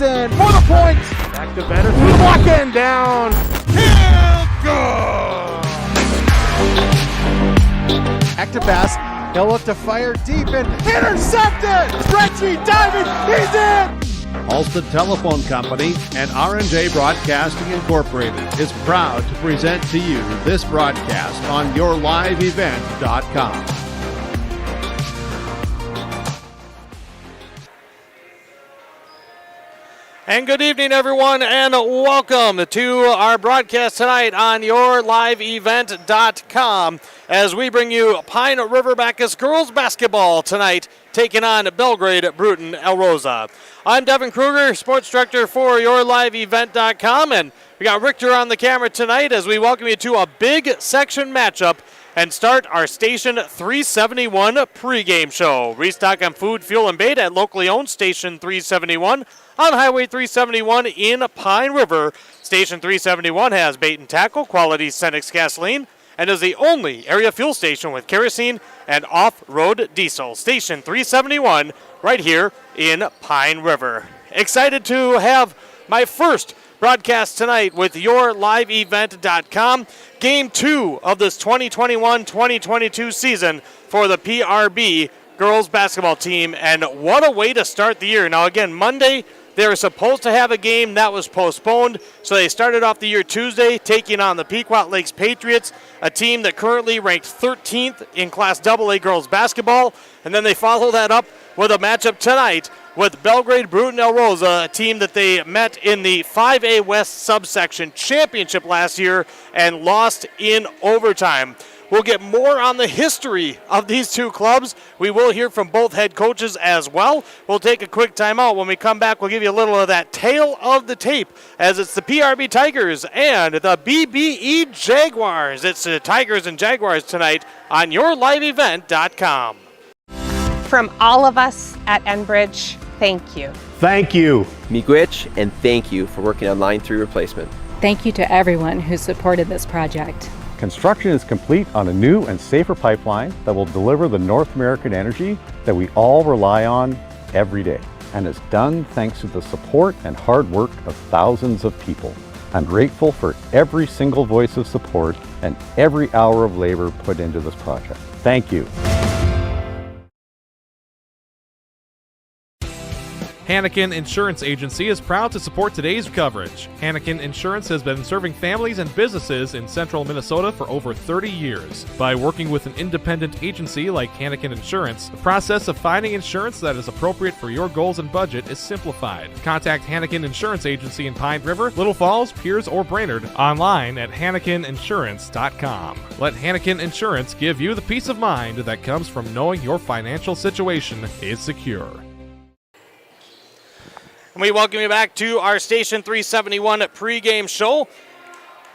Anderson for the point. Back to Better through the block and down. Good. Back to pass. He'll look to fire deep and intercepted. Stretchy diving. He's in. Alston Telephone Company and R&J Broadcasting Incorporated is proud to present to you this broadcast on yourliveevent.com. And good evening, everyone, and welcome to our broadcast tonight on yourliveevent.com as we bring you Pine River-Backus girls basketball tonight, taking on Belgrade-Brooten-Elrosa. I'm Devin Kruger, sports director for yourliveevent.com, and we got Richter on the camera tonight as we welcome you to a big section matchup and start our Station 371 pregame show. Restock on food, fuel, and bait at locally owned Station 371 on Highway 371 in Pine River. Station 371 has bait and tackle, quality Cenex gasoline, and is the only area fuel station with kerosene and off-road diesel. Station 371 right here in Pine River. Excited to have my first broadcast tonight with yourliveevent.com. Game 2 of this 2021-2022 season for the PRB girls basketball team, and what a way to start the year. Now again, Monday they were supposed to have a game that was postponed, so they started off the year Tuesday taking on the Pequot Lakes Patriots, a team that currently ranked 13th in Class AA girls basketball, and then they follow that up with a matchup tonight with Belgrade-Brooten-Elrosa, a team that they met in the 5A West subsection championship last year and lost in overtime. We'll get more on the history of these two clubs. We will hear from both head coaches as well. We'll take a quick timeout. When we come back, we'll give you a little of that tale of the tape as it's the PRB Tigers and the BBE Jaguars. It's the Tigers and Jaguars tonight on yourliveevent.com. From all of us at Enbridge, thank you. Thank you. Miigwech, and thank you for working on Line 3 replacement. Thank you to everyone who supported this project. Construction is complete on a new and safer pipeline that will deliver the North American energy that we all rely on every day. And it's done thanks to the support and hard work of thousands of people. I'm grateful for every single voice of support and every hour of labor put into this project. Thank you. Hannikin Insurance Agency is proud to support today's coverage. Hannikin Insurance has been serving families and businesses in central Minnesota for over 30 years. By working with an independent agency like Hannikin Insurance, the process of finding insurance that is appropriate for your goals and budget is simplified. Contact Hannikin Insurance Agency in Pine River, Little Falls, Pierce, or Brainerd online at HannikinInsurance.com. Let Hannikin Insurance give you the peace of mind that comes from knowing your financial situation is secure. We welcome you back to our Station 371 pregame show.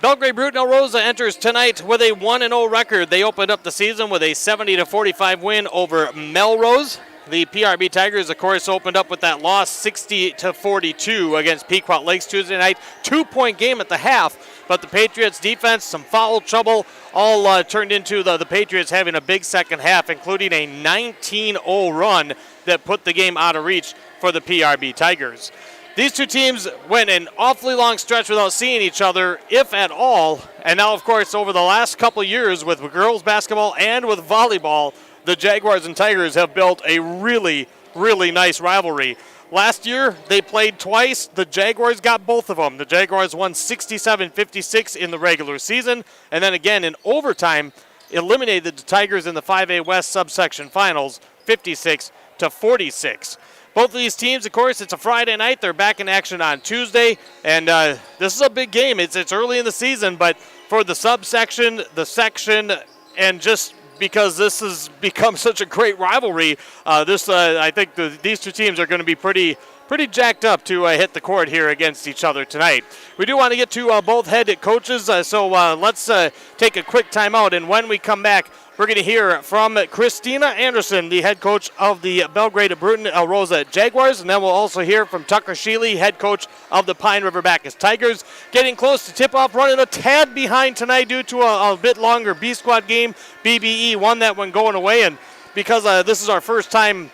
Belgrade-Brooten-Elrosa enters tonight with a 1-0 record. They opened up the season with a 70-45 win over Melrose. The PRB Tigers, of course, opened up with that loss 60-42 against Pequot Lakes Tuesday night. 2-point game at the half, but the Patriots defense, some foul trouble, all turned into the Patriots having a big second half, including a 19-0 run that put the game out of reach for the PRB Tigers. These two teams went an awfully long stretch without seeing each other, if at all. And now, of course, over the last couple years with girls basketball and with volleyball, the Jaguars and Tigers have built a really, really nice rivalry. Last year, they played twice. The Jaguars got both of them. The Jaguars won 67-56 in the regular season, and then again in overtime, eliminated the Tigers in the 5A West subsection finals, 56-46. Both of these teams, of course, it's a Friday night. They're back in action on Tuesday, and this is a big game. It's early in the season, but for the subsection, the section, and just because this has become such a great rivalry, I think these two teams are going to be pretty jacked up to hit the court here against each other tonight. We do want to get to both head coaches, so let's take a quick timeout, and when we come back, we're going to hear from Christina Anderson, the head coach of the Belgrade-Brooten-Elrosa Jaguars, and then we'll also hear from Tucker Sheely, head coach of the Pine River-Backus Tigers. Getting close to tip-off, running a tad behind tonight due to a bit longer B-Squad game. BBE won that one going away, and because this is my first time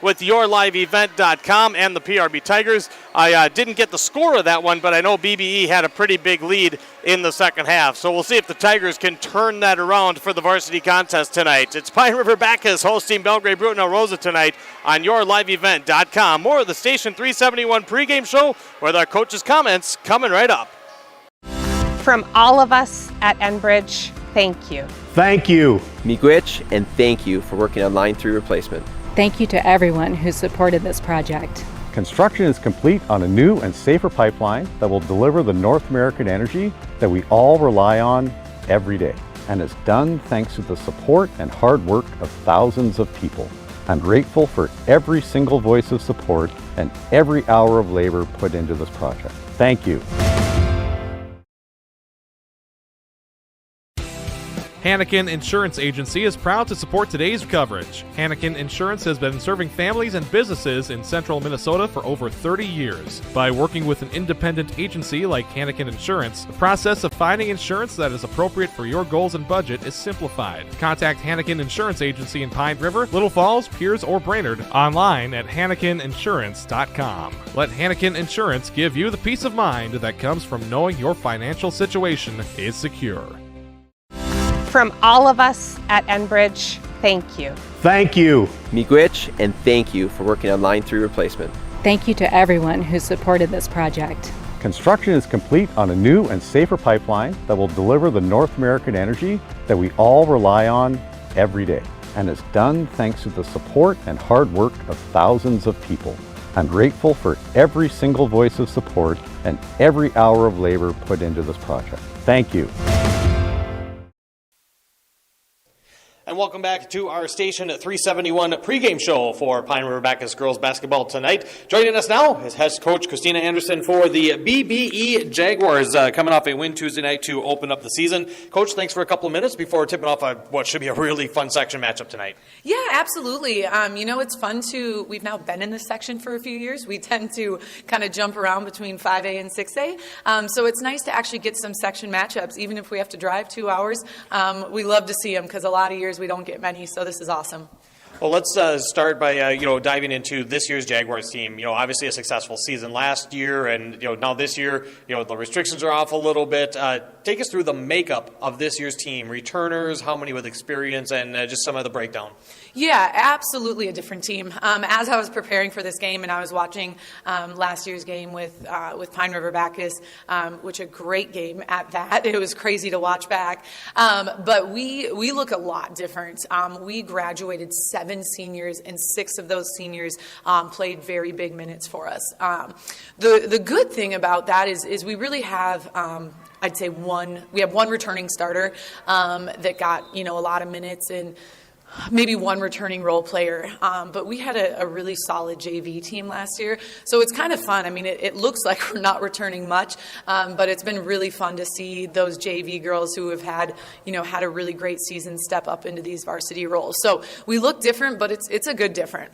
with yourliveevent.com and the PRB Tigers. I didn't get the score of that one, but I know BBE had a pretty big lead in the second half. So we'll see if the Tigers can turn that around for the varsity contest tonight. It's Pine River-Backus hosting Belgrade-Brooten-Elrosa tonight on yourliveevent.com. More of the Station 371 pregame show with our coaches' comments coming right up. From all of us at Enbridge, thank you. Thank you. Miigwech, and thank you for working on Line 3 replacement. Thank you to everyone who supported this project. Construction is complete on a new and safer pipeline that will deliver the North American energy that we all rely on every day. And it's done thanks to the support and hard work of thousands of people. I'm grateful for every single voice of support and every hour of labor put into this project. Thank you. Hannikin Insurance Agency is proud to support today's coverage. Hannikin Insurance has been serving families and businesses in central Minnesota for over 30 years. By working with an independent agency like Hannikin Insurance, the process of finding insurance that is appropriate for your goals and budget is simplified. Contact Hannikin Insurance Agency in Pine River, Little Falls, Piers, or Brainerd online at hannikininsurance.com. Let Hannikin Insurance give you the peace of mind that comes from knowing your financial situation is secure. From all of us at Enbridge, thank you. Thank you. Miigwech, and thank you for working on Line 3 replacement. Thank you to everyone who supported this project. Construction is complete on a new and safer pipeline that will deliver the North American energy that we all rely on every day. And it's done thanks to the support and hard work of thousands of people. I'm grateful for every single voice of support and every hour of labor put into this project. Thank you. And welcome back to our Station 371 pregame show for Pine River-Backus girls basketball tonight. Joining us now is head coach Christina Anderson for the BBE Jaguars, coming off a win Tuesday night to open up the season. Coach, thanks for a couple of minutes before tipping off what should be a really fun section matchup tonight. Yeah, absolutely. It's fun we've now been in this section for a few years. We tend to kind of jump around between 5A and 6A. So it's nice to actually get some section matchups, even if we have to drive 2 hours. We love to see them because a lot of years we don't get many, so this is awesome. Well, let's start by diving into this year's Jaguars team. Obviously a successful season last year, and now this year, the restrictions are off a little bit. Take us through the makeup of this year's team: returners, how many with experience, and just some of the breakdown. Yeah, absolutely a different team. As I was preparing for this game and I was watching last year's game with Pine River-Backus, which a great game at that. It was crazy to watch back. But we look a lot different. We graduated 7 seniors, and 6 of those seniors played very big minutes for us. The good thing about that is we really have I'd say we have one returning starter that got a lot of minutes, and maybe one returning role player, but we had a really solid JV team last year, so it's kind of fun. I mean, it looks like we're not returning much, but it's been really fun to see those JV girls who have had a really great season step up into these varsity roles. So we look different, but it's a good different.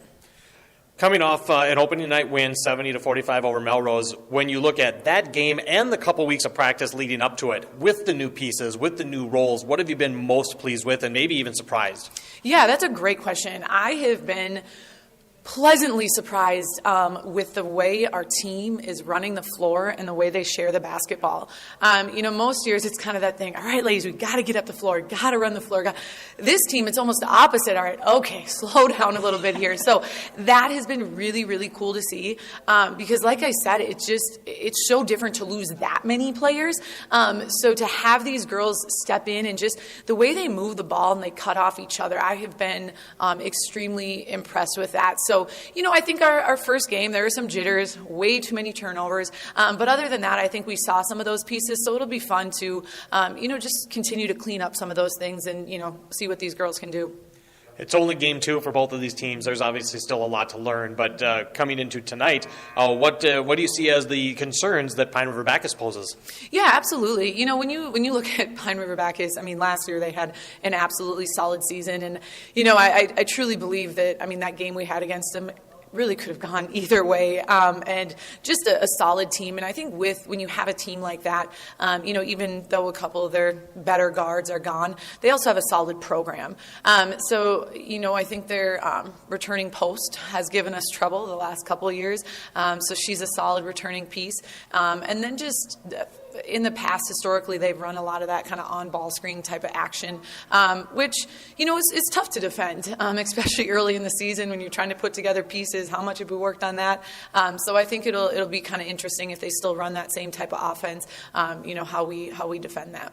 Coming off an opening night win, 70-45 over Melrose, when you look at that game and the couple weeks of practice leading up to it, with the new pieces, with the new roles, what have you been most pleased with and maybe even surprised? Yeah, that's a great question. I have been pleasantly surprised with the way our team is running the floor and the way they share the basketball. Most years it's kind of that thing, all right, ladies, we got to get up the floor, got to run the floor. This team, it's almost the opposite. All right, okay, slow down a little bit here. So that has been really, really cool to see because like I said, it's so different to lose that many players. So to have these girls step in and just the way they move the ball and they cut off each other, I have been extremely impressed with that. So, I think our first game, there were some jitters, way too many turnovers. But other than that, I think we saw some of those pieces. So it'll be fun to, just continue to clean up some of those things and, see what these girls can do. It's only game 2 for both of these teams. There's obviously still a lot to learn. But coming into tonight, what do you see as the concerns that Pine River-Backus poses? Yeah, absolutely. When you look at Pine River-Backus, last year they had an absolutely solid season. And, I truly believe that, that game we had against them, really could have gone either way, and just a solid team. And I think when you have a team like that, even though a couple of their better guards are gone, they also have a solid program. So I think their returning post has given us trouble the last couple of years. So she's a solid returning piece. And then just in the past, historically, they've run a lot of that kind of on-ball screen type of action, which, is tough to defend, especially early in the season when you're trying to put together pieces. How much have we worked on that? So I think it'll be kind of interesting if they still run that same type of offense, how we defend that.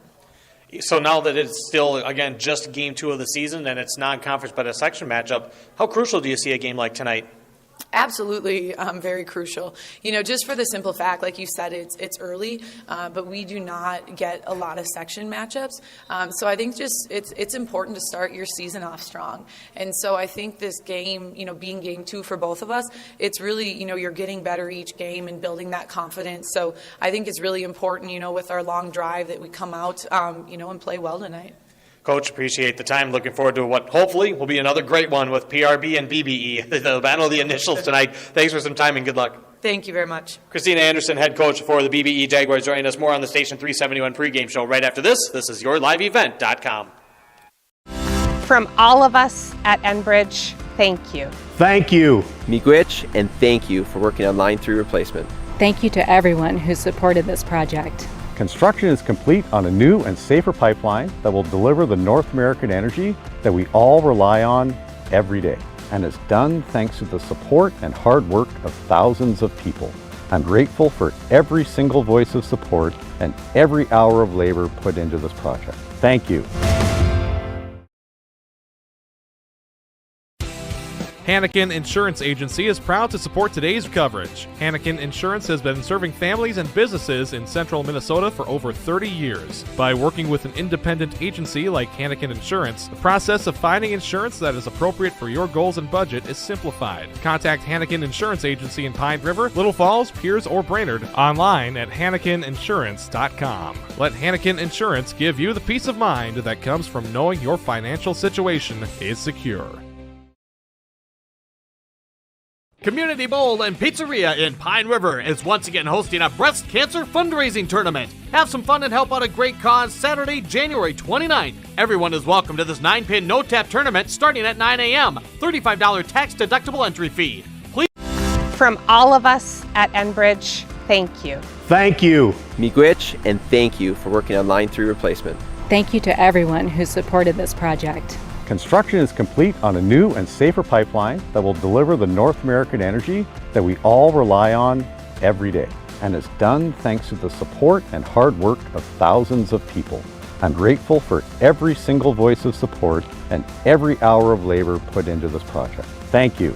So now that it's still, again, just game 2 of the season and it's non-conference but a section matchup, how crucial do you see a game like tonight? Absolutely, very crucial. Just for the simple fact, like you said, it's early, but we do not get a lot of section matchups. So I think just it's important to start your season off strong. And so I think this game, being game 2 for both of us, it's really, you're getting better each game and building that confidence. So I think it's really important, with our long drive that we come out, and play well tonight. Coach, appreciate the time. Looking forward to what hopefully will be another great one with PRB and BBE, the battle of the initials tonight. Thanks for some time and good luck. Thank you very much. Christina Anderson, head coach for the BBE Jaguars, joining us more on the Station 371 pregame show right after this. This is YourLiveEvent.com. From all of us at Enbridge, thank you. Thank you. Miigwech, and thank you for working on Line 3 replacement. Thank you to everyone who supported this project. Construction is complete on a new and safer pipeline that will deliver the North American energy that we all rely on every day. And it's done thanks to the support and hard work of thousands of people. I'm grateful for every single voice of support and every hour of labor put into this project. Thank you. Hannikin Insurance Agency is proud to support today's coverage. Hannikin Insurance has been serving families and businesses in central Minnesota for over 30 years. By working with an independent agency like Hannikin Insurance, the process of finding insurance that is appropriate for your goals and budget is simplified. Contact Hannikin Insurance Agency in Pine River, Little Falls, Piers, or Brainerd online at HannikinInsurance.com. Let Hannikin Insurance give you the peace of mind that comes from knowing your financial situation is secure. Community Bowl and Pizzeria in Pine River is once again hosting a breast cancer fundraising tournament. Have some fun and help out a great cause Saturday, January 29th. Everyone is welcome to this 9-pin no-tap tournament starting at 9 a.m. $35 tax-deductible entry fee. Please. From all of us at Enbridge, thank you. Thank you. Miigwech, and thank you for working on Line 3 replacement. Thank you to everyone who supported this project. Construction is complete on a new and safer pipeline that will deliver the North American energy that we all rely on every day. And it's done thanks to the support and hard work of thousands of people. I'm grateful for every single voice of support and every hour of labor put into this project. Thank you.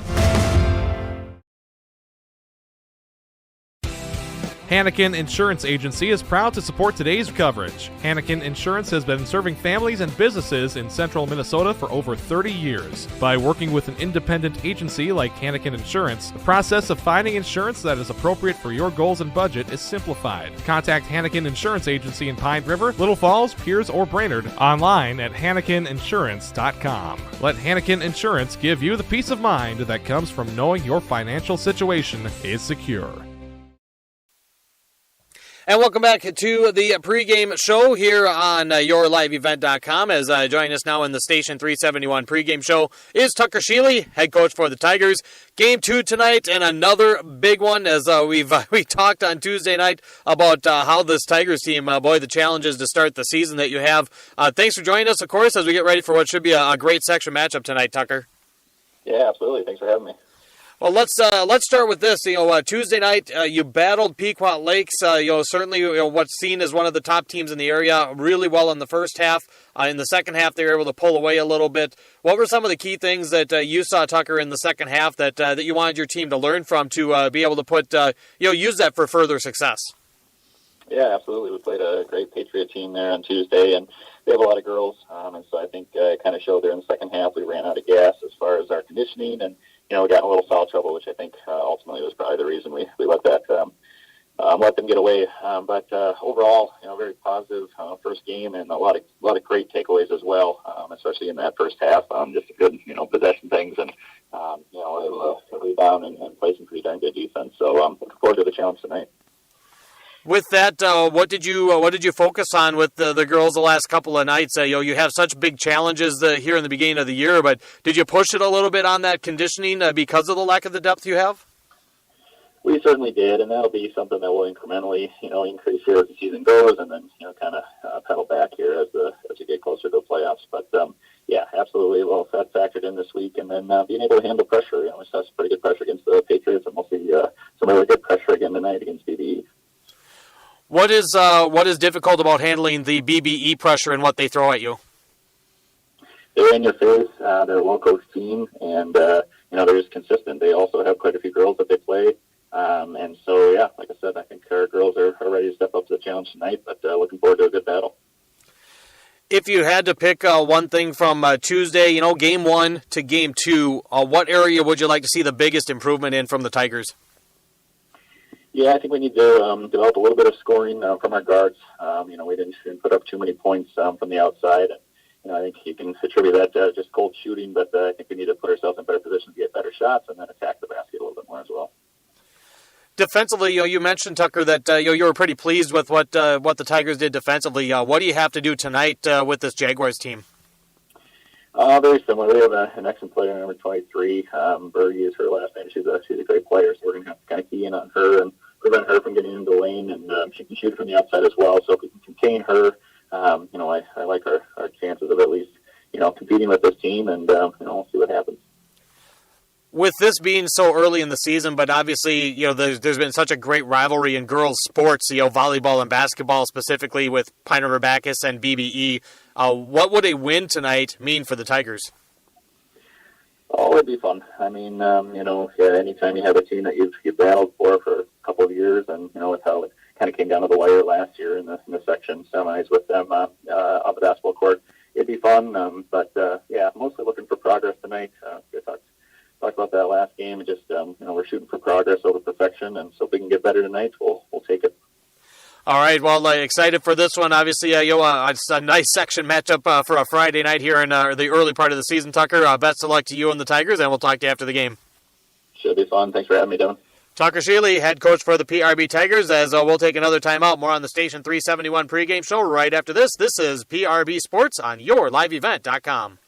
Hannikin Insurance Agency is proud to support today's coverage. Hannikin Insurance has been serving families and businesses in central Minnesota for over 30 years. By working with an independent agency like Hannikin Insurance, the process of finding insurance that is appropriate for your goals and budget is simplified. Contact Hannikin Insurance Agency in Pine River, Little Falls, Piers, or Brainerd online at HannikinInsurance.com. Let Hannikin Insurance give you the peace of mind that comes from knowing your financial situation is secure. And welcome back to the pregame show here on YourLiveEvent.com. As joining us now in the Station 371 pregame show is Tucker Sheely, head coach for the Tigers. Game 2 tonight, and another big one as we talked on Tuesday night about how this Tigers team, the challenges to start the season that you have. Thanks for joining us, of course, as we get ready for what should be a great section matchup tonight, Tucker. Yeah, absolutely. Thanks for having me. Well, let's start with this. Tuesday night you battled Pequot Lakes. Certainly what's seen as one of the top teams in the area. Really well in the first half. In the second half, they were able to pull away a little bit. What were some of the key things that you saw, Tucker, in the second half that you wanted your team to learn from to be able to put use that for further success? Yeah, absolutely. We played a great Patriot team there on Tuesday, and we have a lot of girls, and so I think it kind of showed there in the second half. We ran out of gas as far as our conditioning, and we got in a little foul trouble, which I think ultimately was probably the reason we let that let them get away. But overall, very positive first game, and a lot of great takeaways as well, especially in that first half. Just good, possession things, and It'll rebound and play some pretty darn good defense. So looking forward to the challenge tonight. With that, what did you focus on with the girls the last couple of nights? You have such big challenges here in the beginning of the year, but did you push it a little bit on that conditioning because of the lack of the depth you have? We certainly did, and that'll be something that will incrementally, increase here as the season goes, and then, kind of pedal back here as we get closer to the playoffs. But yeah, absolutely. Well, that factored in this week, and then being able to handle pressure. We saw some pretty good pressure against the Patriots, and we'll see some really good pressure again tonight against BBE. What is difficult about handling the BBE pressure and what they throw at you? They're in your face. They're a well-coached team, and they're just consistent. They also have quite a few girls that they play. And so, yeah, like I said, I think our girls are ready to step up to the challenge tonight, but looking forward to a good battle. If you had to pick one thing from Tuesday, game 1 to game 2, what area would you like to see the biggest improvement in from the Tigers? Yeah, I think we need to develop a little bit of scoring from our guards. We didn't put up too many points from the outside. And, I think you can attribute that to just cold shooting, but I think we need to put ourselves in better position to get better shots and then attack the basket a little bit more as well. Defensively, you mentioned, Tucker, that you were pretty pleased with what the Tigers did defensively. What do you have to do tonight with this Jaguars team? Very similar. We have an excellent player, number 23. Bergie is her last name. She's a great player, so we're going to have to kind of key in on her and prevent her from getting into the lane, and she can shoot from the outside as well. So if we can contain her, I like our chances of at least, competing with this team, and we'll see what happens. With this being so early in the season, but obviously, there's been such a great rivalry in girls' sports, volleyball and basketball specifically with Pine River-Backus and BBE. What would a win tonight mean for the Tigers? Oh, it'd be fun. I mean, anytime you have a team that you've battled for a couple of years, and with how it kind of came down to the wire last year in the section semis with them on the basketball court, it'd be fun. But mostly looking for progress tonight. We talked about that last game, and just we're shooting for progress over perfection, and so if we can get better tonight, we'll take it. All right, well, excited for this one. Obviously, it's a nice section matchup for a Friday night here in the early part of the season, Tucker. Best of luck to you and the Tigers, and we'll talk to you after the game. Should be fun. Thanks for having me, Devin. Tucker Shealy, head coach for the PRB Tigers, as we'll take another timeout. More on the Station 371 pregame show right after this. This is PRB Sports on YourLiveEvent.com.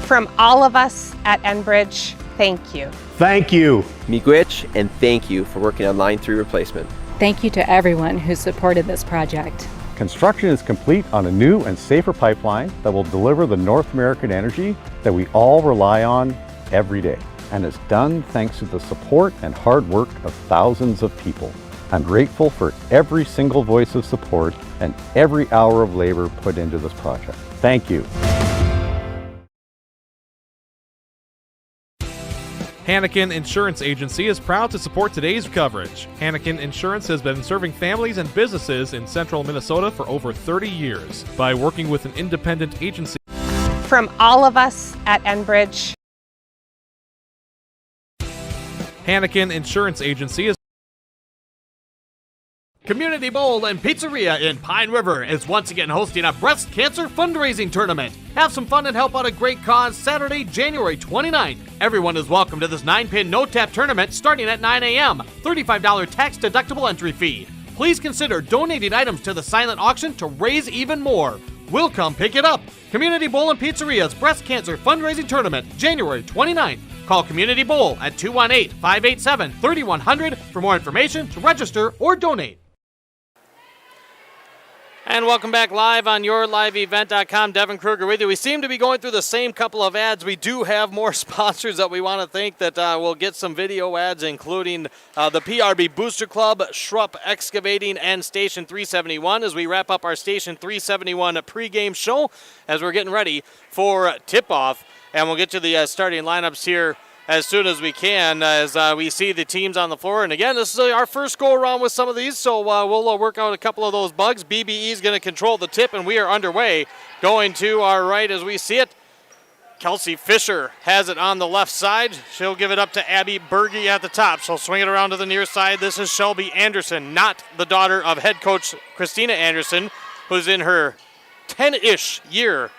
From all of us at Enbridge, thank you. Thank you. Miigwech, and thank you for working on Line 3 replacement. Thank you to everyone who supported this project. Construction is complete on a new and safer pipeline that will deliver the North American energy that we all rely on every day. And it's done thanks to the support and hard work of thousands of people. I'm grateful for every single voice of support and every hour of labor put into this project. Thank you. Hannikin Insurance Agency is proud to support today's coverage. Hannikin Insurance has been serving families and businesses in central Minnesota for over 30 years. By working with an independent agency. From all of us at Enbridge, Hannikin Insurance Agency is Community Bowl and Pizzeria in Pine River is once again hosting a breast cancer fundraising tournament. Have some fun and help out a great cause Saturday, January 29th. Everyone is welcome to this 9-pin no-tap tournament starting at 9 a.m. $35 tax-deductible entry fee. Please consider donating items to the silent auction to raise even more. We'll come pick it up. Community Bowl and Pizzeria's breast cancer fundraising tournament, January 29th. Call Community Bowl at 218-587-3100 for more information, to register, or donate. And welcome back live on YourLiveEvent.com. Devin Kruger with you. We seem to be going through the same couple of ads. We do have more sponsors that we want to thank that will get some video ads, including the PRB Booster Club, Schrupp Excavating, and Station 371 as we wrap up our Station 371 pregame show as we're getting ready for tip-off. And we'll get to the starting lineups here as soon as we can as we see the teams on the floor. And again, this is our first go-around with some of these, so we'll work out a couple of those bugs. BBE is going to control the tip, and we are underway. Going to our right as we see it, Kelsey Fisher has it on the left side. She'll give it up to Abby Berge at the top. She'll swing it around to the near side. This is Shelby Anderson, not the daughter of head coach Christina Anderson, who's in her 10-ish year,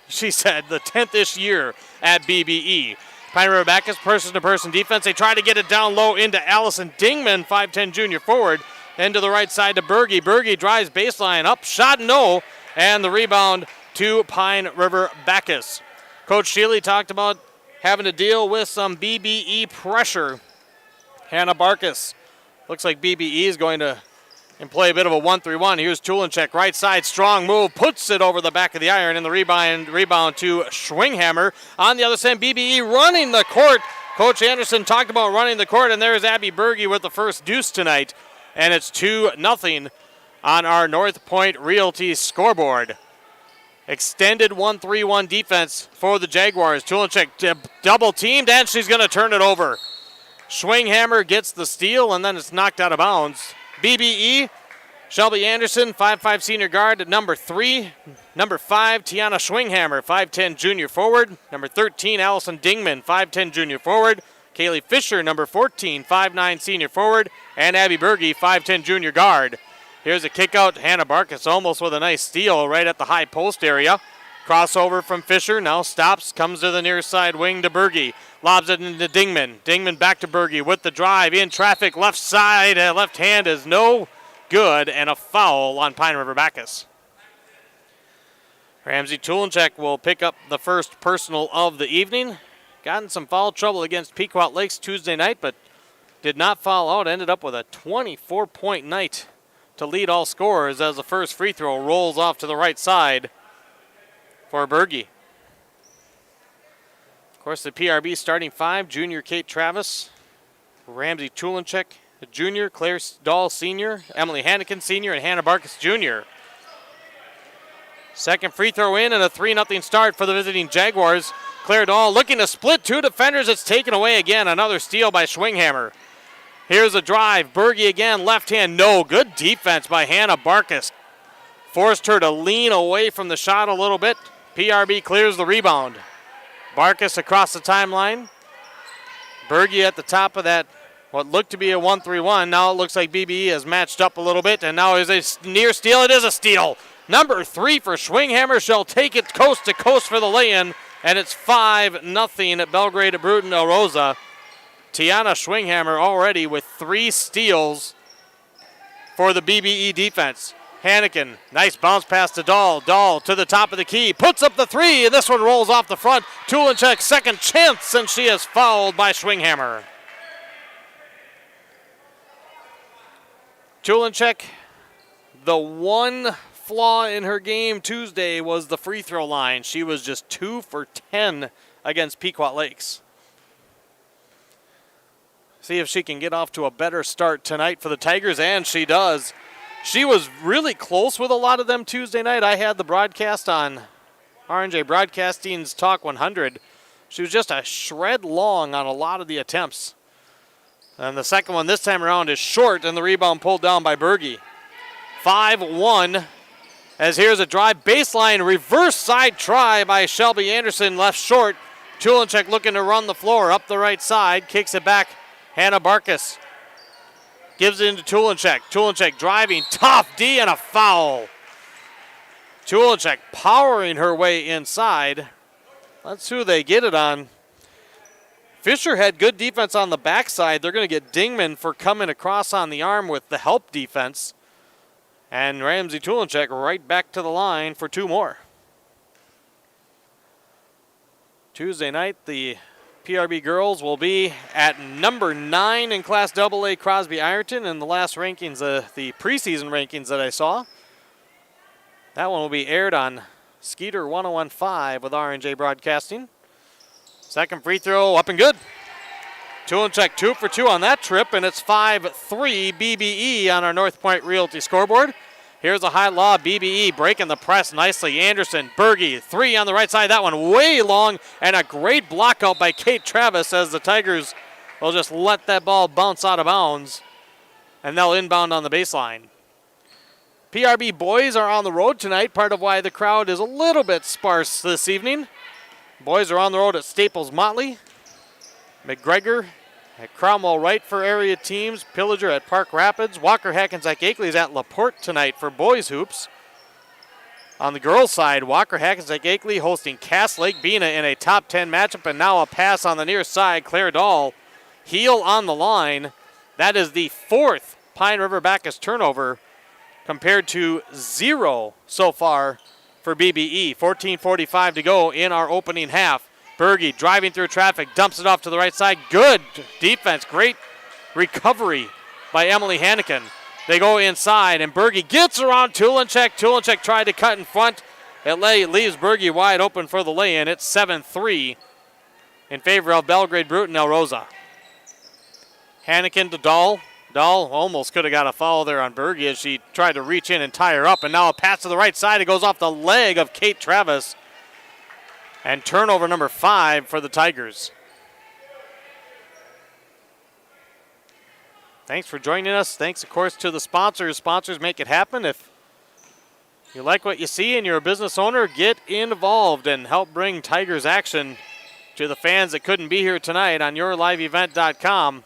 she said, the 10th-ish year at BBE. Pine River-Backus person-to-person defense. They try to get it down low into Allison Dingman, 5'10 junior forward. Then to the right side to Berge. Berge drives baseline up, shot no, and the rebound to Pine River-Backus. Coach Shealy talked about having to deal with some BBE pressure. Hannah Barkus. Looks like BBE is going to play a bit of a 1-3-1. Here's Tulenchek, right side, strong move, puts it over the back of the iron, and the rebound to Schwinghammer. On the other side, BBE running the court. Coach Anderson talked about running the court, and there's Abby Berge with the first deuce tonight. And it's 2-0 on our North Point Realty scoreboard. Extended 1-3-1 defense for the Jaguars. Tulenchek double teamed, and she's going to turn it over. Schwinghammer gets the steal, and then it's knocked out of bounds. BBE, Shelby Anderson, 5'5 senior guard at number 3. Number 5, Tiana Schwinghammer, 5'10 junior forward. Number 13, Allison Dingman, 5'10 junior forward. Kaylee Fisher, number 14, 5'9 senior forward. And Abby Berge, 5'10 junior guard. Here's a kick out. Hannah Barkus almost with a nice steal right at the high post area. Crossover from Fisher, now stops, comes to the near side wing to Berge. Lobs it into Dingman. Dingman back to Berge with the drive in traffic. Left side, left hand is no good, and a foul on Pine River-Backus. Ramsey Tulenchek will pick up the first personal of the evening. Got in some foul trouble against Pequot Lakes Tuesday night, but did not foul out. Ended up with a 24-point night to lead all scorers as the first free throw rolls off to the right side for Berge. Of course, the PRB starting 5, junior Kate Travis, Ramsey Tulenchek, junior, Claire Dahl, senior, Emily Hannikin, senior, and Hannah Barkus, junior. Second free throw in and a 3-0 start for the visiting Jaguars. Claire Dahl looking to split two defenders. It's taken away again. Another steal by Schwinghammer. Here's a drive. Berge again, left hand, no. Good defense by Hannah Barkus. Forced her to lean away from the shot a little bit. PRB clears the rebound. Barkus across the timeline. Berge at the top of that, what looked to be a 1-3-1. Now it looks like BBE has matched up a little bit, and now is a near steal. It is a steal. Number 3 for Schwinghammer. She'll take it coast to coast for the lay-in, and it's 5-0 at Belgrade-Brooten-Elrosa. Tiana Schwinghammer already with 3 steals for the BBE defense. Hannikin, nice bounce pass to Dahl. Dahl to the top of the key, puts up the 3, and this one rolls off the front. Tulenchek, second chance, and she is fouled by Schwinghammer. Tulenchek, the one flaw in her game Tuesday was the free throw line. She was just 2 for 10 against Pequot Lakes. See if she can get off to a better start tonight for the Tigers, and she does. She was really close with a lot of them Tuesday night. I had the broadcast on R&J Broadcasting's Talk 100. She was just a shred long on a lot of the attempts. And the second one this time around is short, and the rebound pulled down by Berge. 5-1, as here's a drive baseline, reverse side try by Shelby Anderson, left short. Tulenchek looking to run the floor up the right side, kicks it back. Hannah Barkus. Gives it into Tulenchek. Tulenchek driving, tough D and a foul. Tulenchek powering her way inside. That's who they get it on. Fisher had good defense on the backside. They're going to get Dingman for coming across on the arm with the help defense. And Ramsey Tulenchek right back to the line for 2 more. Tuesday night, the PRB girls will be at number 9 in Class AA Crosby Ironton in the last rankings, the preseason rankings that I saw. That one will be aired on Skeeter 101.5 with R&J Broadcasting. Second free throw up and good. Tulenchek 2 for 2 on that trip, and it's 5-3 BBE on our North Point Realty scoreboard. Here's a high lob, BBE breaking the press nicely. Anderson, Berge, 3 on the right side. That one way long, and a great block out by Kate Travis as the Tigers will just let that ball bounce out of bounds, and they'll inbound on the baseline. PRB boys are on the road tonight, part of why the crowd is a little bit sparse this evening. Boys are on the road at Staples Motley, McGregor at Cromwell Wright for area teams, Pillager at Park Rapids, Walker Hackensack Akeley is at LaPorte tonight for boys hoops. On the girls' side, Walker Hackensack Akeley hosting Cass Lake Bena in a top 10 matchup, and now a pass on the near side. Claire Dahl, heel on the line. That is the 4th Pine River-Backus turnover compared to 0 so far for BBE. 14:45 to go in our opening half. Berge driving through traffic, dumps it off to the right side. Good defense, great recovery by Emily Hannikin. They go inside, and Berge gets around Tulenchek. Tulenchek tried to cut in front. It leaves Berge wide open for the lay-in. It's 7-3 in favor of Belgrade-Brooten-Elrosa. Hannikin to Dahl. Dahl almost could have got a foul there on Berge as she tried to reach in and tie her up, and now a pass to the right side. It goes off the leg of Kate Travis. And turnover number 5 for the Tigers. Thanks for joining us. Thanks, of course, to the sponsors. Sponsors make it happen. If you like what you see and you're a business owner, get involved and help bring Tigers action to the fans that couldn't be here tonight on yourliveevent.com.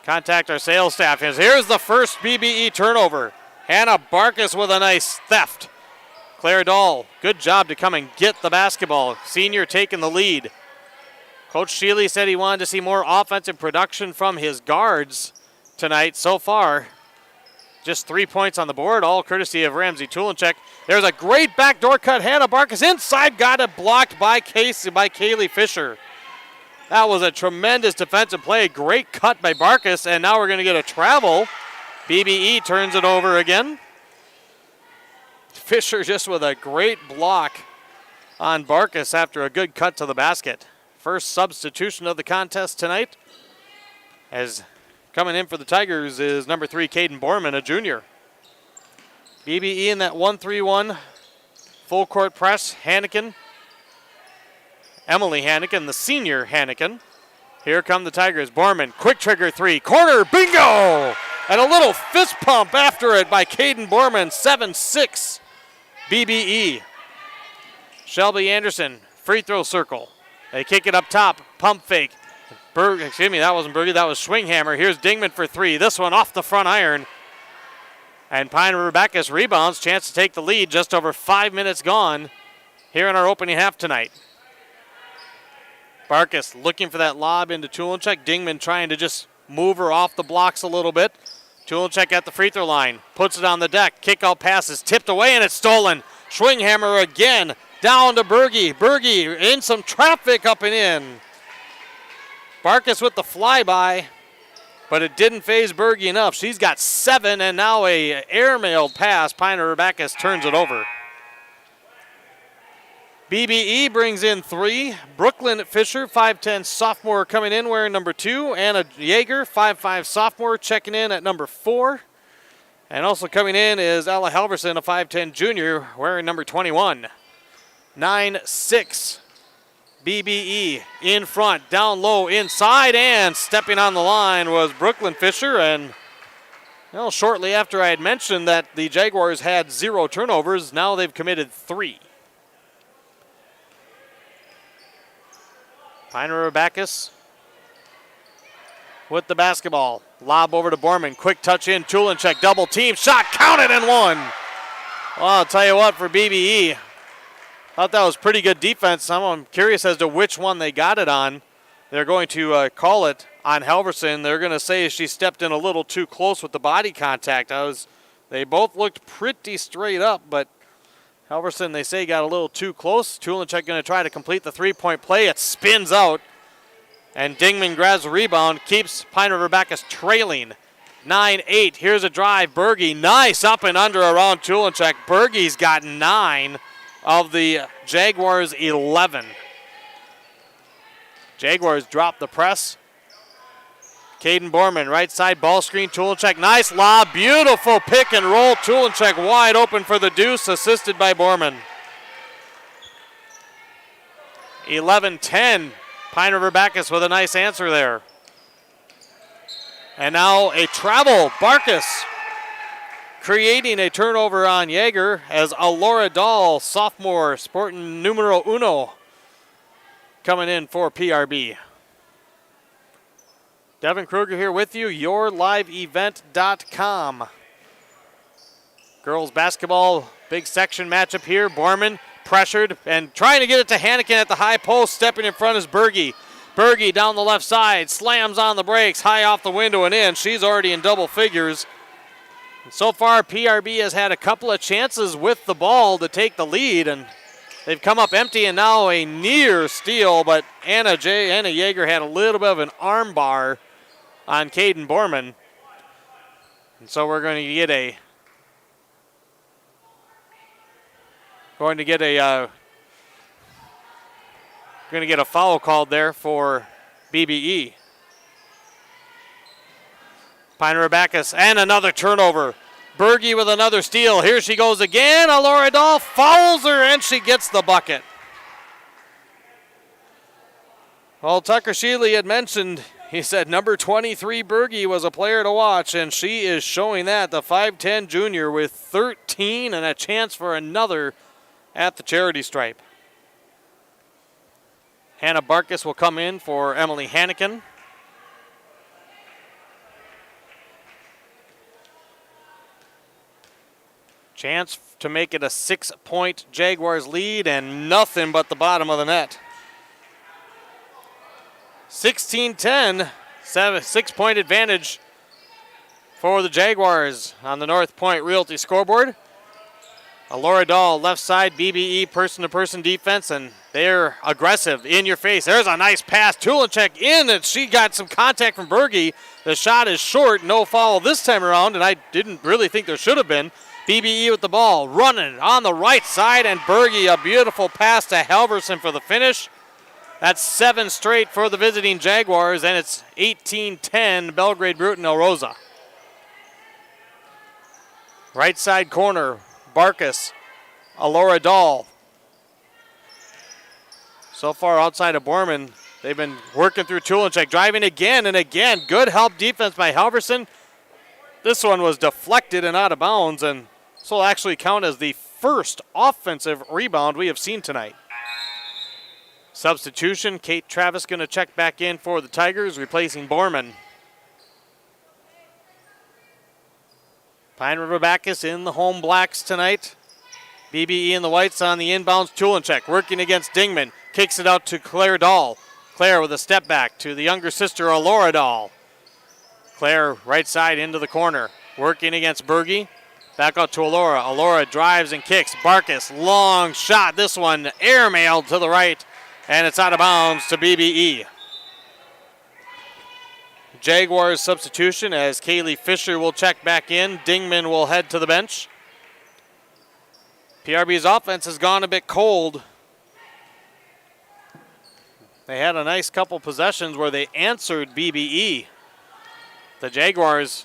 Contact our sales staff. Here's the first BBE turnover. Hannah Barkus with a nice theft. Claire Dahl, good job to come and get the basketball. Senior taking the lead. Coach Shealy said he wanted to see more offensive production from his guards tonight. So far, just 3 points on the board, all courtesy of Ramsey Tulenchek. There's a great backdoor cut. Hannah Barkus inside, got it blocked by Kaylee Fisher. That was a tremendous defensive play. Great cut by Barkus, and now we're going to get a travel. BBE turns it over again. Fisher just with a great block on Barkus after a good cut to the basket. First substitution of the contest tonight. As coming in for the Tigers is number 3, Caden Borman, a junior. BBE in that 1-3-1 full court press. Hannikin, Emily Hannikin, the senior Hannikin. Here come the Tigers. Borman, quick trigger 3, corner, bingo! And a little fist pump after it by Caden Borman, 7-6. BBE. Shelby Anderson, free throw circle. They kick it up top, pump fake. That wasn't Berge, that was Schwinghammer. Here's Dingman for 3. This one off the front iron. And Pine River-Backus rebounds, chance to take the lead. Just over 5 minutes gone here in our opening half tonight. Barkus looking for that lob into Tulenchek. Dingman trying to just move her off the blocks a little bit. Tulenchek at the free throw line, puts it on the deck. Kick out pass is tipped away and it's stolen. Schwinghammer again, down to Berge. Berge in some traffic up and in. Barkus with the flyby, but it didn't phase Berge enough. She's got 7, and now a airmailed pass. Pine River-Backus turns it over. BBE brings in 3. Brooklyn Fisher, 5'10 sophomore coming in wearing number 2. Anna Yeager, 5'5 sophomore checking in at number 4. And also coming in is Ella Halverson, a 5'10 junior wearing number 21. 9-6. BBE in front, down low, inside, and stepping on the line was Brooklyn Fisher. And shortly after I had mentioned that the Jaguars had 0 turnovers, now they've committed 3. Pine River-Backus with the basketball. Lob over to Borman. Quick touch in. Tulinchek double team. Shot counted and one. Well, I'll tell you what, for BBE, thought that was pretty good defense. I'm curious as to which one they got it on. They're going to call it on Halverson. They're going to say she stepped in a little too close with the body contact. They both looked pretty straight up, but Halverson, they say, got a little too close. Tulinchek going to try to complete the three-point play. It spins out, and Dingman grabs the rebound, keeps Pine River-Backus trailing 9-8. Here's a drive. Berge, nice up and under around Tulinchek. Berge's got 9 of the Jaguars' 11. Jaguars drop the press. Caden Borman, right side ball screen. Tulinchek, nice lob, beautiful pick and roll. Tulinchek wide open for the deuce, assisted by Borman. 11-10. Pine River-Backus with a nice answer there. And now a travel. Barkus creating a turnover on Jaeger as Alora Dahl, sophomore, sporting numero uno, coming in for PRB. Devin Kruger here with you, yourliveevent.com. Girls basketball, big section matchup here. Borman pressured and trying to get it to Hannikin at the high post. Stepping in front is Berge. Berge down the left side, slams on the brakes, high off the window and in. She's already in double figures. And so far, PRB has had a couple of chances with the ball to take the lead, and they've come up empty, and now a near steal, but Anna Jaeger had a little bit of an arm bar on Caden Borman. And so we're going to get a foul called there for BBE. Pine River-Backus and another turnover. Berge with another steal. Here she goes again. Alora Dahl fouls her and she gets the bucket. Well, Tucker Sheely had mentioned, he said number 23 Berge was a player to watch, and she is showing that. The 5'10 junior with 13 and a chance for another at the charity stripe. Hannah Barkus will come in for Emily Hannikin. Chance to make it a 6-point Jaguars lead, and nothing but the bottom of the net. 16-10, 6-point advantage for the Jaguars on the North Point Realty scoreboard. Alora Dahl, left side, BBE person-to-person defense, and they're aggressive, in your face. There's a nice pass. Tulinchek in, and she got some contact from Berge. The shot is short, no foul this time around, and I didn't really think there should have been. BBE with the ball, running on the right side, and Berge, a beautiful pass to Halverson for the finish. That's 7 straight for the visiting Jaguars, and it's 18-10 Belgrade-Brooten-Elrosa. Right side corner, Barkus, Alora Dahl. So far outside of Borman, they've been working through Tulinchek, driving again and again. Good help defense by Halverson. This one was deflected and out of bounds, and this will actually count as the first offensive rebound we have seen tonight. Substitution, Kate Travis going to check back in for the Tigers, replacing Borman. Pine River-Backus in the home blacks tonight. BBE in the whites on the inbounds. Tulinchek working against Dingman. Kicks it out to Claire Dahl. Claire with a step back to the younger sister, Alora Dahl. Claire right side into the corner. Working against Berge. Back out to Alora. Alora drives and kicks. Barkus, long shot. This one airmailed to the right, and it's out of bounds to BBE. Jaguars substitution as Kaylee Fisher will check back in. Dingman will head to the bench. PRB's offense has gone a bit cold. They had a nice couple possessions where they answered BBE. The Jaguars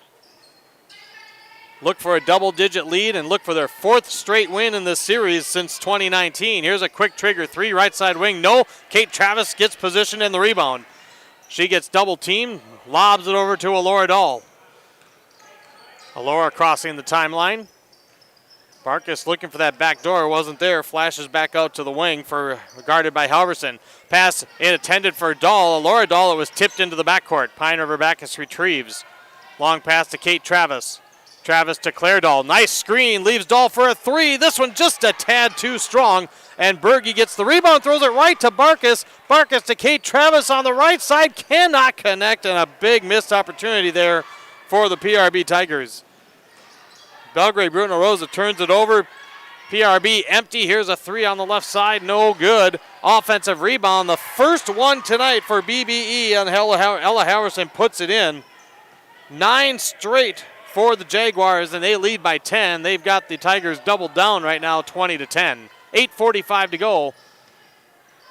look for a double-digit lead and look for their 4th straight win in this series since 2019. Here's a quick trigger 3, right side wing. No, Kate Travis gets positioned in the rebound. She gets double-teamed, lobs it over to Alora Dahl. Alora crossing the timeline. Barkus looking for that back door, wasn't there. Flashes back out to the wing guarded by Halverson. Pass intended for Dahl. Alora Dahl, it was tipped into the backcourt. Pine River-Backus retrieves. Long pass to Kate Travis. Travis to Claire Dahl. Nice screen. Leaves Dahl for a three. This one just a tad too strong. And Berge gets the rebound. Throws it right to Barkus. Barkus to Kate Travis on the right side. Cannot connect. And a big missed opportunity there for the PRB Tigers. Belgrade-Brooten-Elrosa turns it over. PRB empty. Here's a three on the left side. No good. Offensive rebound. The first one tonight for BBE. And Ella Harrison puts it in. 9 straight for the Jaguars, and they lead by 10. They've got the Tigers doubled down right now, 20-10. 8:45 to go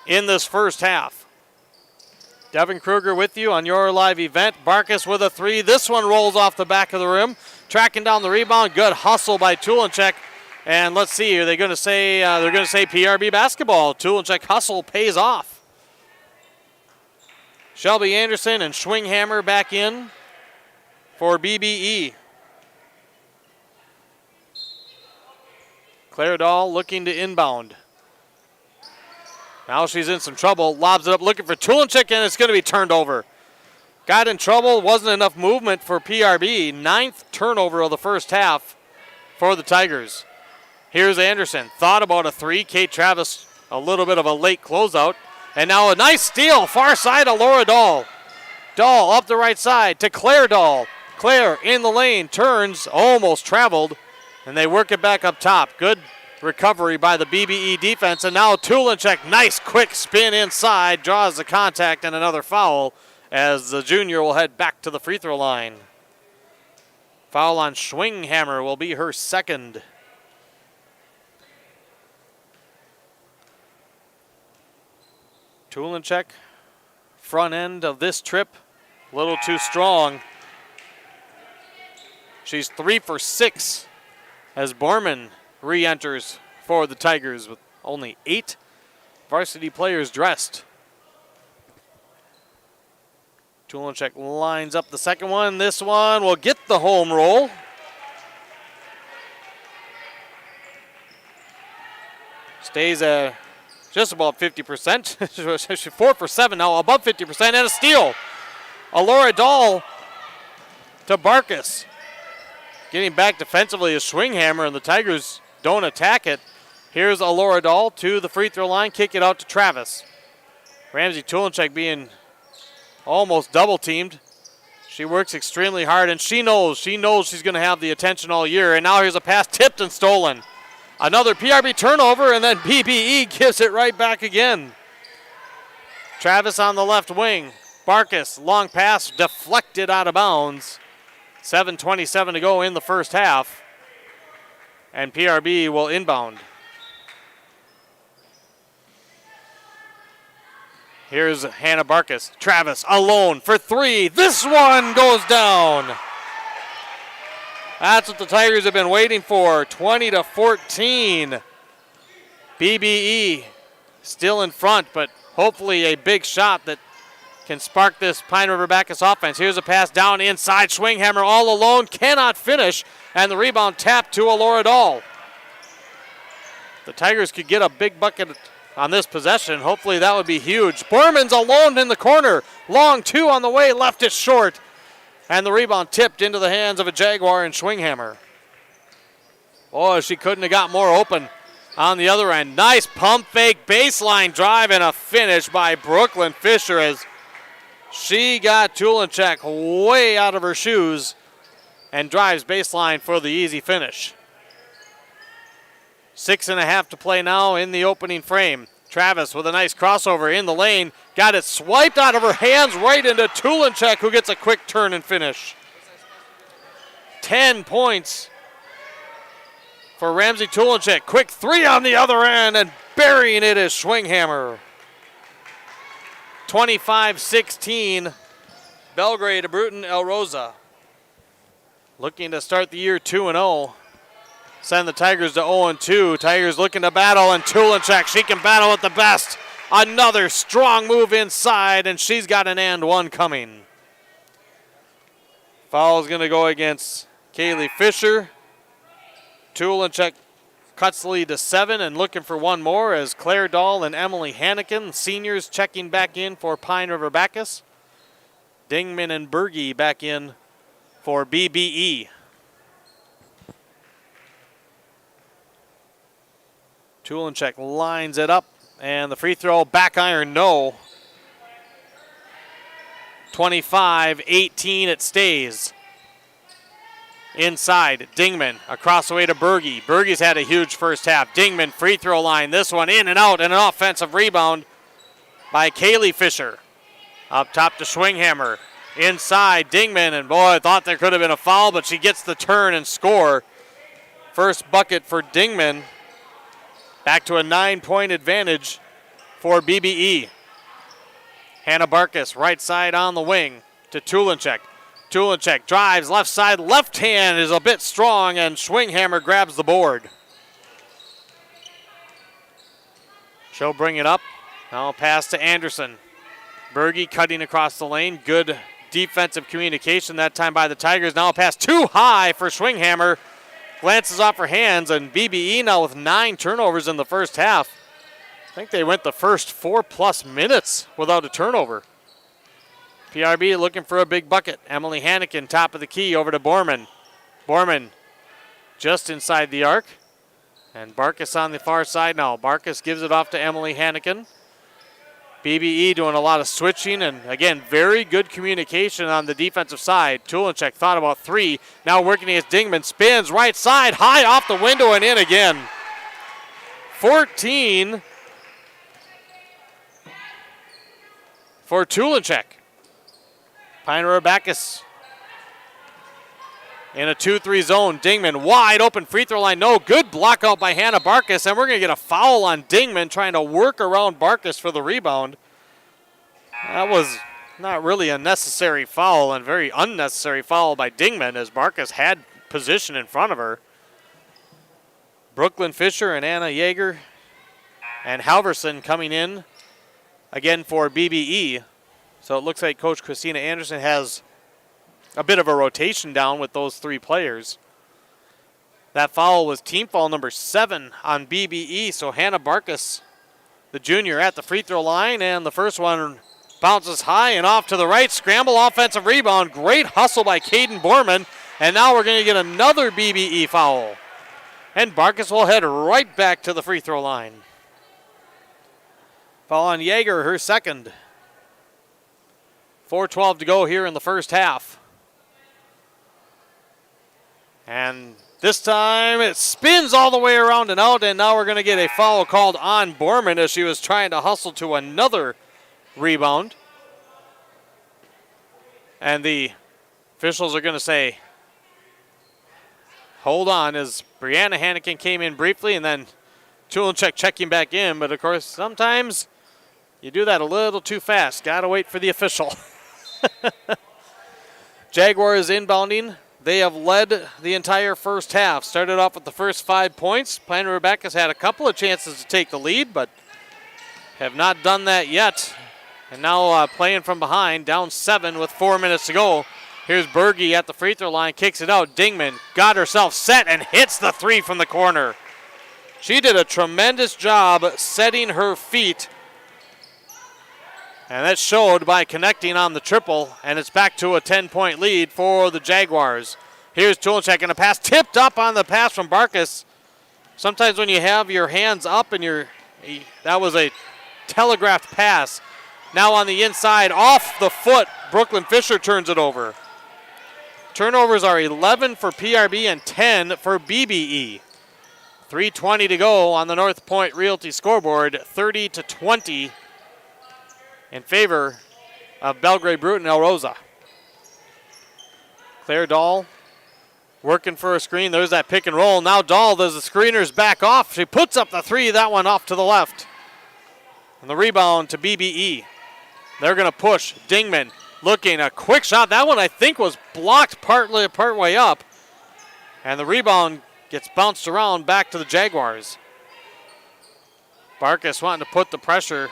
in this first half. Devin Kruger with you on your live event. Barkus with a three. This one rolls off the back of the rim. Tracking down the rebound. Good hustle by Tulenchek. And let's see, are they going to say they're going to say PRB basketball? Tulenchek hustle pays off. Shelby Anderson and Schwinghammer back in for BBE. Claire Dahl looking to inbound. Now she's in some trouble. Lobs it up looking for Tulenchek, and it's going to be turned over. Got in trouble. Wasn't enough movement for PRB. 9th turnover of the first half for the Tigers. Here's Anderson. Thought about a three. Kate Travis, a little bit of a late closeout. And now a nice steal. Far side of Laura Dahl. Dahl up the right side to Claire Dahl. Claire in the lane. Turns. Almost traveled. And they work it back up top. Good recovery by the BBE defense. And now Tulenchek, nice quick spin inside. Draws the contact and another foul as the junior will head back to the free throw line. Foul on Schwinghammer will be her second. Tulenchek, front end of this trip, a little too strong. She's 3 for 6 as Borman re-enters for the Tigers with only 8 varsity players dressed. Tulenchek lines up the second one. This one will get the home roll. Stays just about 50%. 4 for 7 now, above 50%, and a steal. Alora Dahl to Barkus. Getting back defensively is Schwinghammer, and the Tigers don't attack it. Here's Alora Dahl to the free throw line, kick it out to Travis. Ramsey Tulenchek being almost double teamed. She works extremely hard, and she knows she's going to have the attention all year. And now here's a pass tipped and stolen. Another PRB turnover, and then BBE gives it right back again. Travis on the left wing. Barkus, long pass, deflected out of bounds. 7:27 to go in the first half. And PRB will inbound. Here's Hannah Barkus. Travis alone for three. This one goes down. That's what the Tigers have been waiting for. 20-14. BBE still in front, but hopefully a big shot that can spark this Pine River-Backus offense. Here's a pass down inside. Schwinghammer all alone, cannot finish, and the rebound tapped to Alora Dahl. The Tigers could get a big bucket on this possession. Hopefully that would be huge. Borman's alone in the corner. Long two on the way, left it short. And the rebound tipped into the hands of a Jaguar and Schwinghammer. Oh, she couldn't have got more open on the other end. Nice pump fake baseline drive and a finish by Brooklyn Fisher as she got Tulenchek way out of her shoes and drives baseline for the easy finish. 6.5 to play now in the opening frame. Travis with a nice crossover in the lane. Got it swiped out of her hands right into Tulenchek, who gets a quick turn and finish. 10 points for Ramsey Tulenchek. Quick three on the other end, and burying it is Schwinghammer. 25-16, Belgrade-Brooten-Elrosa. Looking to start the year 2-0. Send the Tigers to 0-2. Tigers looking to battle, and Tulenchek, she can battle at the best. Another strong move inside, and she's got an and one coming. Foul is going to go against Kaylee Fisher. Tulenchek cuts the lead to 7 and looking for one more as Claire Dahl and Emily Hannikin, seniors, checking back in for Pine River-Backus. Dingman and Berge back in for BBE. Tulenchek lines it up, and the free throw back iron, no. 25-18, it stays. Inside, Dingman across the way to Berge. Berge's had a huge first half. Dingman, free throw line, this one in and out, and an offensive rebound by Kaylee Fisher. Up top to Schwinghammer. Inside, Dingman, and boy, I thought there could have been a foul, but she gets the turn and score. First bucket for Dingman. Back to a 9-point advantage for BBE. Hannah Barkus, right side on the wing to Tulenchek. Tulenchek drives left side, left hand is a bit strong, and Schwinghammer grabs the board. She'll bring it up. Now pass to Anderson. Berge cutting across the lane. Good defensive communication that time by the Tigers. Now a pass too high for Schwinghammer. Glances off her hands, and BBE now with 9 turnovers in the first half. I think they went the first 4+ minutes without a turnover. PRB looking for a big bucket. Emily Hannikin, top of the key, over to Borman. Borman just inside the arc. And Barkus on the far side now. Barkus gives it off to Emily Hannikin. BBE doing a lot of switching, and again, very good communication on the defensive side. Tulenchek thought about 3. Now working against Dingman. Spins right side, high off the window and in again. 14 for Tulenchek. Pine River-Backus in a 2-3 zone. Dingman wide open free throw line. No, good block out by Hannah Barkus, and we're going to get a foul on Dingman trying to work around Barkus for the rebound. That was not really a necessary foul, and very unnecessary foul by Dingman as Barkus had position in front of her. Brooklyn Fisher and Anna Yeager and Halverson coming in again for BBE. So it looks like Coach Christina Anderson has a bit of a rotation down with those 3 players. That foul was team foul number 7 on BBE. So Hannah Barkus, the junior, at the free throw line, and the first one bounces high and off to the right. Scramble offensive rebound. Great hustle by Caden Borman. And now we're going to get another BBE foul. And Barkus will head right back to the free throw line. Foul on Yeager, her second. 4:12 to go here in the first half. And this time it spins all the way around and out, and now we're going to get a foul called on Borman as she was trying to hustle to another rebound. And the officials are going to say, hold on, as Brianna Hannikin came in briefly, and then Tulenchek checking back in. But, of course, sometimes you do that a little too fast. Got to wait for the official. Jaguars inbounding. They have led the entire first half. Started off with the first 5 points. Pine River-Backus had a couple of chances to take the lead, but have not done that yet. And now playing from behind, down 7 with 4 minutes to go. Here's Berge at the free throw line, kicks it out. Dingman got herself set and hits the 3 from the corner. She did a tremendous job setting her feet. And that showed by connecting on the triple, and it's back to a 10-point lead for the Jaguars. Here's Tulenchek, and a pass tipped up on the pass from Barkus. Sometimes when you have your hands up and that was a telegraphed pass. Now on the inside, off the foot, Brooklyn Fisher turns it over. Turnovers are 11 for PRB and 10 for BBE. 3:20 to go on the North Point Realty scoreboard, 30-20. In favor of Belgrade-Brooten-Elrosa. Claire Dahl working for a screen. There's that pick and roll. Now Dahl does the screeners back off. She puts up the 3, that one off to the left. And the rebound to BBE. They're going to push. Dingman looking, a quick shot. That one I think was blocked part way up. And the rebound gets bounced around back to the Jaguars. Barkus wanting to put the pressure.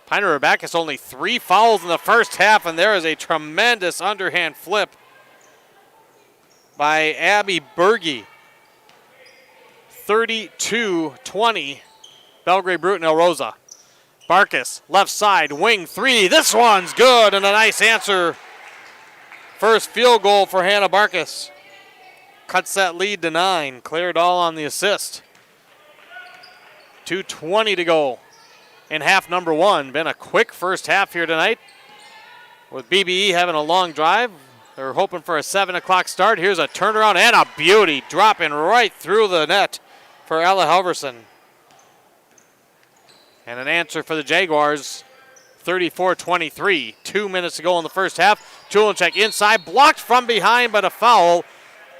Pine River-Backus only 3 fouls in the first half, and there is a tremendous underhand flip by Abby Berge. 32-20, Belgrade-Brooten-Elrosa. Barkus, left side, wing 3. This one's good, and a nice answer First field goal for Hannah Barkus. Cuts that lead to 9. Claire Dahl on the assist. 2:20 to go in half number 1. Been a quick first half here tonight with BBE having a long drive. They're hoping for a 7 o'clock start. Here's a turnaround and a beauty dropping right through the net for Ella Halverson. And an answer for the Jaguars, 34-23. 2 minutes to go in the first half. Tulenchek inside, blocked from behind, but a foul.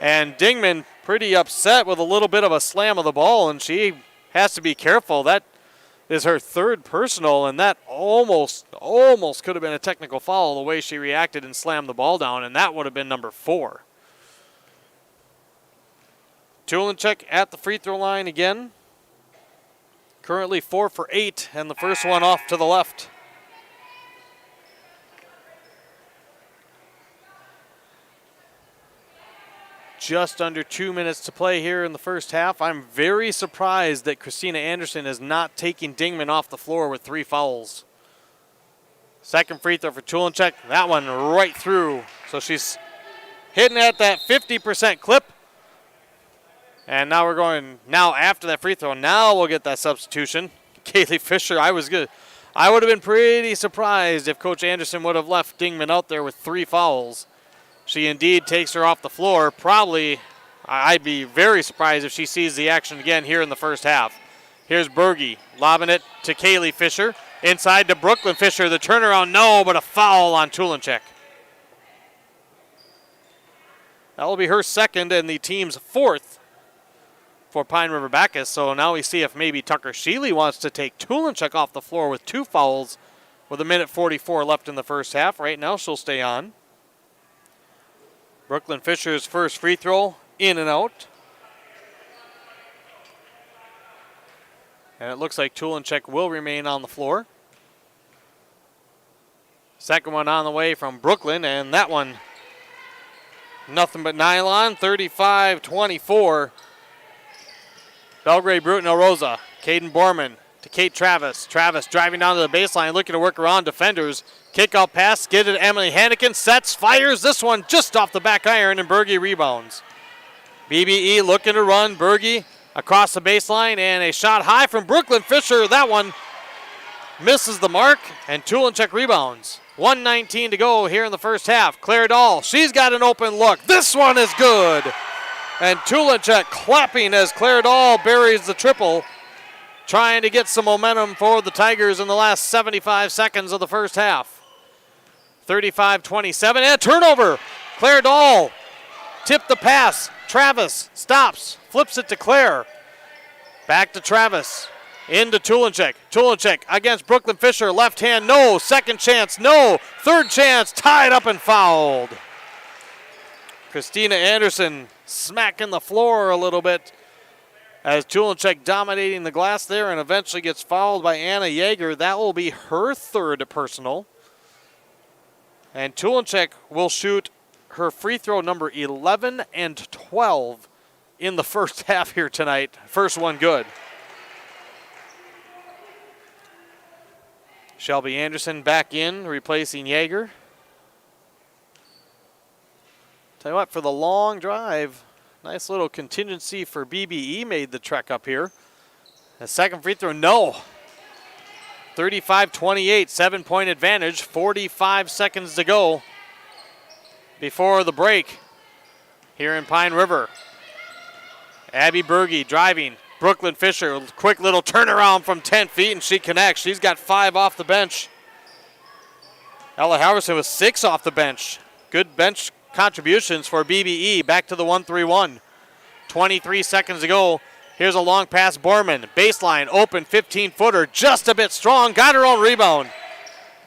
And Dingman pretty upset with a little bit of a slam of the ball, and she has to be careful. That is her third personal, and that almost could have been a technical foul the way she reacted and slammed the ball down, and that would have been number 4. Tulenchek at the free throw line again. Currently 4 for 8, and the first one off to the left. Just under 2 minutes to play here in the first half. I'm very surprised that Christina Anderson is not taking Dingman off the floor with 3 fouls. Second free throw for Tulenchek. That one right through. So she's hitting at that 50% clip. And now we're going, now after that free throw, now we'll get that substitution. Kaylee Fisher, I would have been pretty surprised if Coach Anderson would have left Dingman out there with 3 fouls. She indeed takes her off the floor. Probably, I'd be very surprised if she sees the action again here in the first half. Here's Berge, lobbing it to Kaylee Fisher. Inside to Brooklyn Fisher. The turnaround, no, but a foul on Tulenchek. That will be her second and the team's 4th for Pine River-Backus. So now we see if maybe Tucker Sheely wants to take Tulenchek off the floor with 2 fouls with 1:44 left in the first half. Right now she'll stay on. Brooklyn Fisher's first free throw, in and out. And it looks like Tulenchek will remain on the floor. Second one on the way from Brooklyn, and that one, nothing but nylon, 35-24. Belgrade-Brooten-Elrosa, Caden Borman to Kate Travis. Travis driving down to the baseline, looking to work around defenders. Kick out pass, get it to Emily Hannikin, sets, fires this one just off the back iron, and Berge rebounds. BBE looking to run, Berge across the baseline, and a shot high from Brooklyn Fisher. That one misses the mark, and Tulenchek rebounds. 1:19 to go here in the first half. Claire Dahl, she's got an open look. This one is good. And Tulenchek clapping as Claire Dahl buries the triple, trying to get some momentum for the Tigers in the last 75 seconds of the first half. 35-27, and a turnover. Claire Dahl tipped the pass. Travis stops, flips it to Claire. Back to Travis, into Tulenchek. Tulenchek against Brooklyn Fisher, left hand, no. Second chance, no. Third chance, tied up and fouled. Christina Anderson smacking the floor a little bit as Tulenchek dominating the glass there, and eventually gets fouled by Anna Yeager. That will be her 3rd personal. And Tulenchek will shoot her free throw number 11 and 12 in the first half here tonight. First one good. Shelby Anderson back in, replacing Yeager. Tell you what, for the long drive, nice little contingency for BBE made the trek up here. The second free throw, no. 35-28, 7-point advantage, 45 seconds to go before the break here in Pine River. Abby Berge driving. Brooklyn Fisher, quick little turnaround from 10 feet, and she connects. She's got 5 off the bench. Ella Halverson with 6 off the bench. Good bench contributions for BBE. Back to the 1-3-1. 23 seconds to go. Here's a long pass, Borman. Baseline, open, 15-footer, just a bit strong. Got her own rebound.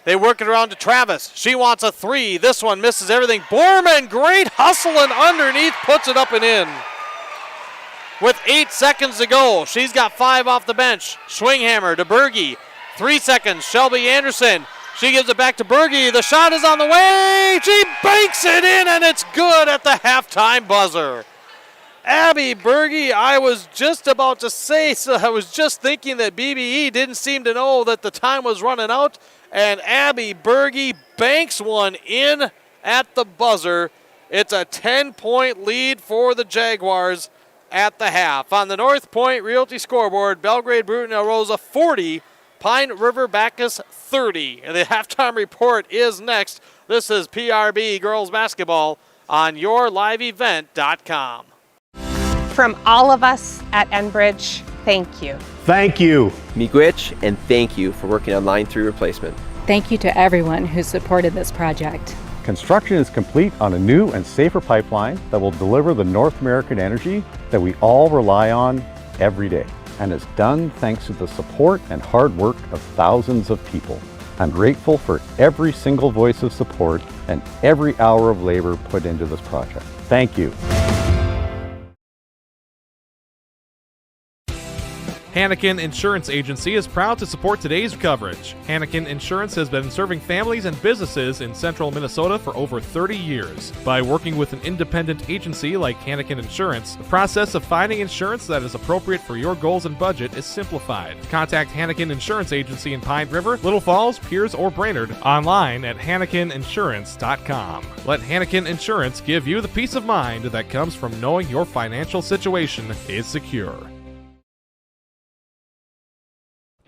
They work it around to Travis. She wants a 3. This one misses everything. Borman, great hustling underneath, puts it up and in. With 8 seconds to go, she's got 5 off the bench. Swinghammer to Berge. 3 seconds, Shelby Anderson. She gives it back to Berge. The shot is on the way. She banks it in, and it's good at the halftime buzzer. Abby Berge, I was just about to say, so I was just thinking that BBE didn't seem to know that the time was running out, and Abby Berge banks one in at the buzzer. It's a 10-point lead for the Jaguars at the half. On the North Point Realty scoreboard, Belgrade-Brooten-Elrosa 40, Pine River-Backus 30. And the halftime report is next. This is PRB Girls Basketball on YourLiveEvent.com. From all of us at Enbridge, thank you. Thank you. Miigwech, and thank you for working on Line 3 replacement. Thank you to everyone who supported this project. Construction is complete on a new and safer pipeline that will deliver the North American energy that we all rely on every day. And it's done thanks to the support and hard work of thousands of people. I'm grateful for every single voice of support and every hour of labor put into this project. Thank you. Hannikin Insurance Agency is proud to support today's coverage. Hannikin Insurance has been serving families and businesses in central Minnesota for over 30 years. By working with an independent agency like Hannikin Insurance, the process of finding insurance that is appropriate for your goals and budget is simplified. Contact Hannikin Insurance Agency in Pine River, Little Falls, Pierce, or Brainerd online at HannikinInsurance.com. Let Hannikin Insurance give you the peace of mind that comes from knowing your financial situation is secure.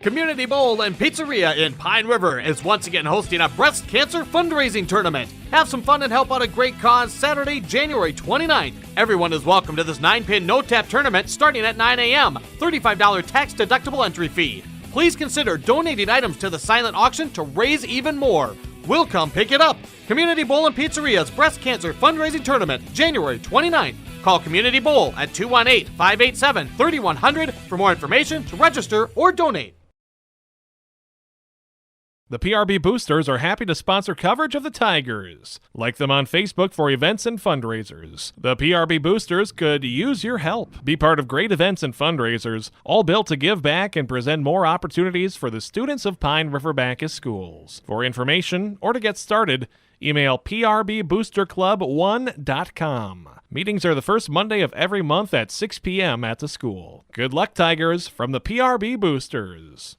Community Bowl and Pizzeria in Pine River is once again hosting a breast cancer fundraising tournament. Have some fun and help out a great cause Saturday, January 29th. Everyone is welcome to this 9-pin no-tap tournament starting at 9 a.m. $35 tax-deductible entry fee. Please consider donating items to the silent auction to raise even more. We'll come pick it up. Community Bowl and Pizzeria's breast cancer fundraising tournament, January 29th. Call Community Bowl at 218-587-3100 for more information, to register, or donate. The PRB Boosters are happy to sponsor coverage of the Tigers. Like them on Facebook for events and fundraisers. The PRB Boosters could use your help. Be part of great events and fundraisers, all built to give back and present more opportunities for the students of Pine River-Backus schools. For information or to get started, email prboosterclub1.com. Meetings are the first Monday of every month at 6 p.m. at the school. Good luck, Tigers, from the PRB Boosters.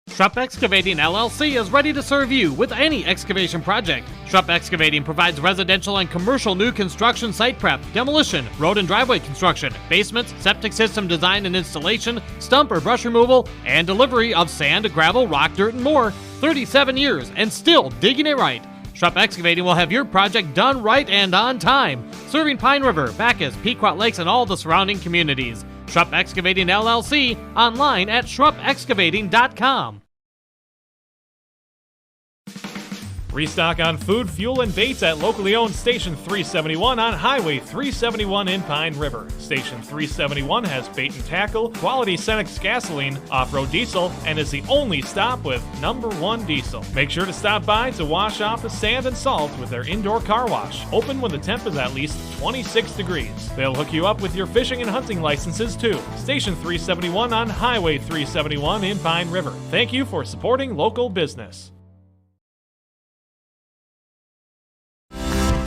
Schrupp Excavating LLC is ready to serve you with any excavation project. Schrupp Excavating provides residential and commercial new construction site prep, demolition, road and driveway construction, basements, septic system design and installation, stump or brush removal, and delivery of sand, gravel, rock, dirt, and more. 37 years and still digging it right. Schrupp Excavating will have your project done right and on time, serving Pine River, Backus, Pequot Lakes, and all the surrounding communities. Schrupp Excavating LLC, online at schruppexcavating.com. Restock on food, fuel, and baits at locally owned Station 371 on Highway 371 in Pine River. Station 371 has bait and tackle, quality Cenex gasoline, off-road diesel, and is the only stop with #1 diesel. Make sure to stop by to wash off the sand and salt with their indoor car wash, open when the temp is at least 26 degrees. They'll hook you up with your fishing and hunting licenses too. Station 371 on Highway 371 in Pine River. Thank you for supporting local business.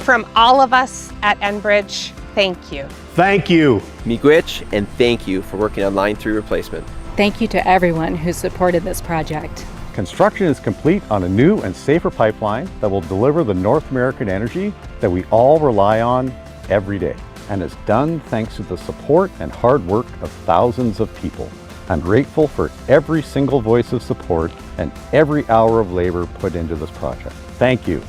From all of us at Enbridge, thank you. Thank you. Miigwech, and thank you for working on Line 3 replacement. Thank you to everyone who supported this project. Construction is complete on a new and safer pipeline that will deliver the North American energy that we all rely on every day. And it's done thanks to the support and hard work of thousands of people. I'm grateful for every single voice of support and every hour of labor put into this project. Thank you.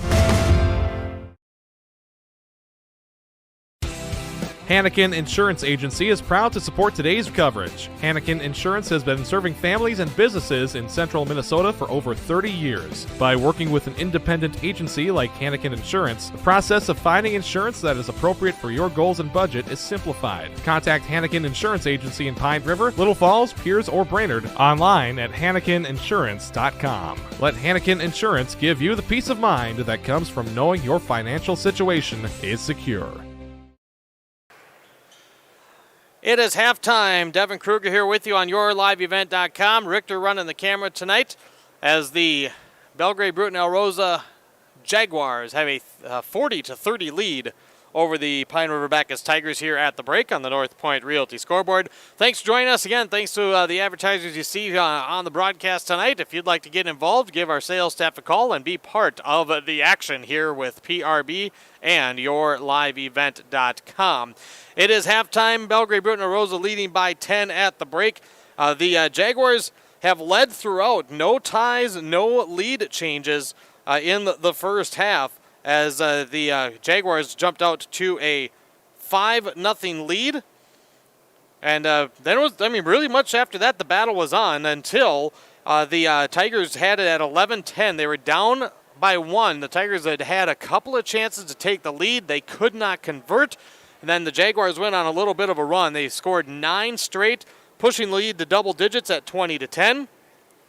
Hannikin Insurance Agency is proud to support today's coverage. Hannikin Insurance has been serving families and businesses in central Minnesota for over 30 years. By working with an independent agency like Hannikin Insurance, the process of finding insurance that is appropriate for your goals and budget is simplified. Contact Hannikin Insurance Agency in Pine River, Little Falls, Pierce, or Brainerd online at HannikinInsurance.com. Let Hannikin Insurance give you the peace of mind that comes from knowing your financial situation is secure. It is halftime. Devin Kruger here with you on YourLiveEvent.com. Richter running the camera tonight as the Belgrade-Brooten-Elrosa Jaguars have a 40-30 lead over the Pine River-Backus Tigers here at the break on the North Point Realty scoreboard. Thanks for joining us again. Thanks to the advertisers you see on the broadcast tonight. If you'd like to get involved, give our sales staff a call and be part of the action here with PRB and YourLiveEvent.com. It is halftime. Belgrade-Brooten-Elrosa leading by 10 at the break. The Jaguars have led throughout. No ties, no lead changes in the first half, as the Jaguars jumped out to a 5-0 lead. And then it was, really much after that, the battle was on until the Tigers had it at 11-10. They were down by 1. The Tigers had a couple of chances to take the lead. They could not convert. And then the Jaguars went on a little bit of a run. They scored 9 straight, pushing the lead to double digits at 20-10.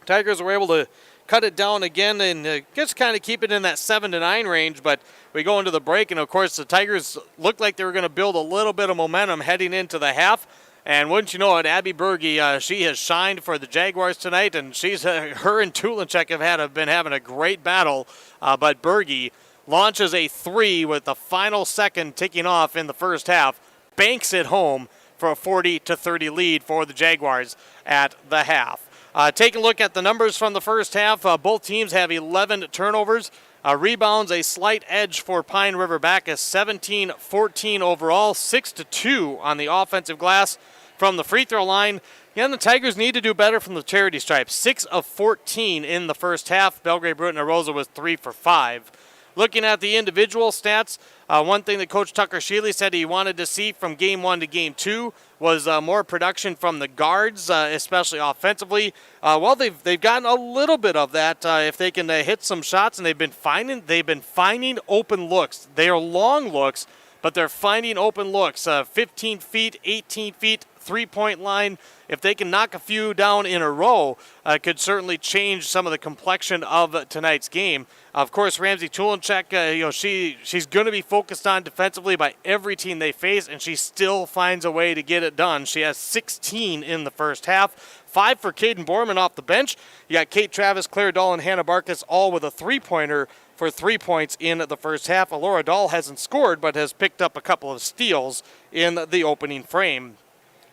Tigers were able to cut it down again and just kind of keep it in that 7-9 range, but we go into the break, and of course the Tigers looked like they were going to build a little bit of momentum heading into the half. And wouldn't you know it, Abby Berge, she has shined for the Jaguars tonight, and she's her and Tulinchek have been having a great battle. But Berge launches a 3 with the final second ticking off in the first half, banks it home for a 40-30 lead for the Jaguars at the half. Taking a look at the numbers from the first half, both teams have 11 turnovers. Rebounds, a slight edge for Pine River-Backus, 17-14 overall, 6-2 on the offensive glass. From the free throw line, the Tigers need to do better from the charity stripe. 6 of 14 in the first half. Belgrade-Brooten-Elrosa was 3 for 5. Looking at the individual stats, one thing that Coach Tucker Shealy said he wanted to see from Game 1 to Game 2 was more production from the guards, especially offensively. They've gotten a little bit of that if they can hit some shots, and they've been finding open looks. They are long looks, but they're finding open looks. 15 feet, 18 feet, three-point line. If they can knock a few down in a row, could certainly change some of the complexion of tonight's game. Of course, Ramsey Tulinchek, she's going to be focused on defensively by every team they face, and she still finds a way to get it done. She has 16 in the first half. 5 for Caden Borman off the bench. You got Kate Travis, Claire Dahl, and Hannah Barkas all with a three-pointer for 3 points in the first half. Alora Dahl hasn't scored, but has picked up a couple of steals in the opening frame.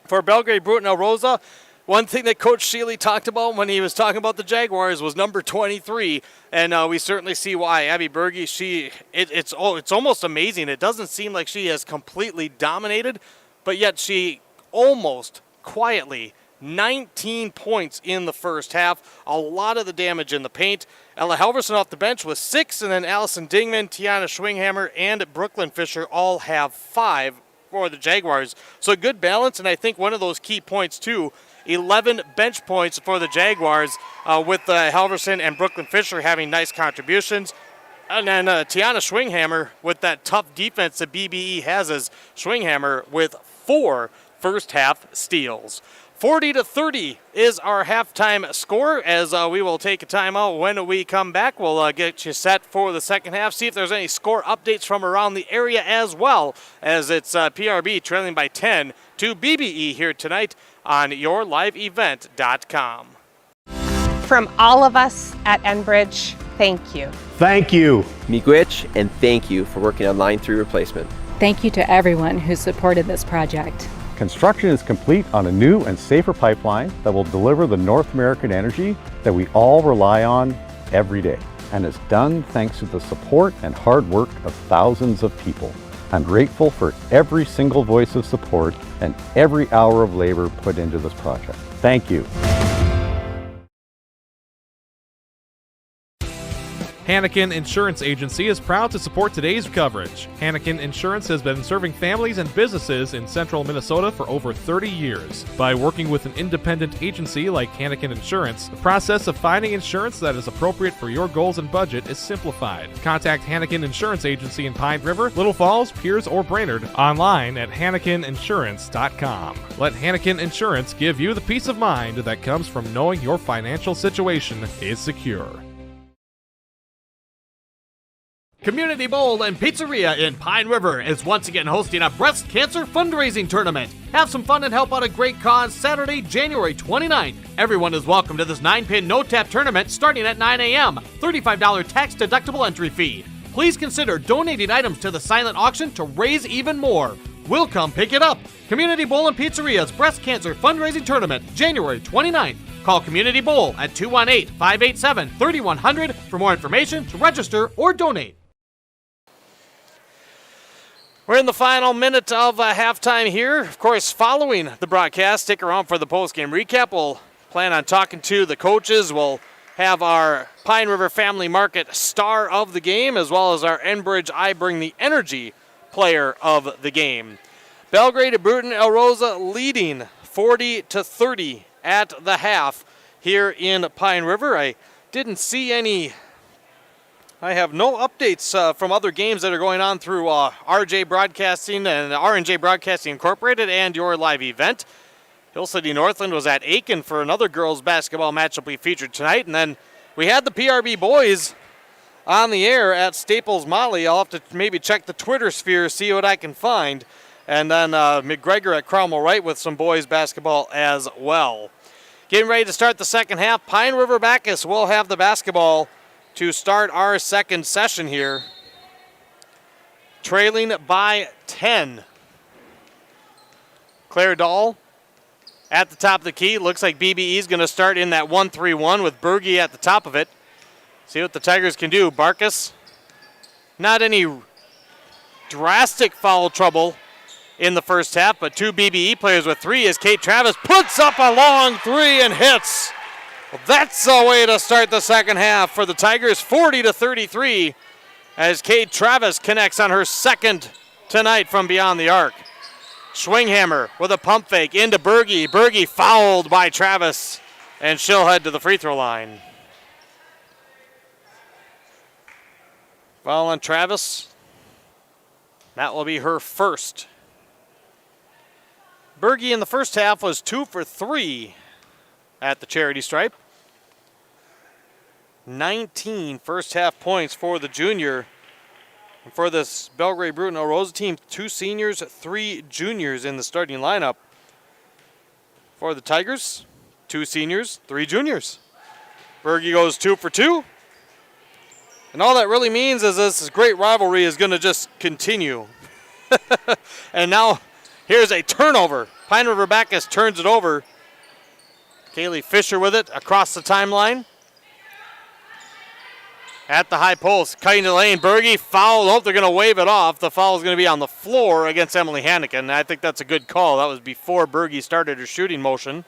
For Belgrade-Brooten-Elrosa, one thing that Coach Shealy talked about when he was talking about the Jaguars was number 23, and we certainly see why. Abby Berge, it's almost amazing. It doesn't seem like she has completely dominated, but yet she almost quietly 19 points in the first half. A lot of the damage in the paint. Ella Halverson off the bench with 6, and then Allison Dingman, Tiana Schwinghammer, and Brooklyn Fisher all have 5 for the Jaguars. So a good balance, and I think one of those key points too, 11 bench points for the Jaguars with Halverson and Brooklyn Fisher having nice contributions. And then Tiana Schwinghammer with that tough defense that BBE has as Schwinghammer with 4 first half steals. 40-30 is our halftime score, as we will take a timeout. When we come back, we'll get you set for the second half, see if there's any score updates from around the area as well, as it's PRB trailing by 10 to BBE here tonight on YourLiveEvent.com. From all of us at Enbridge, thank you. Thank you. Miigwech, and thank you for working on Line 3 replacement. Thank you to everyone who supported this project. Construction is complete on a new and safer pipeline that will deliver the North American energy that we all rely on every day, and is done thanks to the support and hard work of thousands of people. I'm grateful for every single voice of support and every hour of labor put into this project. Thank you. Hannikin Insurance Agency is proud to support today's coverage. Hannikin Insurance has been serving families and businesses in central Minnesota for over 30 years. By working with an independent agency like Hannikin Insurance, the process of finding insurance that is appropriate for your goals and budget is simplified. Contact Hannikin Insurance Agency in Pine River, Little Falls, Piers, or Brainerd online at HannikinInsurance.com. Let Hannikin Insurance give you the peace of mind that comes from knowing your financial situation is secure. Community Bowl and Pizzeria in Pine River is once again hosting a breast cancer fundraising tournament. Have some fun and help out a great cause Saturday, January 29th. Everyone is welcome to this 9-pin no-tap tournament starting at 9 a.m. $35 tax-deductible entry fee. Please consider donating items to the silent auction to raise even more. We'll come pick it up. Community Bowl and Pizzeria's Breast Cancer Fundraising Tournament, January 29th. Call Community Bowl at 218-587-3100 for more information, to register, or donate. We're in the final minute of halftime here. Of course, following the broadcast, stick around for the postgame recap. We'll plan on talking to the coaches. We'll have our Pine River Family Market star of the game, as well as our Enbridge I Bring the Energy player of the game. Belgrade-Brooten-Elrosa leading 40-30 at the half here in Pine River. I have no updates from other games that are going on through RJ Broadcasting and R&J Broadcasting Incorporated and your live event. Hill City Northland was at Aiken for another girls basketball matchup we featured tonight. And then we had the PRB boys on the air at Staples Motley. I'll have to maybe check the Twitter sphere, see what I can find. And then McGregor at Cromwell Wright with some boys basketball as well. Getting ready to start the second half. Pine River-Backus will have the basketball to start our second session here. Trailing by 10. Claire Dahl at the top of the key. Looks like BBE is going to start in that 1-3-1 with Berge at the top of it. See what the Tigers can do. Barkus, not any drastic foul trouble in the first half, but two BBE players with three as Kate Travis puts up a long three and hits. Well, that's the way to start the second half for the Tigers, 40-33, as Kate Travis connects on her second tonight from beyond the arc. Schwinghammer with a pump fake into Berge. Berge fouled by Travis, and she'll head to the free throw line. Foul on Travis. That will be her first. Berge in the first half was 2 for 3 at the charity stripe. 19 first half points for the junior. And for this Belgrade-Brooten-Elrosa team, 2 seniors, 3 juniors in the starting lineup. For the Tigers, 2 seniors, 3 juniors. Berge goes 2 for 2. And all that really means is this great rivalry is going to just continue. And now here's a turnover. Pine River-Backus turns it over. Kaylee Fisher with it across the timeline. At the high post, cutting the lane. Berge foul. Hope they're going to wave it off. The foul is going to be on the floor against Emily Hannikin. I think that's a good call. That was before Berge started her shooting motion.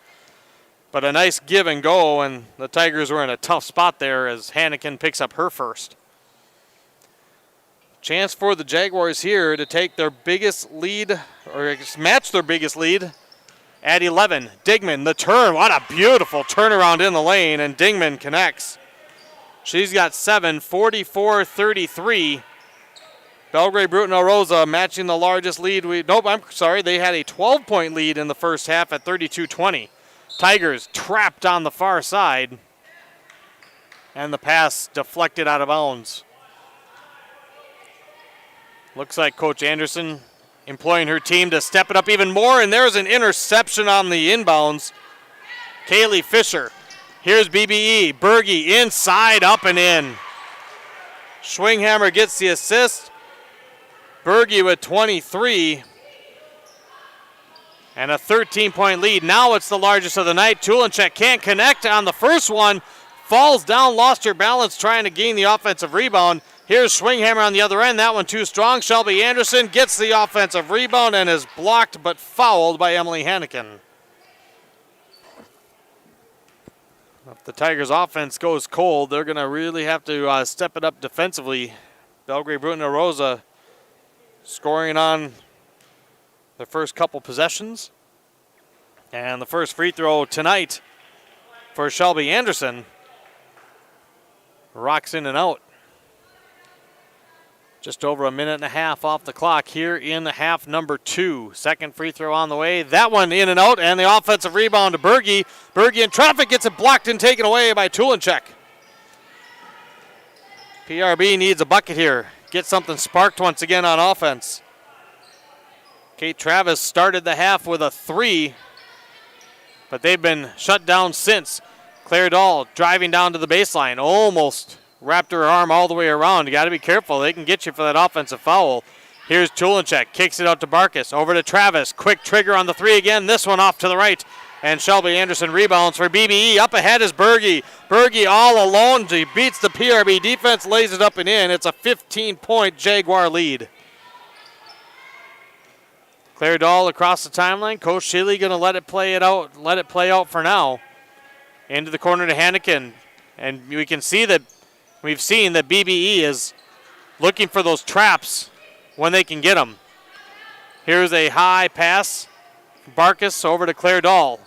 But a nice give and go, and the Tigers were in a tough spot there as Hannikin picks up her first. Chance for the Jaguars here to take their biggest lead, or match their biggest lead at 11. Digman, the turn. What a beautiful turnaround in the lane, and Dingman connects. She's got 7, 44-33. Belgrade-Brooten-Elrosa matching the largest lead. They had a 12-point lead in the first half at 32-20. Tigers trapped on the far side, and the pass deflected out of bounds. Looks like Coach Anderson employing her team to step it up even more, and there's an interception on the inbounds. Kaylee Fisher. Here's BBE. Berge inside, up and in. Schwinghammer gets the assist. Berge with 23. And a 13-point lead. Now it's the largest of the night. Tulinchek can't connect on the first one. Falls down, lost her balance trying to gain the offensive rebound. Here's Schwinghammer on the other end. That one too strong. Shelby Anderson gets the offensive rebound and is blocked but fouled by Emily Hannikin. If the Tigers' offense goes cold, they're going to really have to step it up defensively. Belgrade-Brooten-Elrosa scoring on their first couple possessions. And the first free throw tonight for Shelby Anderson. Rocks in and out. Just over a minute and a half off the clock here in half number 2. Second free throw on the way. That one in and out, and the offensive rebound to Berge. Berge in traffic, gets it blocked and taken away by Tulinchek. PRB needs a bucket here. Get something sparked once again on offense. Kate Travis started the half with a 3, but they've been shut down since. Claire Dahl driving down to the baseline. Almost wrapped her arm all the way around. You got to be careful. They can get you for that offensive foul. Here's Tulenchek, kicks it out to Barkus, over to Travis. Quick trigger on the three again. This one off to the right. And Shelby Anderson rebounds for BBE. Up ahead is Berge. Berge all alone. He beats the PRB defense, lays it up and in. It's a 15-point Jaguar lead. Claire Dahl across the timeline. Coach Shealy going to let it play out for now. Into the corner to Hannikin. And we can see that we've seen that BBE is looking for those traps when they can get them. Here's a high pass. Barkus over to Claire Dahl.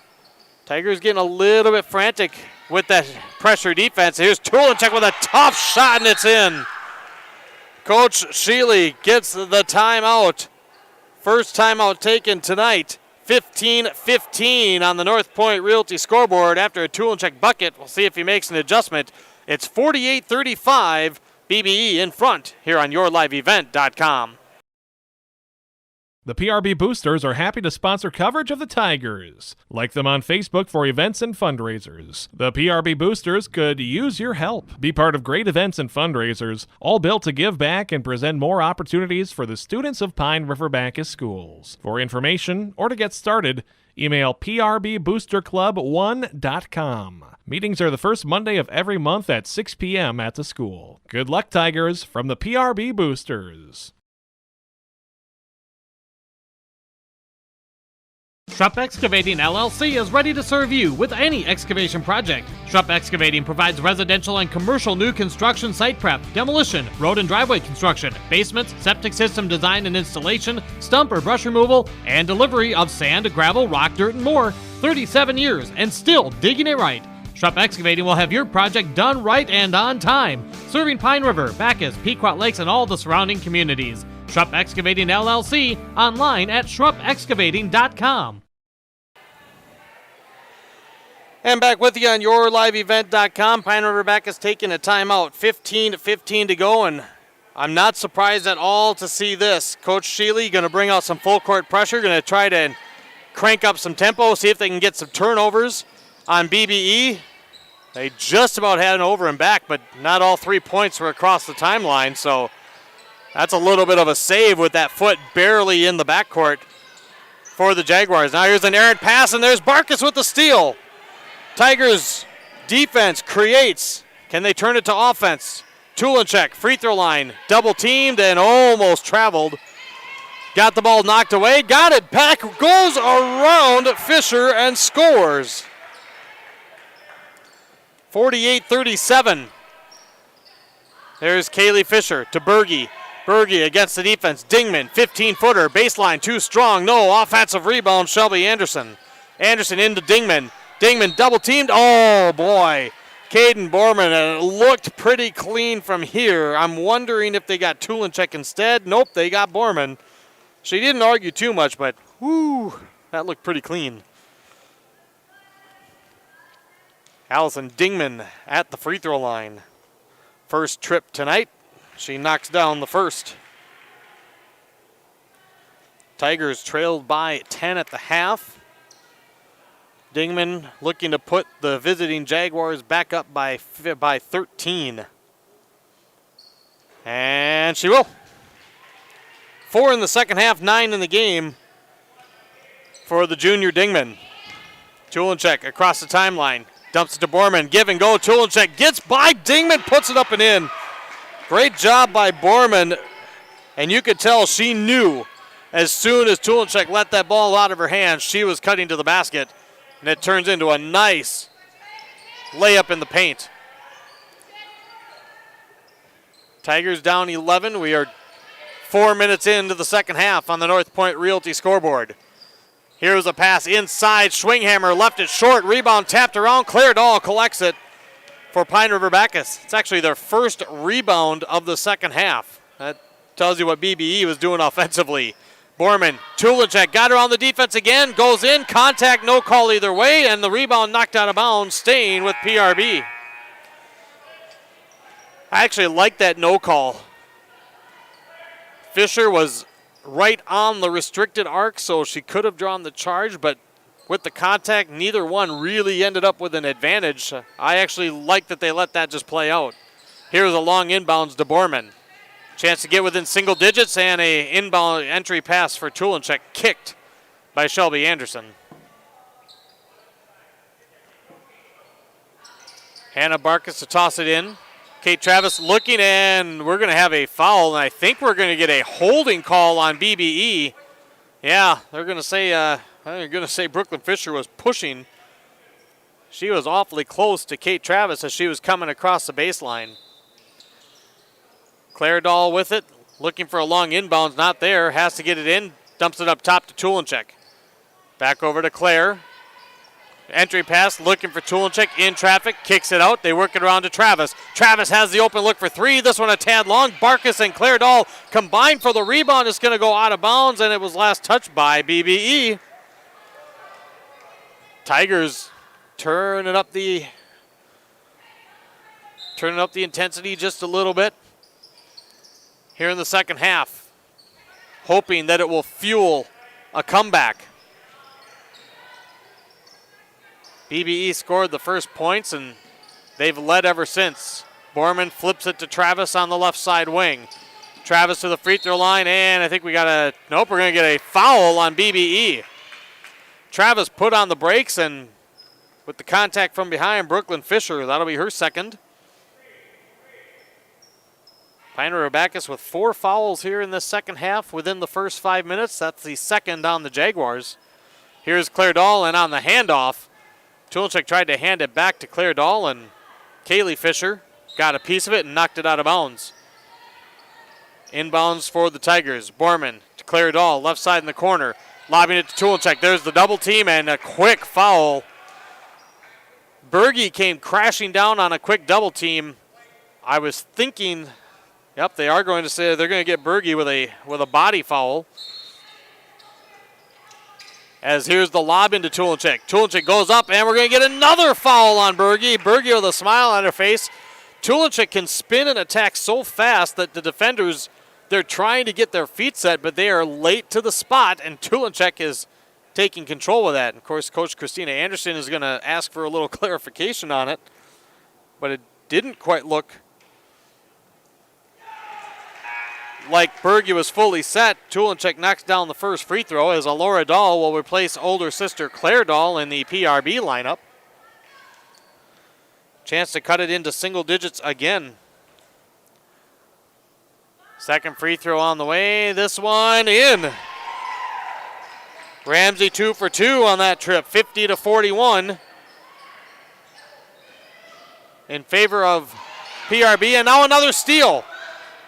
Tigers getting a little bit frantic with that pressure defense. Here's Tulenchek with a tough shot, and it's in. Coach Shealy gets the timeout. First timeout taken tonight. 15-15 on the North Point Realty scoreboard after a Tulenchek bucket. We'll see if he makes an adjustment. It's 48-35, BBE in front here on YourLiveEvent.com. The PRB Boosters are happy to sponsor coverage of the Tigers. Like them on Facebook for events and fundraisers. The PRB Boosters could use your help. Be part of great events and fundraisers, all built to give back and present more opportunities for the students of Pine River-Backus schools. For information or to get started, email prboosterclub1.com. Meetings are the first Monday of every month at 6 p.m. at the school. Good luck, Tigers, from the PRB Boosters. Schrupp Excavating LLC is ready to serve you with any excavation project. Schrupp Excavating provides residential and commercial new construction site prep, demolition, road and driveway construction, basements, septic system design and installation, stump or brush removal, and delivery of sand, gravel, rock, dirt, and more. 37 years and still digging it right. Schrupp Excavating will have your project done right and on time, serving Pine River, Backus, Pequot Lakes, and all the surrounding communities. Schrupp Excavating LLC, online at schruppexcavating.com. And back with you on YourLiveEvent.com. Pine River Backus taking a timeout. 15-15 to go, and I'm not surprised at all to see this. Coach Shealy going to bring out some full court pressure, going to try to crank up some tempo, see if they can get some turnovers on BBE. They just about had an over and back, but not all 3 points were across the timeline, so that's a little bit of a save with that foot barely in the backcourt for the Jaguars. Now here's an errant pass, and there's Barkus with the steal. Tigers defense creates. Can they turn it to offense? Tulenchek, free throw line, double teamed and almost traveled. Got the ball knocked away, got it back, goes around Fisher and scores. 48-37. There's Kaylee Fisher to Berge. Berge against the defense. Dingman, 15-footer, baseline too strong. No offensive rebound, Shelby Anderson. Anderson into Dingman. Dingman double teamed. Oh boy. Caden Borman looked pretty clean from here. I'm wondering if they got Tulenchek instead. Nope, they got Borman. She didn't argue too much, but whoo, that looked pretty clean. Allison Dingman at the free throw line. First trip tonight. She knocks down the first. Tigers trailed by 10 at the half. Dingman looking to put the visiting Jaguars back up by 13. And she will. 4 in the second half, 9 in the game for the junior Dingman. Tulenchek across the timeline. Dumps it to Borman. Give and go. Tulenchek gets by Dingman, puts it up and in. Great job by Borman. And you could tell she knew as soon as Tulenchek let that ball out of her hands, she was cutting to the basket. And it turns into a nice layup in the paint. Tigers down 11. We are 4 minutes into the second half on the North Point Realty scoreboard. Here's a pass inside. Schwinghammer left it short. Rebound tapped around. Claire Dahl collects it for Pine River Backus. It's actually their first rebound of the second half. That tells you what BBE was doing offensively. Borman, Tulenchek got her on the defense again. Goes in. Contact, no call either way. And the rebound knocked out of bounds, staying with PRB. I actually like that no call. Fisher was right on the restricted arc, so she could have drawn the charge, but with the contact, neither one really ended up with an advantage. I actually like that they let that just play out. Here's a long inbounds to Borman. Chance to get within single digits, and a inbound entry pass for Tulenchek, kicked by Shelby Anderson. Hannah Barkus to toss it in. Kate Travis looking, and we're going to have a foul, and I think we're going to get a holding call on BBE. Yeah, they're going to say Brooklyn Fisher was pushing. She was awfully close to Kate Travis as she was coming across the baseline. Claire Dahl with it, looking for a long inbounds, not there, has to get it in, dumps it up top to Tulenchek. Back over to Claire. Entry pass, looking for Tulenchek, in traffic, kicks it out. They work it around to Travis. Travis has the open look for three. This one a tad long. Barkus and Claire Dahl combined for the rebound. It's going to go out of bounds, and it was last touched by BBE. Tigers turning up the intensity just a little bit here in the second half, hoping that it will fuel a comeback. BBE scored the first points, and they've led ever since. Borman flips it to Travis on the left side wing. Travis to the free throw line, and I think we're going to get a foul on BBE. Travis put on the brakes, and with the contact from behind, Brooklyn Fisher, that'll be her second. Pine River-Backus with 4 fouls here in this second half within the first 5 minutes. That's the second on the Jaguars. Here's Claire Dahl, and on the handoff, Tulenchek tried to hand it back to Claire Dahl, and Kaylee Fisher got a piece of it and knocked it out of bounds. Inbounds for the Tigers. Borman to Claire Dahl, left side in the corner, lobbing it to Tulenchek. There's the double team and a quick foul. Berge came crashing down on a quick double team. I was thinking, yep, they are going to say they're going to get Berge with a body foul. As here's the lob into Tulenchek. Tulenchek goes up, and we're going to get another foul on Berge. Berge with a smile on her face. Tulenchek can spin and attack so fast that the defenders, they're trying to get their feet set, but they are late to the spot, and Tulenchek is taking control of that. And of course, Coach Christina Anderson is going to ask for a little clarification on it, but it didn't quite look like Berge was fully set. Tulenchek knocks down the first free throw as Alora Dahl will replace older sister Claire Dahl in the PRB lineup. Chance to cut it into single digits again. Second free throw on the way. This one in. Ramsey 2 for 2 on that trip, 50-41 in favor of PRB. And now another steal.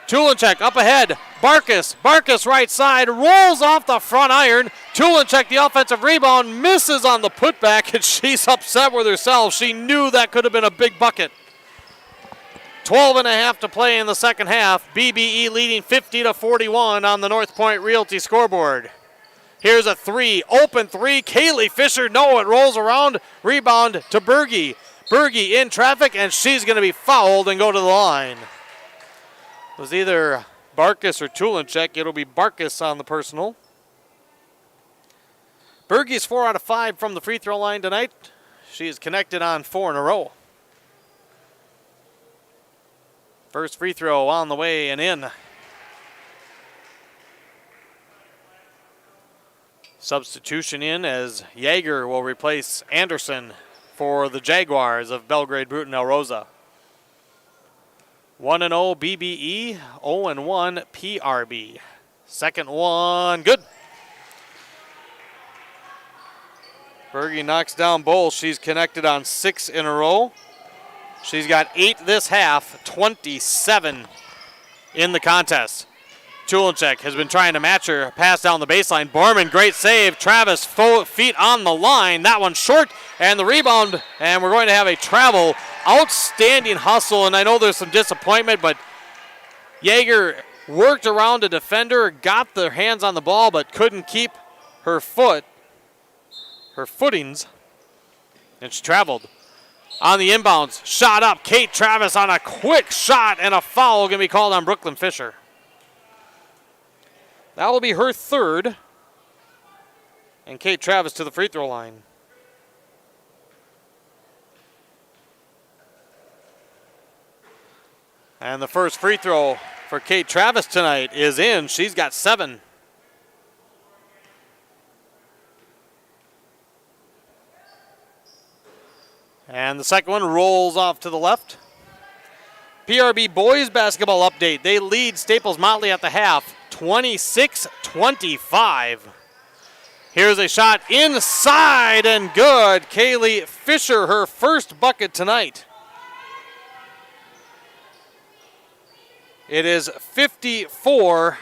Tulenchek up ahead. Barkus right side, rolls off the front iron. Tulenchek, the offensive rebound, misses on the putback, and she's upset with herself. She knew that could have been a big bucket. 12.5 to play in the second half. BBE leading 50-41 on the North Point Realty scoreboard. Here's a three, open three. Kaylee Fisher, no, it rolls around. Rebound to Berge. Berge in traffic, and she's going to be fouled and go to the line. It was either Barkus or Tulenchek. It'll be Barkus on the personal. Berge's 4 out of 5 from the free throw line tonight. She is connected on 4 in a row. First free throw on the way and in. Substitution in as Yeager will replace Anderson for the Jaguars of Belgrade-Brooten-Elrosa. 1-0 BBE, 0-1 PRB. Second one, good. Berge knocks down Bowles. She's connected on 6 in a row. She's got 8 this half, 27 in the contest. Tulenchek has been trying to match her. Pass down the baseline. Borman, great save. Travis, feet on the line. That one short, and the rebound, and we're going to have a travel. Outstanding hustle, and I know there's some disappointment, but Yeager worked around a defender, got their hands on the ball, but couldn't keep her footings, and she traveled. On the inbounds, shot up. Kate Travis on a quick shot, and a foul going to be called on Brooklyn Fisher. That will be her third. And Kate Travis to the free throw line. And the first free throw for Kate Travis tonight is in. She's got 7. And the second one rolls off to the left. PRB boys basketball update. They lead Staples Motley at the half, 26-25. Here's a shot inside and good. Kaylee Fisher, her first bucket tonight. It is 54-42,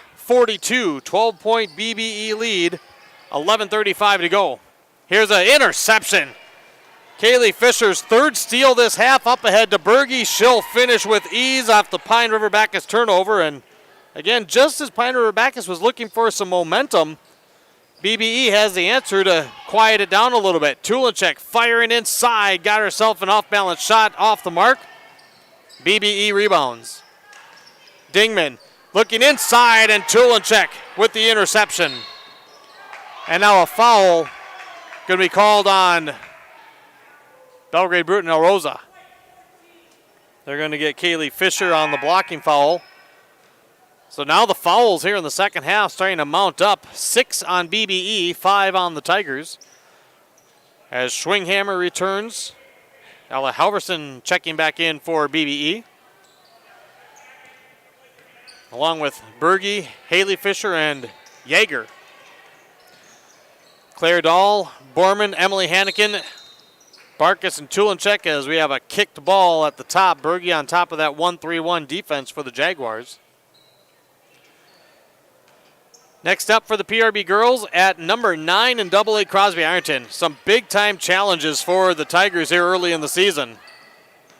12-point BBE lead, 11:35 to go. Here's an interception. Kaylee Fisher's third steal this half, up ahead to Berge. She'll finish with ease off the Pine River-Backus turnover. And again, just as Pine River-Backus was looking for some momentum, BBE has the answer to quiet it down a little bit. Tulinchek firing inside, got herself an off-balance shot off the mark. BBE rebounds. Dingman looking inside, and Tulinchek with the interception. And now a foul going to be called on Belgrade-Brooten-Elrosa. They're going to get Kaylee Fisher on the blocking foul. So now the fouls here in the second half starting to mount up. 6 on BBE, 5 on the Tigers. As Schwinghammer returns, Ella Halverson checking back in for BBE. Along with Berge, Haley Fisher, and Yeager. Claire Dahl, Borman, Emily Hannikin, Barkus, and Tulinchek as we have a kicked ball at the top. Berge on top of that 1-3-1 defense for the Jaguars. Next up for the PRB girls at number 9 in AA Crosby Ironton. Some big-time challenges for the Tigers here early in the season.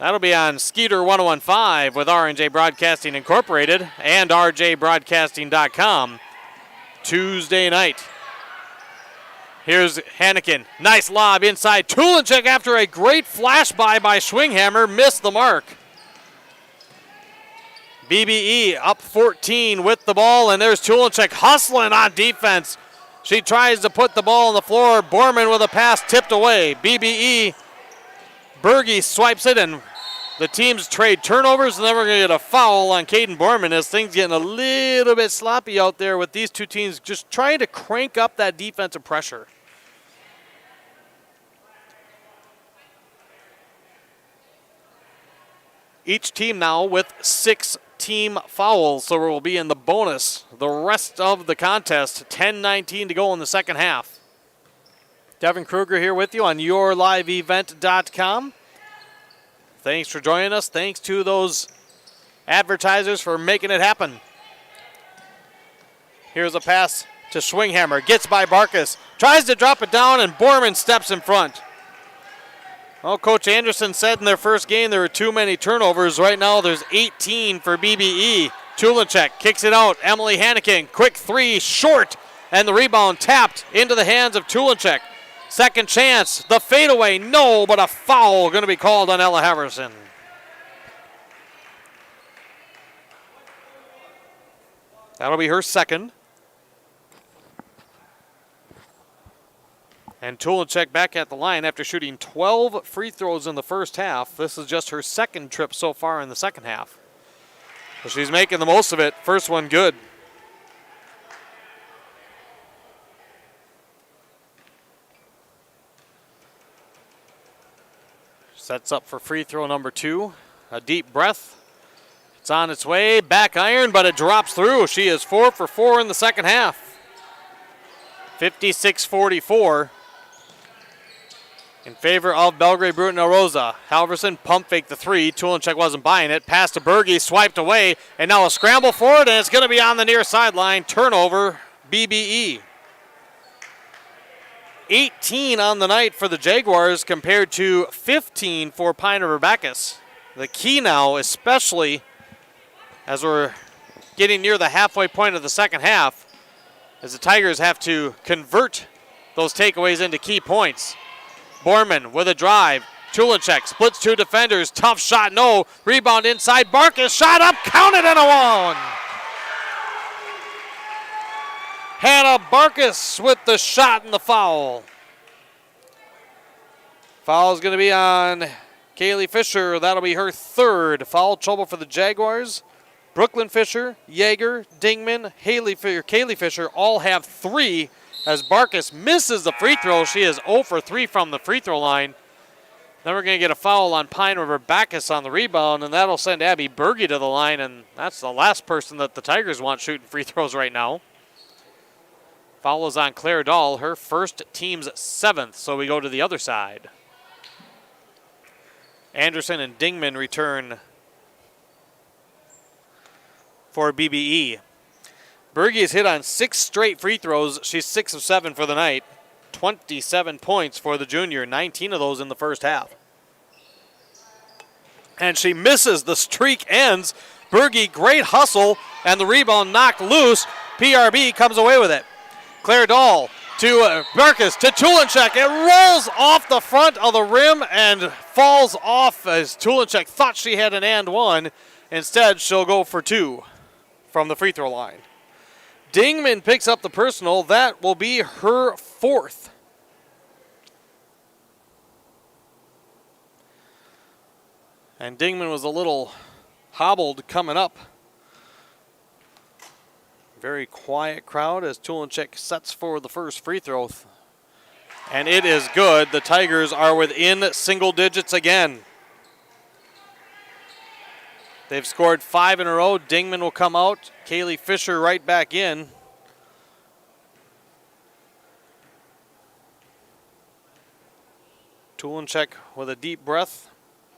That'll be on Skeeter 1015 with R&J Broadcasting Incorporated and rjbroadcasting.com Tuesday night. Here's Hannikin. Nice lob inside. Tulinchek after a great flash by Schwinghammer. Missed the mark. BBE up 14 with the ball, and there's Tulinchek hustling on defense. She tries to put the ball on the floor. Borman with a pass tipped away. BBE, Berge swipes it, and the teams trade turnovers, and then we're going to get a foul on Caden Borman as things getting a little bit sloppy out there with these two teams just trying to crank up that defensive pressure. Each team now with 6 team fouls, so we'll be in the bonus the rest of the contest. 10:19 to go in the second half. Devin Kruger here with you on yourliveevent.com. Thanks for joining us. Thanks to those advertisers for making it happen. Here's a pass to Schwinghammer. Gets by Barkus. Tries to drop it down, and Borman steps in front. Well, Coach Anderson said in their first game there were too many turnovers. Right now there's 18 for BBE. Tulinchek kicks it out. Emily Hannikin, quick three, short, and the rebound tapped into the hands of Tulinchek. Second chance, the fadeaway, no, but a foul going to be called on Ella Haverson. That'll be her second. And Tulinchek back at the line after shooting 12 free throws in the first half. This is just her second trip so far in the second half. So she's making the most of it. First one good. Sets up for free throw number 2. A deep breath. It's on its way. Back iron, but it drops through. She is 4 for 4 in the second half. 56-44. In favor of Belgrade-Brooten-Elrosa. Halverson pump fake the 3. Tulinchek wasn't buying it. Pass to Berge, swiped away. And now a scramble for it, and it's going to be on the near sideline. Turnover, BBE. 18 on the night for the Jaguars compared to 15 for Pine River-Backus. The key now, especially as we're getting near the halfway point of the second half, as the Tigers have to convert those takeaways into key points. Borman with a drive. Tulinchek splits 2 defenders. Tough shot, no. Rebound inside. Barkus shot up, counted and a 1. Hannah Barkus with the shot and the foul. Foul is going to be on Kaylee Fisher, that'll be her third. Foul trouble for the Jaguars. Brooklyn Fisher, Yeager, Dingman, Kaylee Fisher all have 3 as Barkus misses the free throw. She is 0 for 3 from the free throw line. Then we're going to get a foul on Pine River-Backus on the rebound, and that'll send Abby Berge to the line, and that's the last person that the Tigers want shooting free throws right now. Foul is on Claire Dahl, her first, team's 7th, so we go to the other side. Anderson and Dingman return for BBE. Berge has hit on 6 straight free throws. She's 6 of 7 for the night. 27 points for the junior, 19 of those in the first half. And she misses. The streak ends. Berge, great hustle, and the rebound knocked loose. PRB comes away with it. Claire Dahl to Barkus to Tulenchek. It rolls off the front of the rim and falls off as Tulenchek thought she had an and one. Instead, she'll go for 2 from the free throw line. Dingman picks up the personal. That will be her 4th. And Dingman was a little hobbled coming up. Very quiet crowd as Tulenchek sets for the first free throw. And it is good. The Tigers are within single digits again. They've scored 5 in a row. Dingman will come out. Kaylee Fisher right back in. Tulenchek with a deep breath.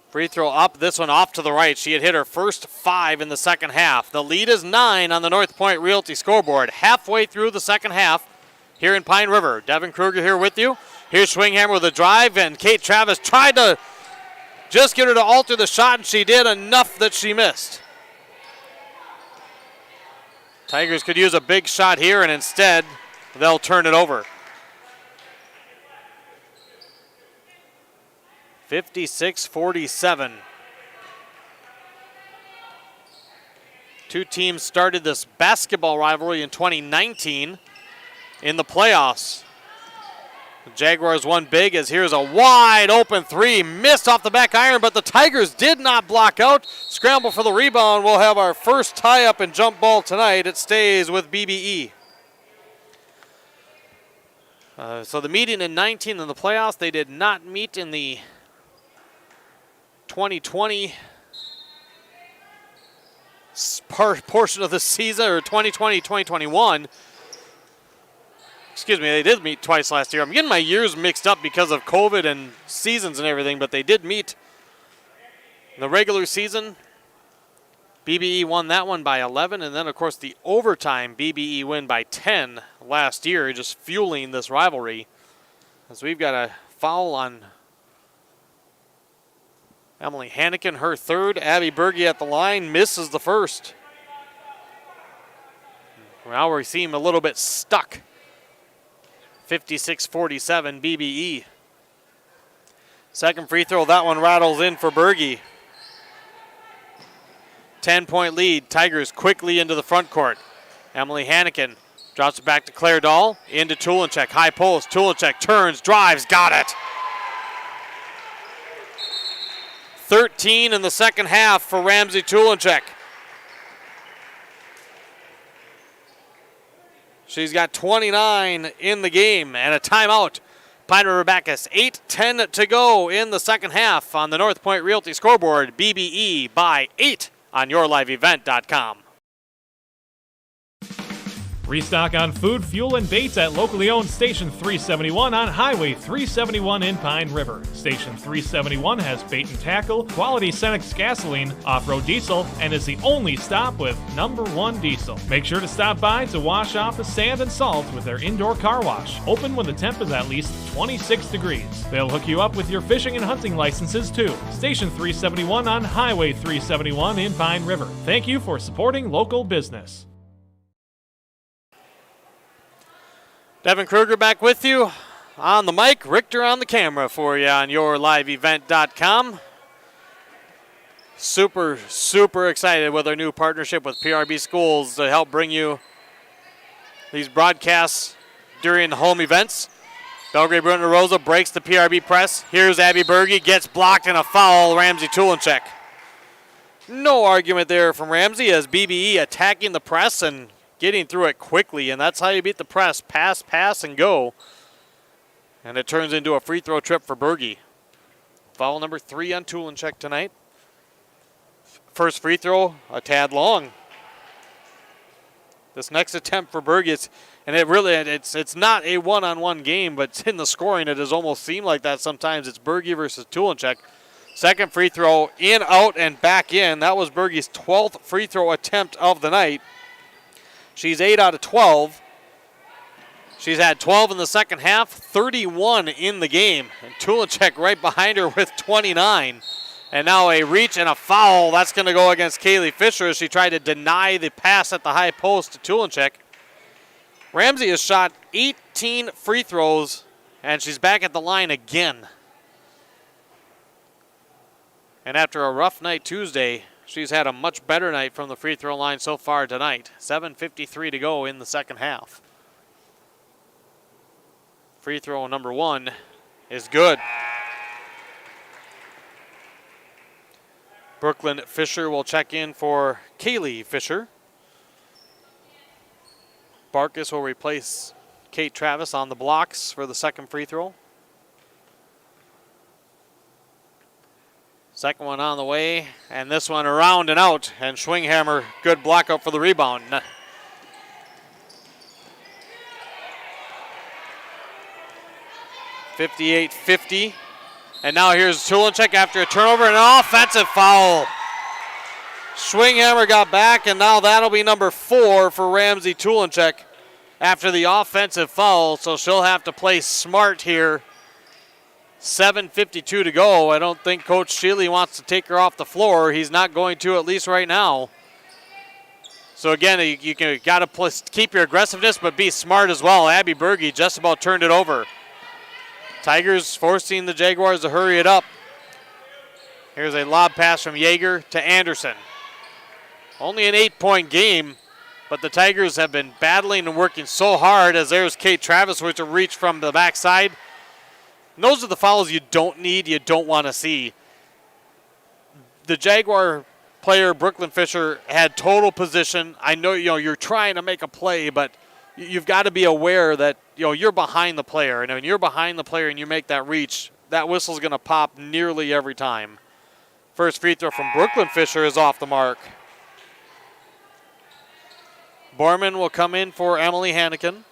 Free throw up, this one off to the right. She had hit her first 5 in the second half. The lead is 9 on the North Point Realty scoreboard. Halfway through the second half here in Pine River. Devin Kruger here with you. Here's Schwinghammer with a drive, and Kate Travis tried to just get her to alter the shot, and she did enough that she missed. Tigers could use a big shot here, and instead they'll turn it over. 56-47. Two teams started this basketball rivalry in 2019 in the playoffs. The Jaguars won big as here's a wide open 3. Missed off the back iron, but the Tigers did not block out. Scramble for the rebound. We'll have our first tie-up and jump ball tonight. It stays with BBE. So the meeting in 19 in the playoffs, they did not meet in the 2020 portion of the season, or 2020-2021. Excuse me, they did meet twice last year. I'm getting my years mixed up because of COVID and seasons and everything, but they did meet in the regular season. BBE won that one by 11, and then, of course, the overtime BBE win by 10 last year, just fueling this rivalry. As we've got a foul on Emily Hannikin, her 3rd. Abby Berge at the line, misses the first. Now we seem a little bit stuck. 56-47 BBE. Second free throw, that one rattles in for Berge. 10-point lead. Tigers quickly into the front court. Emily Hannikin drops it back to Claire Dahl. Into Tulenchek. High post. Tulenchek turns, drives, got it. 13 in the second half for Ramsey Tulenchek. She's got 29 in the game and a timeout. Pine River-Backus, 8:10 to go in the second half on the North Point Realty scoreboard. BBE by 8 on yourliveevent.com. Restock on food, fuel, and baits at locally owned Station 371 on Highway 371 in Pine River. Station 371 has bait and tackle, quality Cenex gasoline, off-road diesel, and is the only stop with #1 diesel. Make sure to stop by to wash off the sand and salt with their indoor car wash. Open when the temp is at least 26 degrees. They'll hook you up with your fishing and hunting licenses too. Station 371 on Highway 371 in Pine River. Thank you for supporting local business. Devin Kruger back with you on the mic. Richter on the camera for you on yourliveevent.com. Super, super excited with our new partnership with PRB Schools to help bring you these broadcasts during the home events. Belgrade-Brooten-Elrosa breaks the PRB press. Here's Abby Berge, gets blocked and a foul, Ramsey Tulenchek. No argument there from Ramsey as BBE attacking the press and getting through it quickly, and that's how you beat the press. Pass, pass, and go. And it turns into a free throw trip for Berge. Foul number 3 on Tulenchek tonight. First free throw, a tad long. This next attempt for Berge, it's not a one-on-one game, but in the scoring it has almost seemed like that sometimes. It's Berge versus Tulenchek. Second free throw, in, out, and back in. That was Berge's 12th free throw attempt of the night. She's 8 out of 12. She's had 12 in the second half, 31 in the game. And Tulenchek right behind her with 29. And now a reach and a foul. That's going to go against Kaylee Fisher as she tried to deny the pass at the high post to Tulenchek. Ramsey has shot 18 free throws, and she's back at the line again. And after a rough night Tuesday, she's had a much better night from the free throw line so far tonight. 7:53 to go in the second half. Free throw number 1 is good. Brooklyn Fisher will check in for Kaylee Fisher. Barkus will replace Kate Travis on the blocks for the second free throw. Second one on the way, and this one around and out, and Schwinghammer, good block up for the rebound. 58-50. And now here's Tulenchek after a turnover and an offensive foul. Schwinghammer got back, and now that'll be number 4 for Ramsey Tulenchek after the offensive foul, so she'll have to play smart here. 7:52 to go. I don't think Coach Shealy wants to take her off the floor. He's not going to, at least right now. So again, you got to keep your aggressiveness, but be smart as well. Abby Berge just about turned it over. Tigers forcing the Jaguars to hurry it up. Here's a lob pass from Yeager to Anderson. Only an 8-point game, but the Tigers have been battling and working so hard as there's Kate Travis with a reach from the backside. And those are the fouls you don't need, you don't want to see. The Jaguar player, Brooklyn Fisher, had total position. I know you're trying to make a play, but you've got to be aware that you're behind the player. And when you're behind the player and you make that reach, that whistle's going to pop nearly every time. First free throw from Brooklyn Fisher is off the mark. Borman will come in for Emily Hannikin.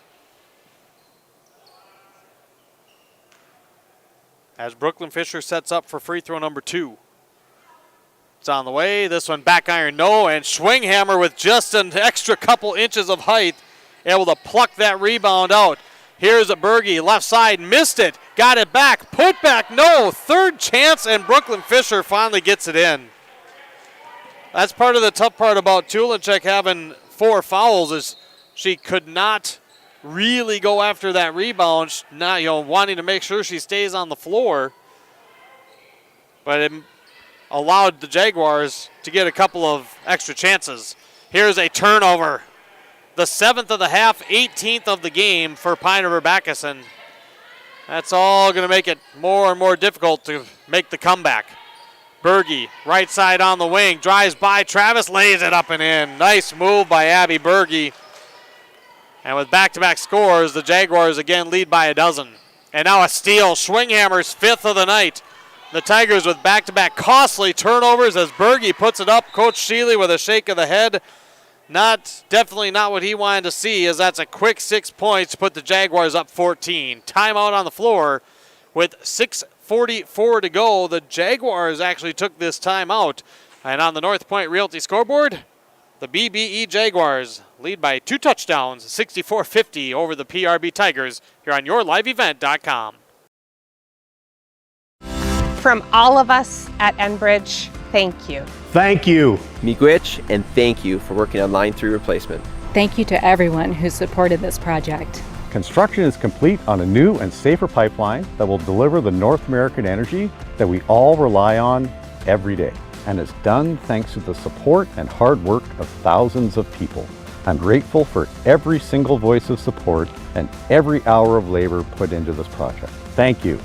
As Brooklyn Fisher sets up for free throw number 2. It's on the way. This one back iron, no. And Schwinghammer with just an extra couple inches of height, able to pluck that rebound out. Here's a Berge, left side, missed it. Got it back, put back, no. Third chance, and Brooklyn Fisher finally gets it in. That's part of the tough part about Tulenchek having 4 fouls is she could not really go after that rebound, not wanting to make sure she stays on the floor. But it allowed the Jaguars to get a couple of extra chances. Here's a turnover. The 7th of the half, 18th of the game for Pine River-Backus, and that's all going to make it more and more difficult to make the comeback. Berge, right side on the wing, drives by Travis, lays it up and in. Nice move by Abby Berge. And with back-to-back scores, the Jaguars again lead by a dozen. And now a steal, Schwinghammer's 5th of the night. The Tigers with back-to-back costly turnovers as Berge puts it up. Coach Shealy with a shake of the head. Definitely not what he wanted to see, as that's a quick 6 points to put the Jaguars up 14. Timeout on the floor with 6:44 to go. The Jaguars actually took this timeout. And on the North Point Realty scoreboard, the BBE Jaguars lead by 2 touchdowns, 64-50 over the PRB Tigers here on YourLiveEvent.com. From all of us at Enbridge, thank you. Thank you. Miigwech, and thank you for working on Line 3 replacement. Thank you to everyone who supported this project. Construction is complete on a new and safer pipeline that will deliver the North American energy that we all rely on every day, and is done thanks to the support and hard work of thousands of people. I'm grateful for every single voice of support and every hour of labor put into this project. Thank you.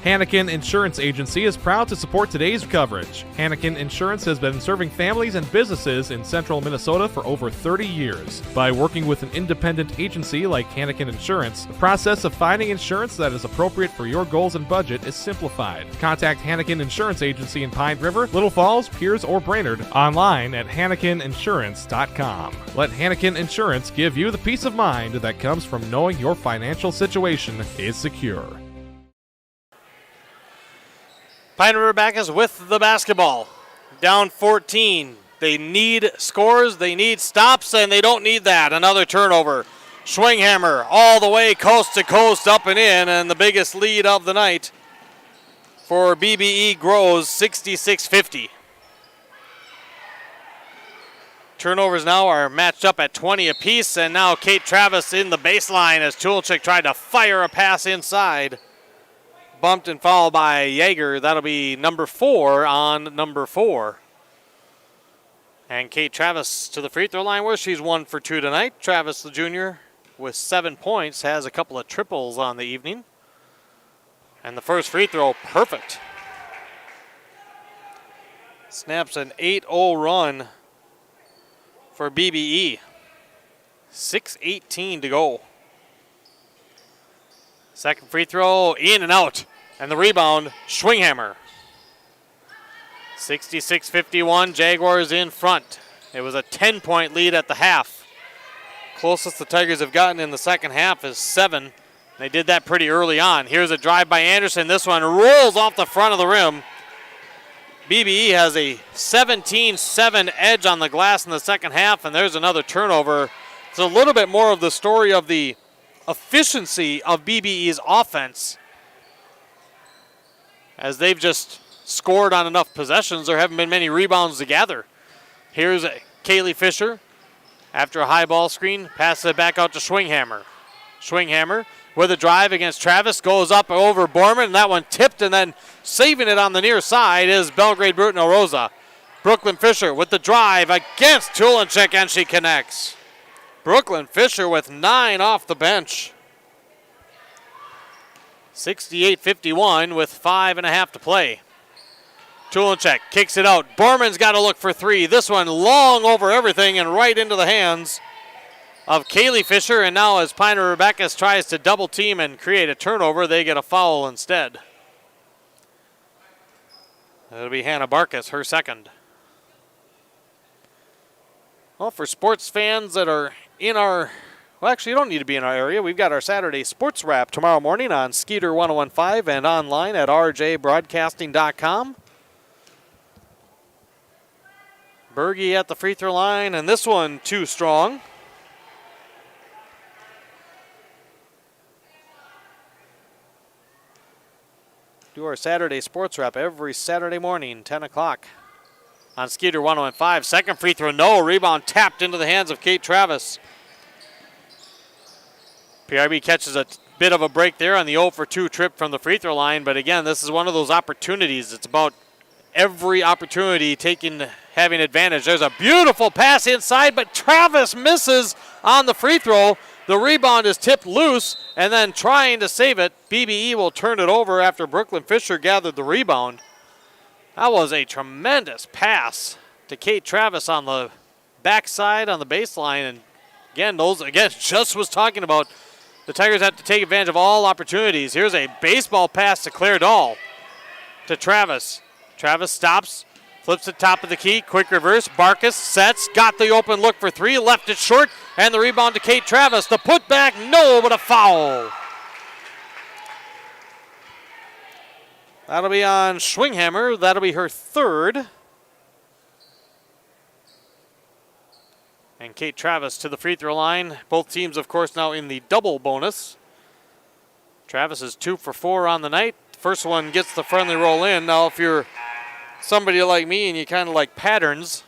Hannikin Insurance Agency is proud to support today's coverage. Hannikin Insurance has been serving families and businesses in central Minnesota for over 30 years. By working with an independent agency like Hannikin Insurance, the process of finding insurance that is appropriate for your goals and budget is simplified. Contact Hannikin Insurance Agency in Pine River, Little Falls, Piers, or Brainerd online at HannikinInsurance.com. Let Hannikin Insurance give you the peace of mind that comes from knowing your financial situation is secure. Pine River-Backus with the basketball. Down 14. They need scores, they need stops, and they don't need that. Another turnover. Schwinghammer all the way coast to coast, up and in, and the biggest lead of the night for BBE grows 66-50. Turnovers now are matched up at 20 apiece, and now Kate Travis in the baseline as Tulchik tried to fire a pass inside. Bumped and fouled by Yeager. That'll be number 4 on number 4. And Kate Travis to the free throw line where she's 1 for 2 tonight. Travis, the junior, with 7 points, has a couple of triples on the evening. And the first free throw, perfect. Snaps an 8-0 run for BBE. 6:18 to go. Second free throw, in and out. And the rebound, Schwinghammer. 66-51, Jaguars in front. It was a 10-point lead at the half. Closest the Tigers have gotten in the second half is 7. They did that pretty early on. Here's a drive by Anderson. This one rolls off the front of the rim. BBE has a 17-7 edge on the glass in the second half, and there's another turnover. It's a little bit more of the story of the efficiency of BBE's offense, as they've just scored on enough possessions. There haven't been many rebounds to gather. Here's Kaylee Fisher. After a high ball screen, passes it back out to Schwinghammer. Schwinghammer with a drive against Travis, goes up over Borman, and that one tipped, and then saving it on the near side is Belgrade-Brooten-Elrosa. Brooklyn Fisher with the drive against Tulinchik, and she connects. Brooklyn Fisher with 9 off the bench. 68-51 with 5.5 to play. Tulinchik kicks it out. Borman's got to look for 3. This one long over everything and right into the hands of Kaylee Fisher. And now as Pine River-Backus tries to double team and create a turnover, they get a foul instead. It'll be Hannah Barkas, her second. Well, for sports fans that are in our, well, actually, you don't need to be in our area. We've got our Saturday sports wrap tomorrow morning on Skeeter 1015 and online at rjbroadcasting.com. Berge at the free throw line, and this one too strong. Do our Saturday sports wrap every Saturday morning, 10 o'clock. On Skeeter 115. Second free throw, no. Rebound tapped into the hands of Kate Travis. PRB catches a bit of a break there on the 0 for 2 trip from the free throw line. But again, this is one of those opportunities. It's about every opportunity having advantage. There's a beautiful pass inside, but Travis misses on the free throw. The rebound is tipped loose, and then trying to save it, BBE will turn it over after Brooklyn Fisher gathered the rebound. That was a tremendous pass to Kate Travis on the backside on the baseline. And again, just was talking about the Tigers have to take advantage of all opportunities. Here's a baseball pass to Claire Dahl to Travis. Travis stops, flips it top of the key, quick reverse. Barkas sets, got the open look for 3, left it short, and the rebound to Kate Travis. The putback, no, but a foul. That'll be on Schwinghammer. That'll be her third. And Kate Travis to the free throw line. Both teams, of course, now in the double bonus. Travis is 2 for 4 on the night. First one gets the friendly roll in. Now, if you're somebody like me and you kind of like patterns,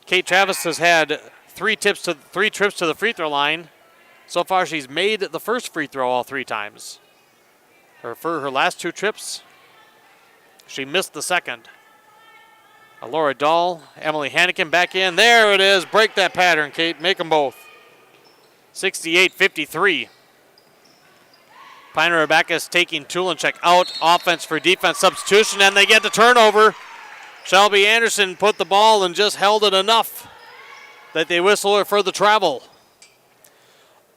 Kate Travis has had 3 trips to the free throw line. So far, she's made the first free throw all 3 times. For her last 2 trips, she missed the second. Laura Dahl, Emily Hannikin back in. There it is. Break that pattern, Kate. Make them both. 68-53. Pine River-Backus taking Tulenchek out. Offense for defense substitution, and they get the turnover. Shelby Anderson put the ball and just held it enough that they whistle her for the travel.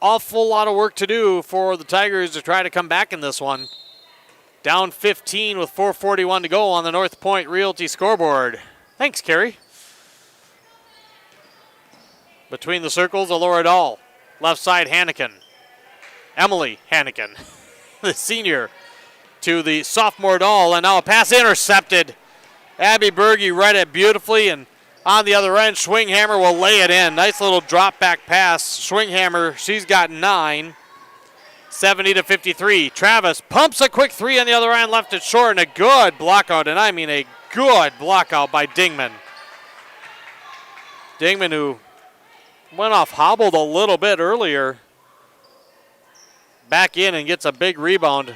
Awful lot of work to do for the Tigers to try to come back in this one. Down 15 with 4:41 to go on the North Point Realty scoreboard. Thanks, Carrie. Between the circles, Laura Dahl. Left side, Hannikin. Emily Hannikin, the senior, to the sophomore Dahl, and now a pass intercepted. Abby Berge read it beautifully, and on the other end, Schwinghammer will lay it in. Nice little drop back pass. Schwinghammer, she's got 9. 70-53. Travis pumps a quick 3 on the other end, left it short, and a good blockout, and I mean a good blockout by Dingman. Dingman, who went off hobbled a little bit earlier, back in and gets a big rebound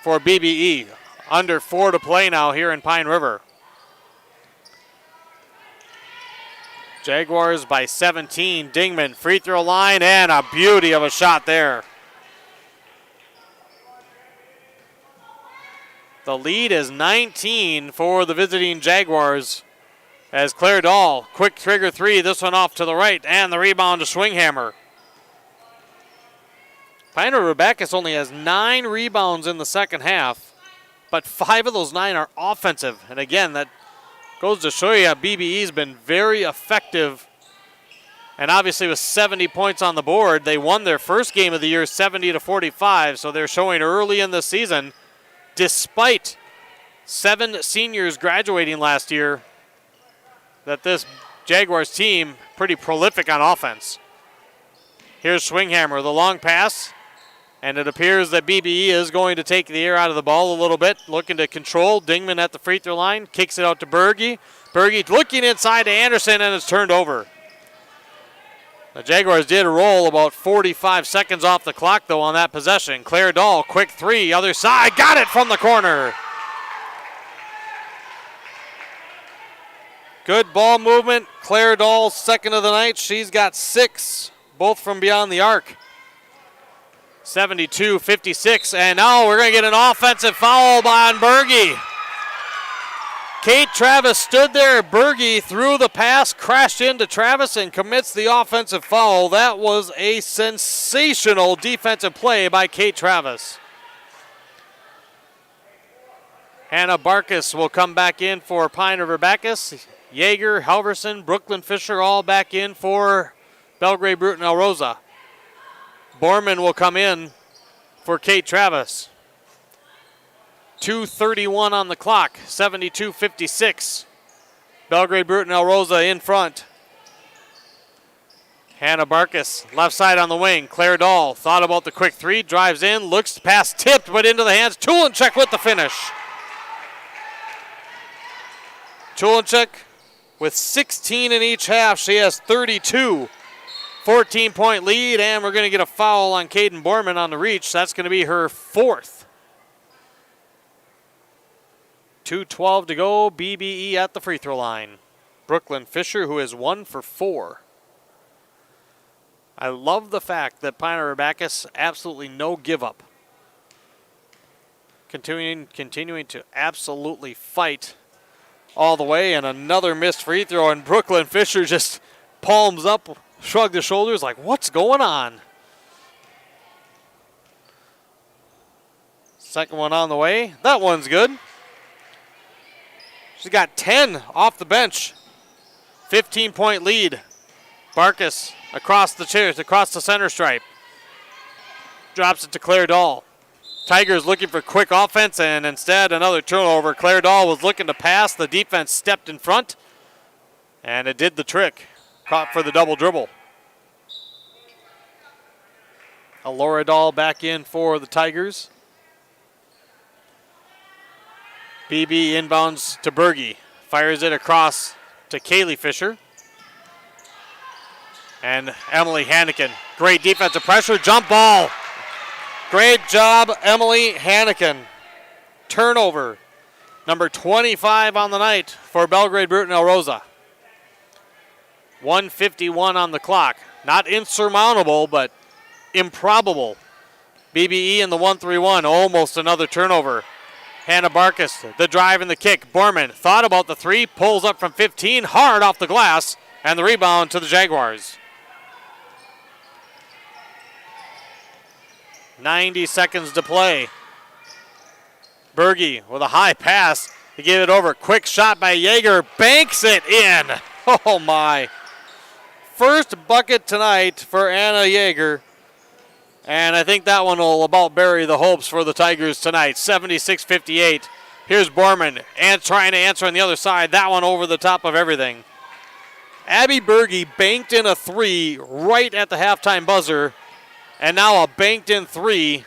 for BBE. Under 4 to play now here in Pine River. Jaguars by 17. Dingman, free throw line, and a beauty of a shot there. The lead is 19 for the visiting Jaguars as Claire Dahl, quick trigger 3, this one off to the right, and the rebound to Schwinghammer. Pine River-Backus only has 9 rebounds in the second half, but 5 of those 9 are offensive. And again, that goes to show you how BBE's been very effective. And obviously with 70 points on the board, they won their first game of the year 70-45, so they're showing early in the season, despite 7 seniors graduating last year, that this Jaguars team pretty prolific on offense. Here's Schwinghammer, the long pass, and it appears that BBE is going to take the air out of the ball a little bit, looking to control. Dingman at the free throw line, kicks it out to Berge. Berge looking inside to Anderson, and it's turned over. The Jaguars did roll about 45 seconds off the clock, though, on that possession. Claire Dahl, quick 3, other side, got it from the corner. Good ball movement. Claire Dahl, second of the night. She's got 6, both from beyond the arc. 72-56, and now we're going to get an offensive foul by Berge. Kate Travis stood there. Berge threw the pass, crashed into Travis, and commits the offensive foul. That was a sensational defensive play by Kate Travis. Hannah Barkus will come back in for Pine River-Backus. Yeager, Halverson, Brooklyn Fisher all back in for Belgrade-Brooten-Elrosa. Borman will come in for Kate Travis. 2:31 on the clock, 72-56. Belgrade-Brooten-Elrosa in front. Hannah Barkus, left side on the wing. Claire Dahl thought about the quick 3, drives in, looks past, tipped, but into the hands. Tulenchek with the finish. Tulenchek with 16 in each half. She has 32. 14-point lead, and we're going to get a foul on Caden Borman on the reach. That's going to be her 4th. 2:12 to go. BBE at the free throw line. Brooklyn Fisher, who is 1 for 4. I love the fact that Pine River-Backus absolutely no give up. Continuing to absolutely fight all the way, and another missed free throw, and Brooklyn Fisher just palms up, shrugged his shoulders like, what's going on? Second one on the way. That one's good. She's got 10 off the bench. 15-point lead. Barkus across the chairs, across the center stripe. Drops it to Claire Dahl. Tigers looking for quick offense, and instead another turnover. Claire Dahl was looking to pass. The defense stepped in front, and it did the trick. Caught for the double dribble. Laura Dahl back in for the Tigers. BB inbounds to Berge. Fires it across to Kaylee Fisher. And Emily Hannikin. Great defensive pressure. Jump ball. Great job, Emily Hannikin. Turnover. number 25 on the night for Belgrade-Brooten-Elrosa. 1:51 on the clock. Not insurmountable, but improbable. BBE in the 1-3-1, almost another turnover. Hannah Barkus, the drive and the kick. Borman thought about the three, pulls up from 15, hard off the glass, and the rebound to the Jaguars. 90 seconds to play. Berge with a high pass. He gave it over. Quick shot by Yeager. Banks it in. Oh, my. First bucket tonight for Anna Yeager. And I think that one will about bury the hopes for the Tigers tonight. 76-58. Here's Borman and trying to answer on the other side. That one over the top of everything. Abby Berge banked in a three right at the halftime buzzer. And now a banked-in three,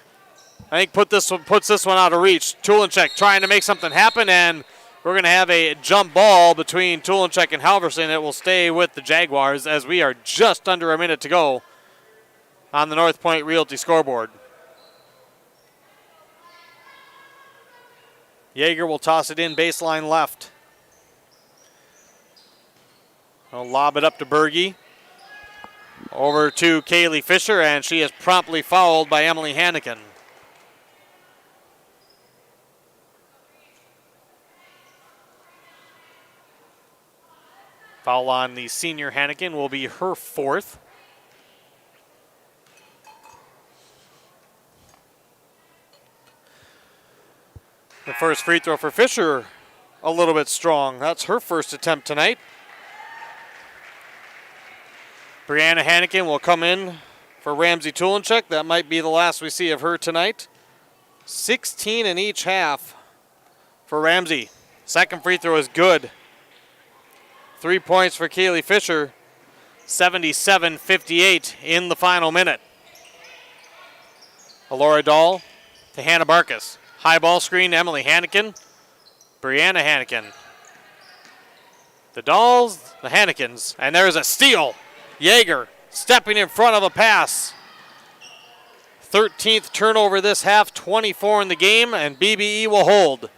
I think puts this one out of reach. Tulenchek trying to make something happen, and we're going to have a jump ball between Tulenchek and Halverson. It will stay with the Jaguars as we are just under a minute to go on the North Point Realty scoreboard. Yeager will toss it in baseline left. He'll lob it up to Berge. Over to Kaylee Fisher, and she is promptly fouled by Emily Hannikin. Foul on the senior Hannikin will be her fourth. The first free throw for Fisher, a little bit strong. That's her first attempt tonight. Brianna Hannikin will come in for Ramsey Tulenchek. That might be the last we see of her tonight. 16 in each half for Ramsey. Second free throw is good. 3 points for Kaylee Fisher. 77-58 in the final minute. Alora Dahl to Hannah Barkus. High ball screen to Emily Hannikin. Brianna Hannikin. The Dahls, the Hannikins, and there's a steal. Yeager stepping in front of a pass. 13th turnover this half, 24 in the game, and BBE will hold.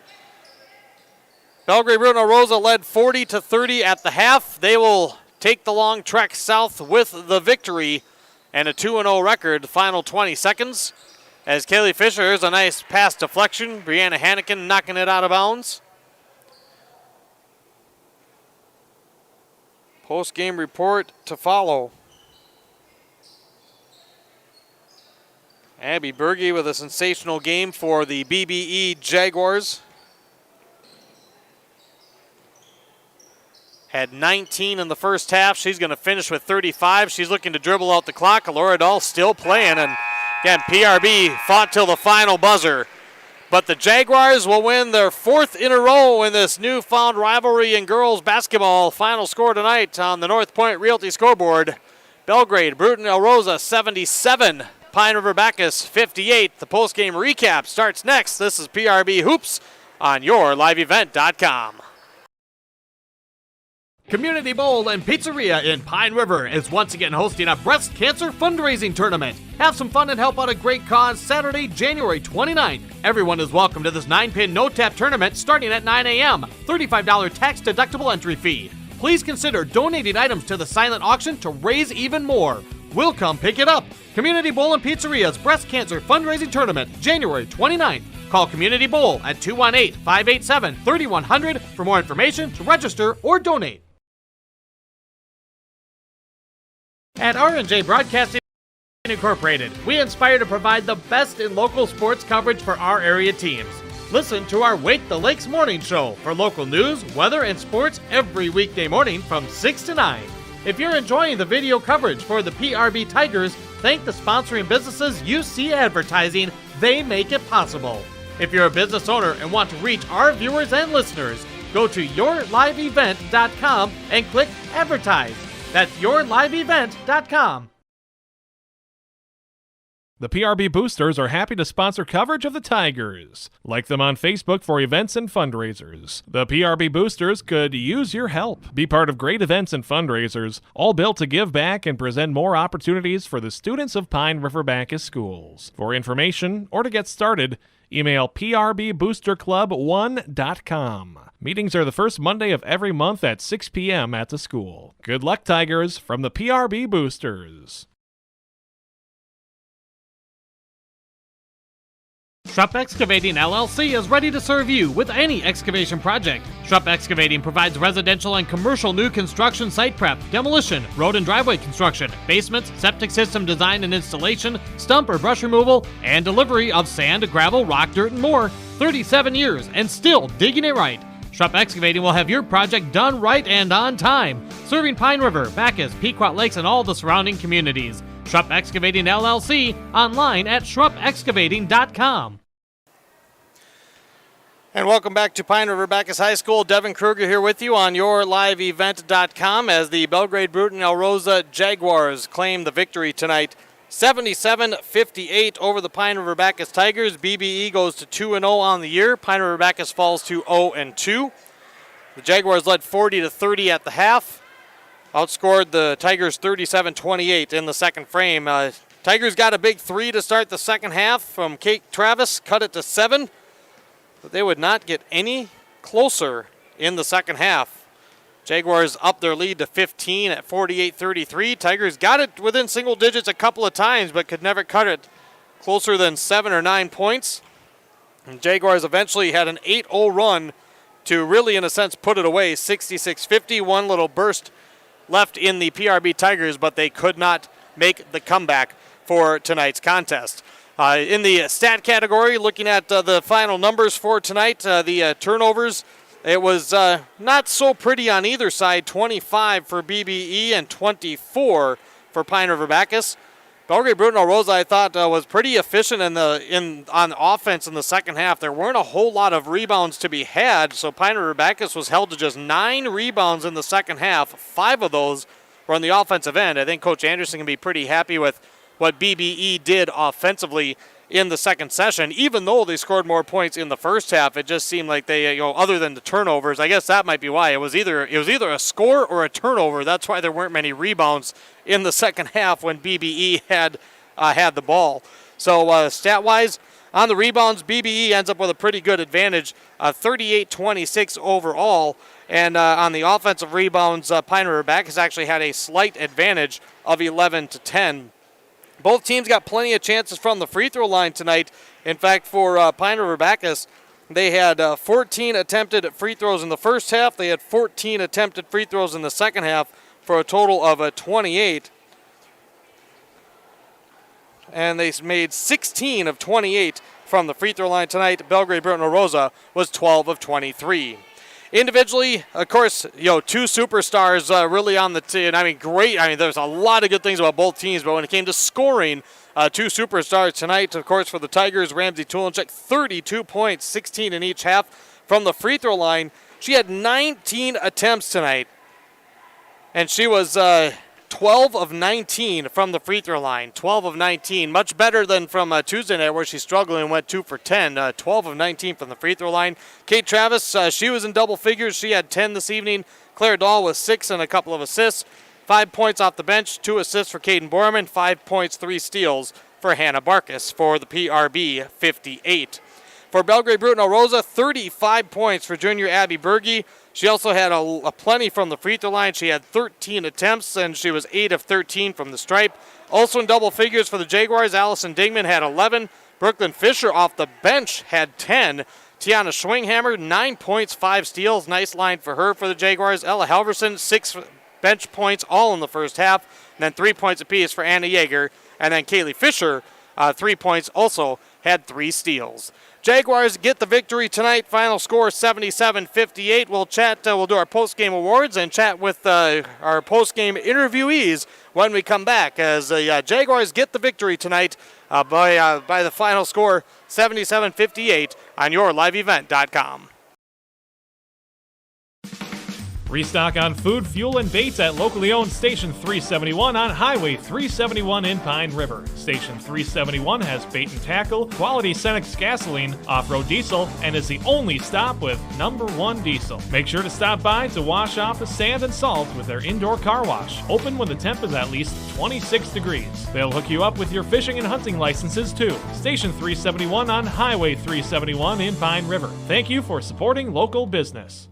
Belgrade-Brooten-Elrosa led 40-30 at the half. They will take the long trek south with the victory and a 2-0 record. Final 20 seconds. As Kaylee Fisher, here's a nice pass deflection. Brianna Hannikin knocking it out of bounds. Post-game report to follow. Abby Berge with a sensational game for the BBE Jaguars. Had 19 in the first half. She's going to finish with 35. She's looking to dribble out the clock. Alora Dahl still playing. And again, PRB fought till the final buzzer. But the Jaguars will win their fourth in a row in this newfound rivalry in girls basketball. Final score tonight on the North Point Realty scoreboard. Belgrade-Brooten-Elrosa 77, Pine River-Backus 58. The postgame recap starts next. This is PRB Hoops on yourliveevent.com. Community Bowl and Pizzeria in Pine River is once again hosting a breast cancer fundraising tournament. Have some fun and help out a great cause Saturday, January 29th. Everyone is welcome to this 9-pin no-tap tournament starting at 9 a.m. $35 tax-deductible entry fee. Please consider donating items to the silent auction to raise even more. We'll come pick it up. Community Bowl and Pizzeria's breast cancer fundraising tournament, January 29th. Call Community Bowl at 218-587-3100 for more information, to register, or donate. At R&J Broadcasting Incorporated, we aspire to provide the best in local sports coverage for our area teams. Listen to our Wake the Lakes morning show for local news, weather, and sports every weekday morning from 6 to 9. If you're enjoying the video coverage for the PRB Tigers, thank the sponsoring businesses you see advertising. They make it possible. If you're a business owner and want to reach our viewers and listeners, go to yourliveevent.com and click Advertise. That's yourliveevent.com. The PRB Boosters are happy to sponsor coverage of the Tigers. Like them on Facebook for events and fundraisers. The PRB Boosters could use your help. Be part of great events and fundraisers, all built to give back and present more opportunities for the students of Pine River-Backus schools. For information or to get started, email prboosterclub1.com. Meetings are the first Monday of every month at 6 p.m. at the school. Good luck, Tigers, from the PRB Boosters. Schrupp Excavating LLC is ready to serve you with any excavation project. Schrupp Excavating provides residential and commercial new construction site prep, demolition, road and driveway construction, basements, septic system design and installation, stump or brush removal, and delivery of sand, gravel, rock, dirt, and more. 37 years and still digging it right. Schrupp Excavating will have your project done right and on time, serving Pine River, Backus, Pequot Lakes, and all the surrounding communities. Schrupp Excavating LLC, online at schruppexcavating.com. And welcome back to Pine River-Backus High School. Devin Kruger here with you on yourliveevent.com as the Belgrade-Brooten-Elrosa Jaguars claim the victory tonight. 77-58 over the Pine River-Backus Tigers. BBE goes to 2-0 on the year. Pine River-Backus falls to 0-2. The Jaguars led 40-30 at the half. Outscored the Tigers 37-28 in the second frame. Tigers got a big three to start the second half from Kate Travis, cut it to 7. But they would not get any closer in the second half. Jaguars up their lead to 15 at 48-33. Tigers got it within single digits a couple of times, but could never cut it closer than 7 or 9 points. And Jaguars eventually had an 8-0 run to really, in a sense, put it away. 66-50, one little burst left in the PRB Tigers, but they could not make the comeback for tonight's contest. In the stat category, looking at the final numbers for tonight, the turnovers, it was not so pretty on either side. 25 for BBE and 24 for Pine River-Backus. Belgrade-Brooten-Elrosa, I thought, was pretty efficient on offense in the second half. There weren't a whole lot of rebounds to be had, so Pine River-Backus was held to just 9 rebounds in the second half. 5 of those were on the offensive end. I think Coach Anderson can be pretty happy with what BBE did offensively in the second session. Even though they scored more points in the first half, it just seemed like they, other than the turnovers, I guess that might be why. It was either a score or a turnover. That's why there weren't many rebounds in the second half when BBE had the ball. So stat-wise, on the rebounds, BBE ends up with a pretty good advantage, 38-26 overall. And on the offensive rebounds, Pine River-Backus actually had a slight advantage of 11-10. Both teams got plenty of chances from the free throw line tonight. In fact, for Pine River-Backus, they had 14 attempted free throws in the first half. They had 14 attempted free throws in the second half for a total of 28. And they made 16 of 28 from the free throw line tonight. Belgrade-Brooten-Elrosa was 12 of 23. Individually, of course, 2 superstars really on the team. Great. There's a lot of good things about both teams, but when it came to scoring, 2 superstars tonight, of course, for the Tigers, Ramsey Tulenchek, 32 points, 16 in each half. From the free throw line, she had 19 attempts tonight, and she was 12 of 19 from the free throw line. 12 of 19, much better than from Tuesday night where she struggled and went 2 for 10. 12 of 19 from the free throw line. Kate Travis, she was in double figures. She had 10 this evening. Claire Dahl with 6 and a couple of assists. 5 points off the bench, 2 assists for Caden Borman, 5 points, 3 steals for Hannah Barkus for the PRB 58. For Belgrade-Brooten-Elrosa, 35 points for junior Abby Berge. She also had a plenty from the free throw line. She had 13 attempts, and she was 8 of 13 from the stripe. Also in double figures for the Jaguars, Allison Dingman had 11. Brooklyn Fisher off the bench had 10. Tiana Schwinghammer, 9 points, 5 steals. Nice line for her for the Jaguars. Ella Halverson, 6 bench points, all in the first half. And then 3 points apiece for Anna Yeager. And then Kaylee Fisher, 3 points, also had 3 steals. Jaguars get the victory tonight. Final score 77-58. We'll chat. We'll do our post-game awards and chat with our post-game interviewees when we come back. As the Jaguars get the victory tonight by the final score 77-58 on yourliveevent.com. Restock on food, fuel, and baits at locally owned Station 371 on Highway 371 in Pine River. Station 371 has bait and tackle, quality Cenex gasoline, off-road diesel, and is the only stop with #1 diesel. Make sure to stop by to wash off the sand and salt with their indoor car wash, open when the temp is at least 26 degrees. They'll hook you up with your fishing and hunting licenses too. Station 371 on Highway 371 in Pine River. Thank you for supporting local business.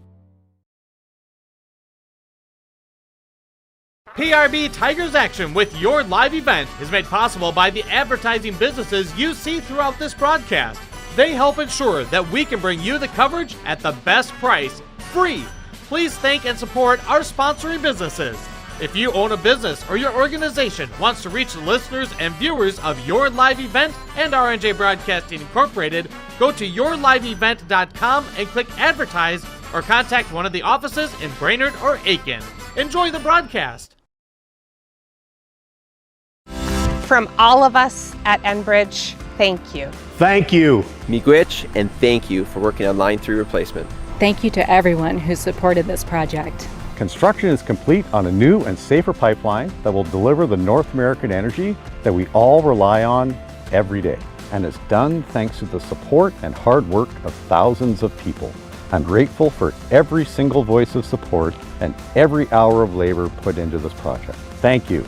PRB Tigers Action with your live event is made possible by the advertising businesses you see throughout this broadcast. They help ensure that we can bring you the coverage at the best price, free. Please thank and support our sponsoring businesses. If you own a business or your organization wants to reach the listeners and viewers of your live event and R&J Broadcasting Incorporated, go to yourliveevent.com and click advertise or contact one of the offices in Brainerd or Aiken. Enjoy the broadcast. From all of us at Enbridge, thank you. Thank you. Miigwech, and thank you for working on Line 3 replacement. Thank you to everyone who supported this project. Construction is complete on a new and safer pipeline that will deliver the North American energy that we all rely on every day. And it's done thanks to the support and hard work of thousands of people. I'm grateful for every single voice of support and every hour of labor put into this project. Thank you.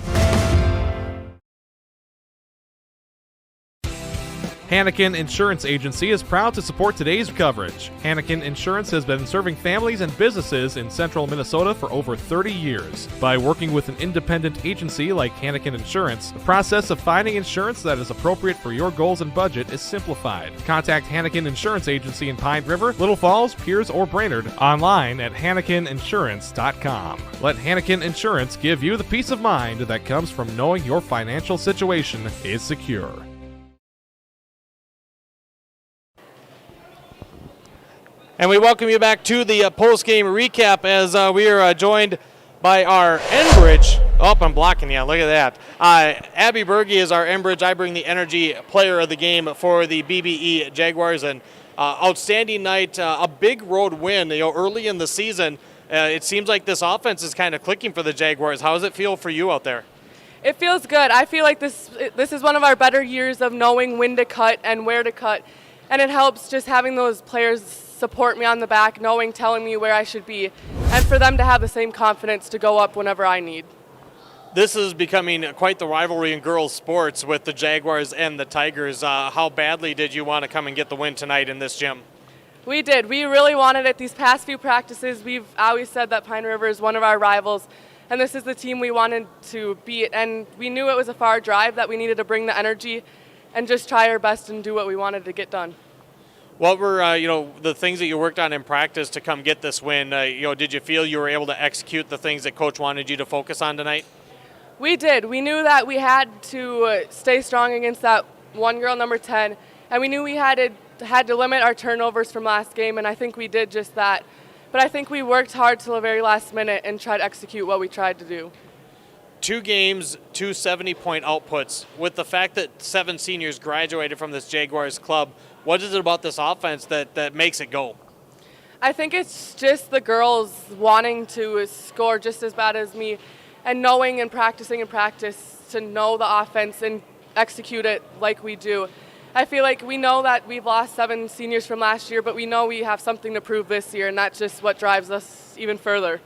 Hannikin Insurance Agency is proud to support today's coverage. Hannikin Insurance has been serving families and businesses in central Minnesota for over 30 years. By working with an independent agency like Hannikin Insurance, the process of finding insurance that is appropriate for your goals and budget is simplified. Contact Hannikin Insurance Agency in Pine River, Little Falls, Pierce, or Brainerd online at hannikininsurance.com. Let Hannikin Insurance give you the peace of mind that comes from knowing your financial situation is secure. And we welcome you back to the post-game recap as we are joined by our Enbridge. Oh, I'm blocking you. Look at that. Abby Berge is our Enbridge I Bring the Energy player of the game for the BBE Jaguars. And outstanding night, a big road win. Early in the season, it seems like this offense is kind of clicking for the Jaguars. How does it feel for you out there? It feels good. I feel like this is one of our better years of knowing when to cut and where to cut. And it helps just having those players support me on the back, telling me where I should be, and for them to have the same confidence to go up whenever I need. This is becoming quite the rivalry in girls sports with the Jaguars and the Tigers. How badly did you want to come and get the win tonight in this gym? We did. We really wanted it. These past few practices, we've always said that Pine River is one of our rivals, and this is the team we wanted to beat. And we knew it was a far drive, that we needed to bring the energy and just try our best and do what we wanted to get done. What were the things that you worked on in practice to come get this win? Did you feel you were able to execute the things that Coach wanted you to focus on tonight? We did. We knew that we had to stay strong against that one girl, number 10, and we knew we had to limit our turnovers from last game, and I think we did just that. But I think we worked hard till the very last minute and tried to execute what we tried to do. 2 games, 2 70-point outputs. With the fact that 7 seniors graduated from this Jaguars club, what is it about this offense that makes it go? I think it's just the girls wanting to score just as bad as me and knowing and practicing in practice to know the offense and execute it like we do. I feel like we know that we've lost 7 seniors from last year, but we know we have something to prove this year, and that's just what drives us even further.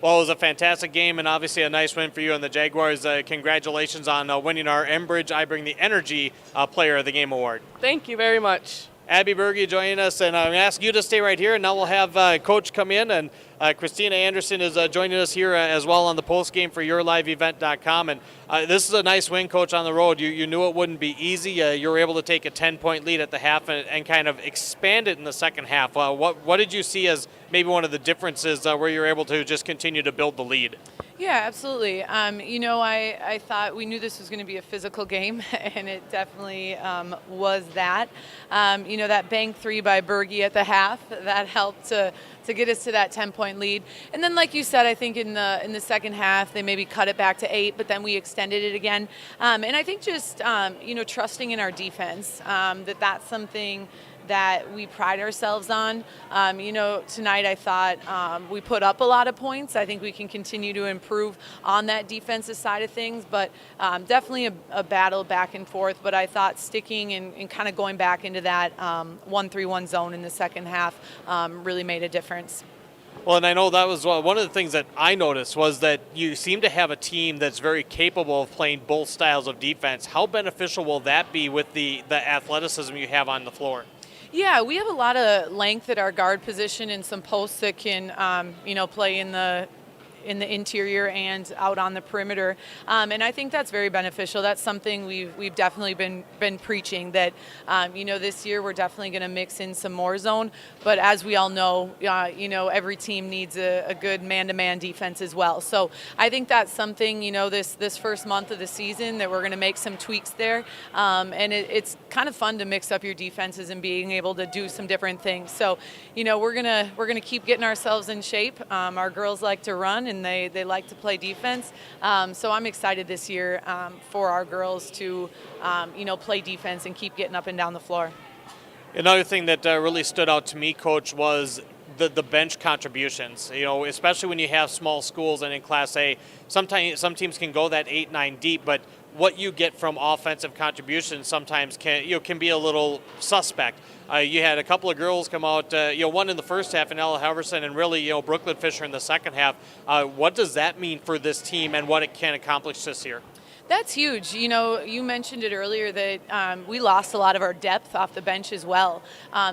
Well, it was a fantastic game and obviously a nice win for you and the Jaguars. Congratulations on winning our Enbridge I Bring the Energy Player of the Game award. Thank you very much. Abby Berge joining us, and I'm going to ask you to stay right here, and now we'll have Coach come in, and Christina Anderson is joining us here as well on the post game for yourliveevent.com. And this is a nice win, Coach, on the road. You knew it wouldn't be easy. You were able to take a 10-point lead at the half and kind of expand it in the second half. What did you see as maybe one of the differences where you were able to just continue to build the lead? Yeah, absolutely. I thought we knew this was going to be a physical game, and it definitely was that. That bank 3 by Berge at the half, that helped to get us to that 10-point lead. And then, like you said, I think in the second half, they maybe cut it back to 8, but then we extended it again. And I think just, trusting in our defense, that's something that we pride ourselves on. Tonight I thought we put up a lot of points. I think we can continue to improve on that defensive side of things, but definitely a battle back and forth. But I thought sticking and kind of going back into that 1-3-1 zone in the second half really made a difference. Well, and I know that was one of the things that I noticed was that you seem to have a team that's very capable of playing both styles of defense. How beneficial will that be with the athleticism you have on the floor? Yeah, we have a lot of length at our guard position and some posts that can, play in the interior and out on the perimeter, and I think that's very beneficial. That's something we've definitely been preaching, that this year we're definitely going to mix in some more zone, but as we all know, every team needs a good man-to-man defense as well. So I think that's something, this first month of the season, that we're going to make some tweaks there, and it's kind of fun to mix up your defenses and being able to do some different things. So we're gonna keep getting ourselves in shape. Our girls like to run, and they like to play defense. So I'm excited this year for our girls to, play defense and keep getting up and down the floor. Another thing that really stood out to me, Coach, was the bench contributions. Especially when you have small schools and in Class A, sometimes some teams can go that 8-9 deep, but what you get from offensive contributions sometimes can be a little suspect. You had a couple of girls come out, one in the first half in Ella Halverson and really, Brooklyn Fisher in the second half. What does that mean for this team and what it can accomplish this year? That's huge. You mentioned it earlier that we lost a lot of our depth off the bench as well.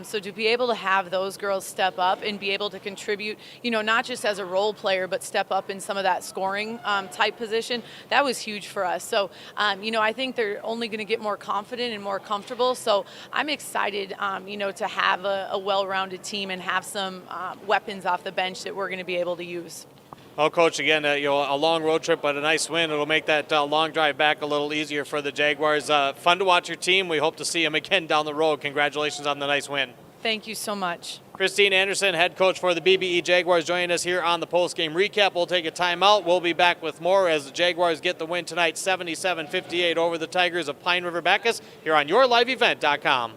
So to be able to have those girls step up and be able to contribute, not just as a role player, but step up in some of that scoring type position, that was huge for us. So, I think they're only going to get more confident and more comfortable. So I'm excited, to have a well-rounded team and have some weapons off the bench that we're going to be able to use. Well, Coach, again, a long road trip, but a nice win. It'll make that long drive back a little easier for the Jaguars. Fun to watch your team. We hope to see them again down the road. Congratulations on the nice win. Thank you so much. Christina Anderson, head coach for the BBE Jaguars, joining us here on the post-game recap. We'll take a timeout. We'll be back with more as the Jaguars get the win tonight, 77-58 over the Tigers of Pine River-Backus, here on YourLiveEvent.com.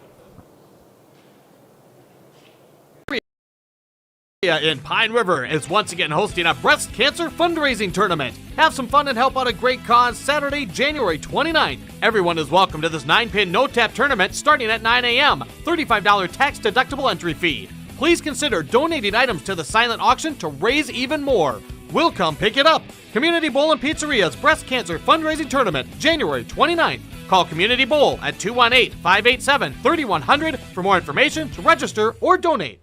In Pine River is once again hosting a breast cancer fundraising tournament. Have some fun and help out a great cause Saturday, January 29th. Everyone is welcome to this 9-pin no-tap tournament starting at 9 a.m. $35 tax-deductible entry fee. Please consider donating items to the silent auction to raise even more. We'll come pick it up. Community Bowl and Pizzeria's Breast Cancer Fundraising Tournament, January 29th. Call Community Bowl at 218-587-3100 for more information, to register, or donate.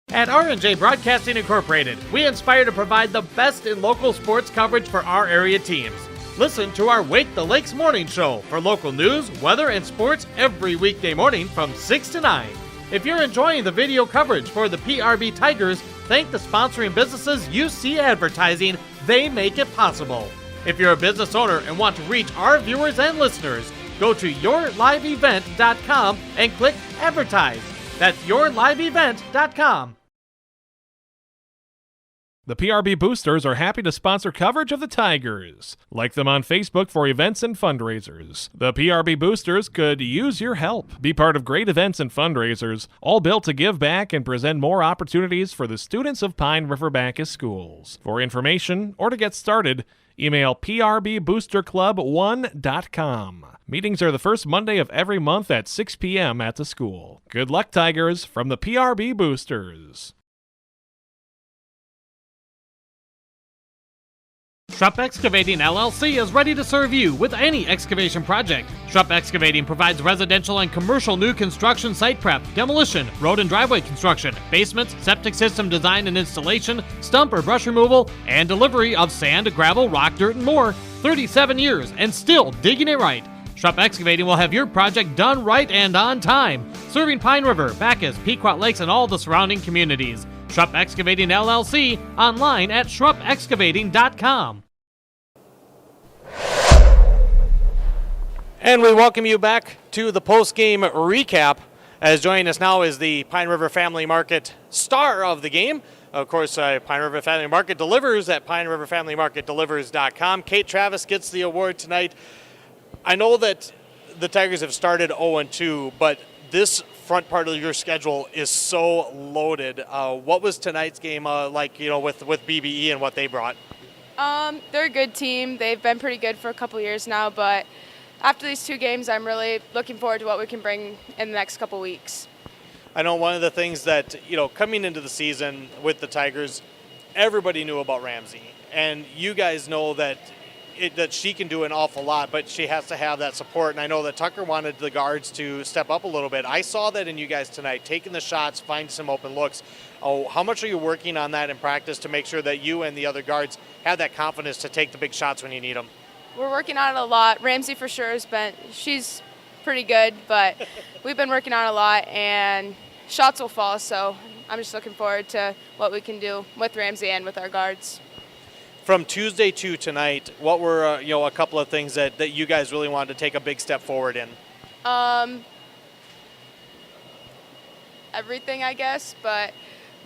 At R&J Broadcasting Incorporated, we aspire to provide the best in local sports coverage for our area teams. Listen to our Wake the Lakes morning show for local news, weather, and sports every weekday morning from 6 to 9. If you're enjoying the video coverage for the PRB Tigers, thank the sponsoring businesses you see advertising. They make it possible. If you're a business owner and want to reach our viewers and listeners, go to YourLiveEvent.com and click Advertise. That's YourLiveEvent.com. The PRB Boosters are happy to sponsor coverage of the Tigers. Like them on Facebook for events and fundraisers. The PRB Boosters could use your help. Be part of great events and fundraisers, all built to give back and present more opportunities for the students of Pine River-Backus schools. For information or to get started, email prboosterclub1.com. Meetings are the first Monday of every month at 6 p.m. at the school. Good luck, Tigers, from the PRB Boosters. Schrupp Excavating LLC is ready to serve you with any excavation project. Schrupp Excavating provides residential and commercial new construction site prep, demolition, road and driveway construction, basements, septic system design and installation, stump or brush removal, and delivery of sand, gravel, rock, dirt, and more. 37 years and still digging it right. Schrupp Excavating will have your project done right and on time, serving Pine River, Backus, Pequot Lakes, and all the surrounding communities. Schrupp Excavating LLC, online at schruppexcavating.com. And we welcome you back to the post-game recap. As joining us now is the Pine River Family Market star of the game. Of course, Pine River Family Market delivers at PineRiverFamilyMarketDelivers.com. Kate Travis gets the award tonight. I know that the Tigers have started 0-2, but this front part of your schedule is so loaded. What was tonight's game like, with BBE and what they brought? They're a good team. They've been pretty good for a couple years now, but after these 2 games, I'm really looking forward to what we can bring in the next couple weeks. I know one of the things that, coming into the season with the Tigers, everybody knew about Ramsey. And you guys know that she can do an awful lot, but she has to have that support. And I know that Tucker wanted the guards to step up a little bit. I saw that in you guys tonight, taking the shots, finding some open looks. Oh, how much are you working on that in practice to make sure that you and the other guards have that confidence to take the big shots when you need them? We're working on it a lot. Ramsey for sure she's pretty good, but we've been working on it a lot, and shots will fall, so I'm just looking forward to what we can do with Ramsey and with our guards. From Tuesday to tonight, what were a couple of things that you guys really wanted to take a big step forward in? Everything, I guess, but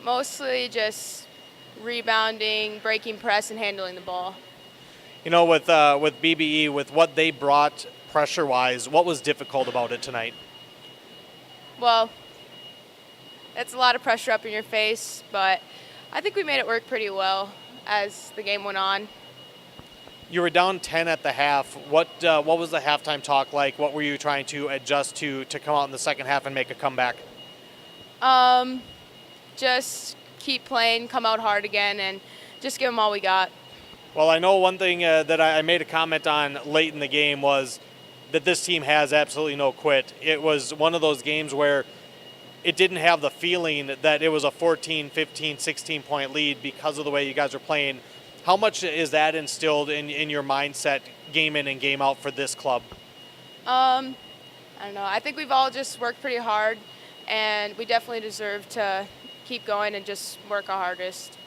mostly just rebounding, breaking press, and handling the ball. With BBE, with what they brought pressure-wise, what was difficult about it tonight? Well, it's a lot of pressure up in your face, but I think we made it work pretty well as the game went on. You were down 10 at the half. What was the halftime talk like? What were you trying to adjust to come out in the second half and make a comeback? Just keep playing, come out hard again, and just give them all we got. Well, I know one thing that I made a comment on late in the game was that this team has absolutely no quit. It was one of those games where it didn't have the feeling that it was a 14, 15, 16-point lead because of the way you guys are playing. How much is that instilled in your mindset game in and game out for this club? I don't know. I think we've all just worked pretty hard, and we definitely deserve to keep going and just work our hardest.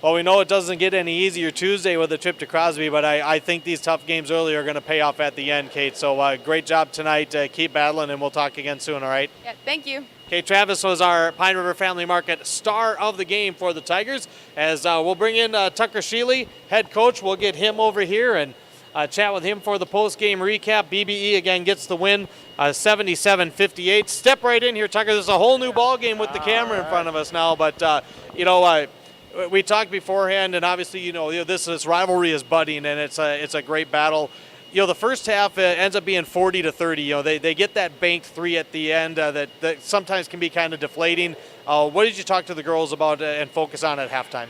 Well, we know it doesn't get any easier Tuesday with a trip to Crosby, but I think these tough games early are going to pay off at the end, Kate. So great job tonight. Keep battling, and we'll talk again soon, all right? Yeah, thank you. Kate Travis was our Pine River Family Market star of the game for the Tigers. As we'll bring in Tucker Sheely, head coach. We'll get him over here and chat with him for the post-game recap. BBE again gets the win, 77-58. Step right in here, Tucker. This is a whole new ball game with the camera in front of us now, but we talked beforehand, and obviously, this rivalry is budding, and it's a great battle. The first half ends up being 40-30. They get that banked 3 at the end that sometimes can be kind of deflating. What did you talk to the girls about and focus on at halftime?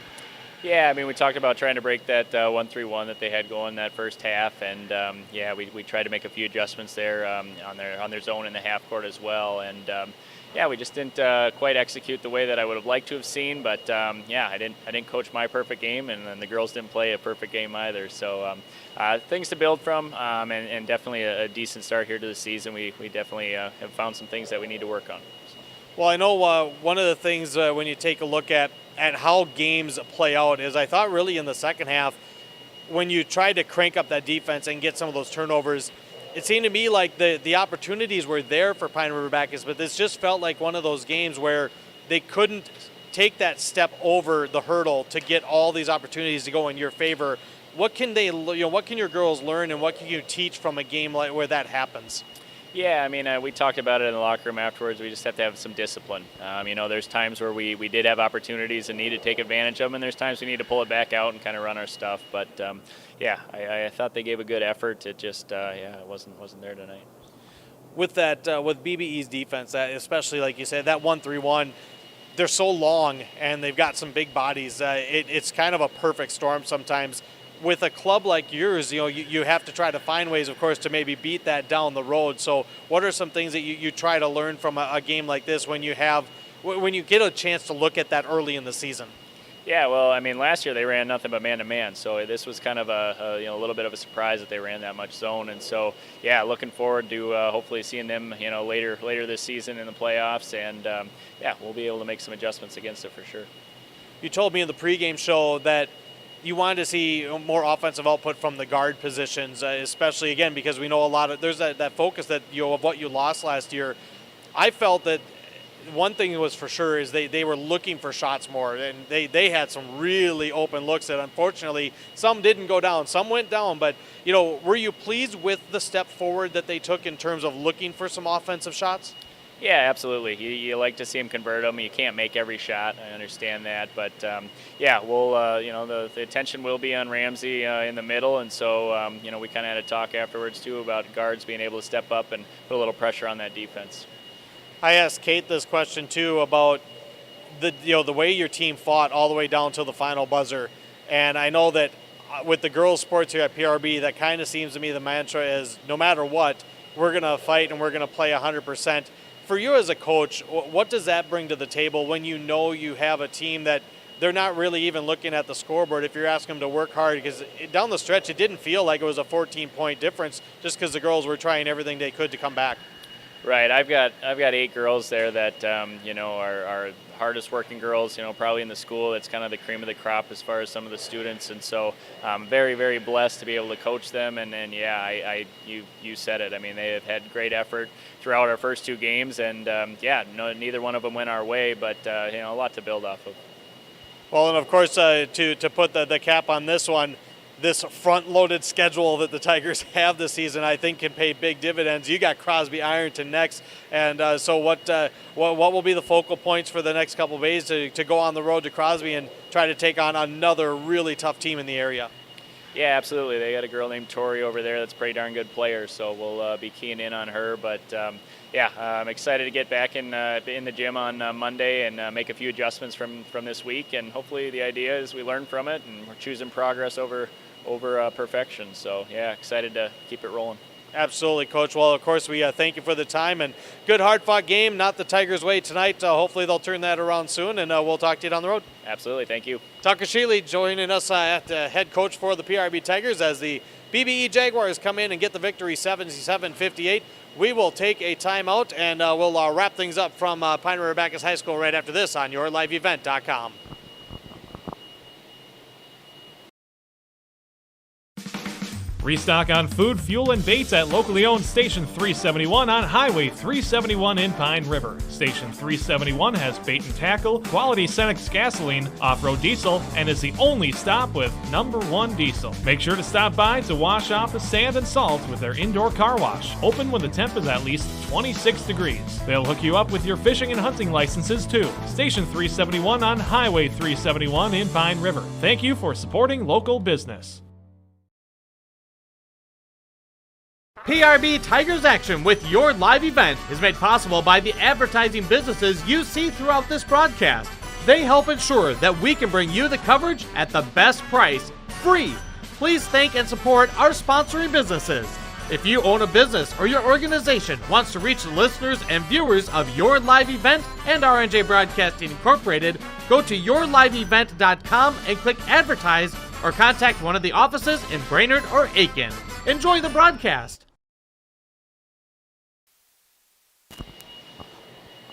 Yeah, I mean, we talked about trying to break that 1-3-1 that they had going that first half, and we tried to make a few adjustments there on their zone in the half court as well, and we just didn't quite execute the way that I would have liked to have seen, but I didn't coach my perfect game, and then the girls didn't play a perfect game either. So things to build from, and definitely a decent start here to the season. We definitely have found some things that we need to work on. Well, I know one of the things when you take a look at how games play out is I thought really in the second half when you tried to crank up that defense and get some of those turnovers, it seemed to me like the opportunities were there for Pine River-Backus, but this just felt like one of those games where they couldn't take that step over the hurdle to get all these opportunities to go in your favor. What can what can your girls learn, and what can you teach from a game like where that happens? Yeah, I mean, we talked about it in the locker room afterwards. We just have to have some discipline. There's times where we did have opportunities and need to take advantage of them, and there's times we need to pull it back out and kind of run our stuff. But, I thought they gave a good effort. It just, it wasn't there tonight. With that, with BBE's defense, especially like you said, that 1-3-1, they're so long and they've got some big bodies. It's kind of a perfect storm sometimes. With a club like yours, you have to try to find ways, of course, to maybe beat that down the road. So what are some things that you try to learn from a game like this when you get a chance to look at that early in the season? Yeah, well, I mean, last year they ran nothing but man-to-man, so this was kind of a little bit of a surprise that they ran that much zone. And so, looking forward to hopefully seeing them, later this season in the playoffs, and we'll be able to make some adjustments against it for sure. You told me in the pregame show that you wanted to see more offensive output from the guard positions, especially, again, because we know there's that focus that of what you lost last year. I felt that one thing was for sure is they were looking for shots more, and they had some really open looks that unfortunately some didn't go down, some went down. But were you pleased with the step forward that they took in terms of looking for some offensive shots? Yeah, absolutely. You like to see him convert them. You can't make every shot. I understand that, but we'll the attention will be on Ramsey in the middle, and so we kind of had a talk afterwards too about guards being able to step up and put a little pressure on that defense. I asked Kate this question too about the way your team fought all the way down to the final buzzer, and I know that with the girls' sports here at PRB, that kind of seems to me the mantra is no matter what, we're going to fight and we're going to play 100%. For you as a coach, what does that bring to the table when you know you have a team that they're not really even looking at the scoreboard if you're asking them to work hard? Because down the stretch, it didn't feel like it was a 14-point difference just because the girls were trying everything they could to come back. Right. I've got 8 girls there that are hardest working girls. Probably in the school. It's kind of the cream of the crop as far as some of the students, and so I'm very, very blessed to be able to coach them. And you said it. I mean, they have had great effort throughout our first 2 games, and neither one of them went our way, but a lot to build off of. Well, and of course, to put the cap on this one, this front-loaded schedule that the Tigers have this season, I think, can pay big dividends. You got Crosby Ironton next, and so what will be the focal points for the next couple of days to go on the road to Crosby and try to take on another really tough team in the area? Yeah, absolutely. They got a girl named Tori over there that's a pretty darn good player, so we'll be keying in on her. But I'm excited to get back in the gym on Monday and make a few adjustments from this week, and hopefully the idea is we learn from it and we're choosing progress over perfection. So excited to keep it rolling. Absolutely, Coach. Well, of course, we thank you for the time, and good hard-fought game. Not the Tigers' way tonight. Hopefully they'll turn that around soon, and we'll talk to you down the road. Absolutely. Thank you. Tucker Sheely joining us at head coach for the PRB Tigers as the BBE Jaguars come in and get the victory 77-58. We will take a timeout, and we'll wrap things up from Pine River-Backus High School right after this on yourliveevent.com. Restock on food, fuel, and baits at locally owned Station 371 on Highway 371 in Pine River. Station 371 has bait and tackle, quality Cenex gasoline, off-road diesel, and is the only stop with #1 diesel. Make sure to stop by to wash off the sand and salt with their indoor car wash, open when the temp is at least 26 degrees. They'll hook you up with your fishing and hunting licenses too. Station 371 on Highway 371 in Pine River. Thank you for supporting local business. PRB Tigers Action with your live event is made possible by the advertising businesses you see throughout this broadcast. They help ensure that we can bring you the coverage at the best price, free. Please thank and support our sponsoring businesses. If you own a business or your organization wants to reach the listeners and viewers of your live event and RNJ Broadcasting Incorporated, go to yourliveevent.com and click advertise or contact one of the offices in Brainerd or Aiken. Enjoy the broadcast.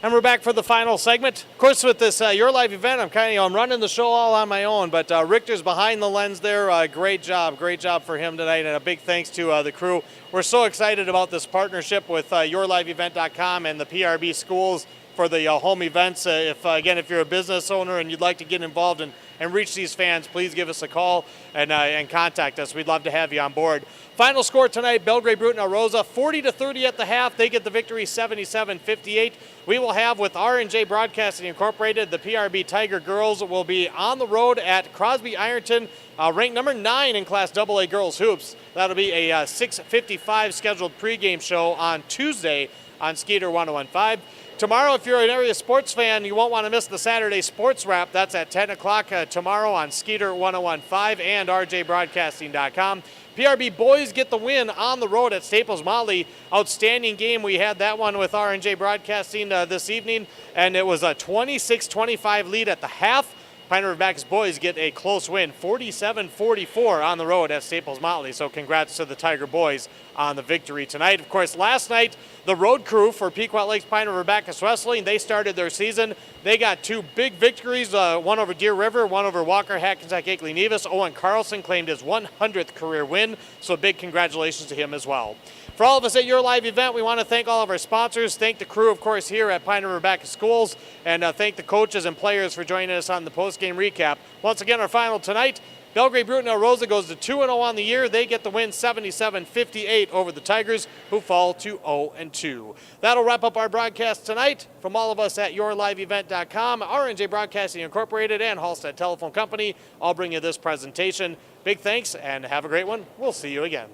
And we're back for the final segment. Of course, with this Your Live event, I'm running the show all on my own, but Richter's behind the lens there. Great job for him tonight, and a big thanks to the crew. We're so excited about this partnership with yourliveevent.com and the PRB schools for the home events. If you're a business owner and you'd like to get involved and reach these fans, please give us a call and contact us. We'd love to have you on board. Final score tonight, Belgrade-Brooten-Elrosa, 40-30 at the half. They get the victory 77-58. We will have with R&J Broadcasting Incorporated, the PRB Tiger girls will be on the road at Crosby Ironton, ranked number 9 in Class AA Girls Hoops. That'll be a 6:55 scheduled pregame show on Tuesday on Skeeter 101.5. Tomorrow, if you're an area sports fan, you won't want to miss the Saturday Sports Wrap. That's at 10 o'clock tomorrow on Skeeter 101.5 and rjbroadcasting.com. PRB boys get the win on the road at Staples Motley. Outstanding game. We had that one with R&J Broadcasting this evening, and it was a 26-25 lead at the half. Pine River-Backus boys get a close win, 47-44 on the road at Staples Motley. So congrats to the Tiger boys on the victory tonight. Of course, last night, the road crew for Pequot Lakes Pine River-Backus Wrestling, they started their season. They got 2 big victories, one over Deer River, one over Walker, Hackensack, Akeley Nevis. Owen Carlson claimed his 100th career win, so big congratulations to him as well. For all of us at Your Live Event, we want to thank all of our sponsors. Thank the crew, of course, here at Pine River-Backus Schools, and thank the coaches and players for joining us on the post-game recap. Once again, our final tonight, Belgrade-Brooten-Elrosa goes to 2-0 on the year. They get the win 77-58 over the Tigers, who fall to 0-2. That'll wrap up our broadcast tonight. From all of us at YourLiveEvent.com, R&J Broadcasting Incorporated, and Halstead Telephone Company, I'll bring you this presentation. Big thanks, and have a great one. We'll see you again.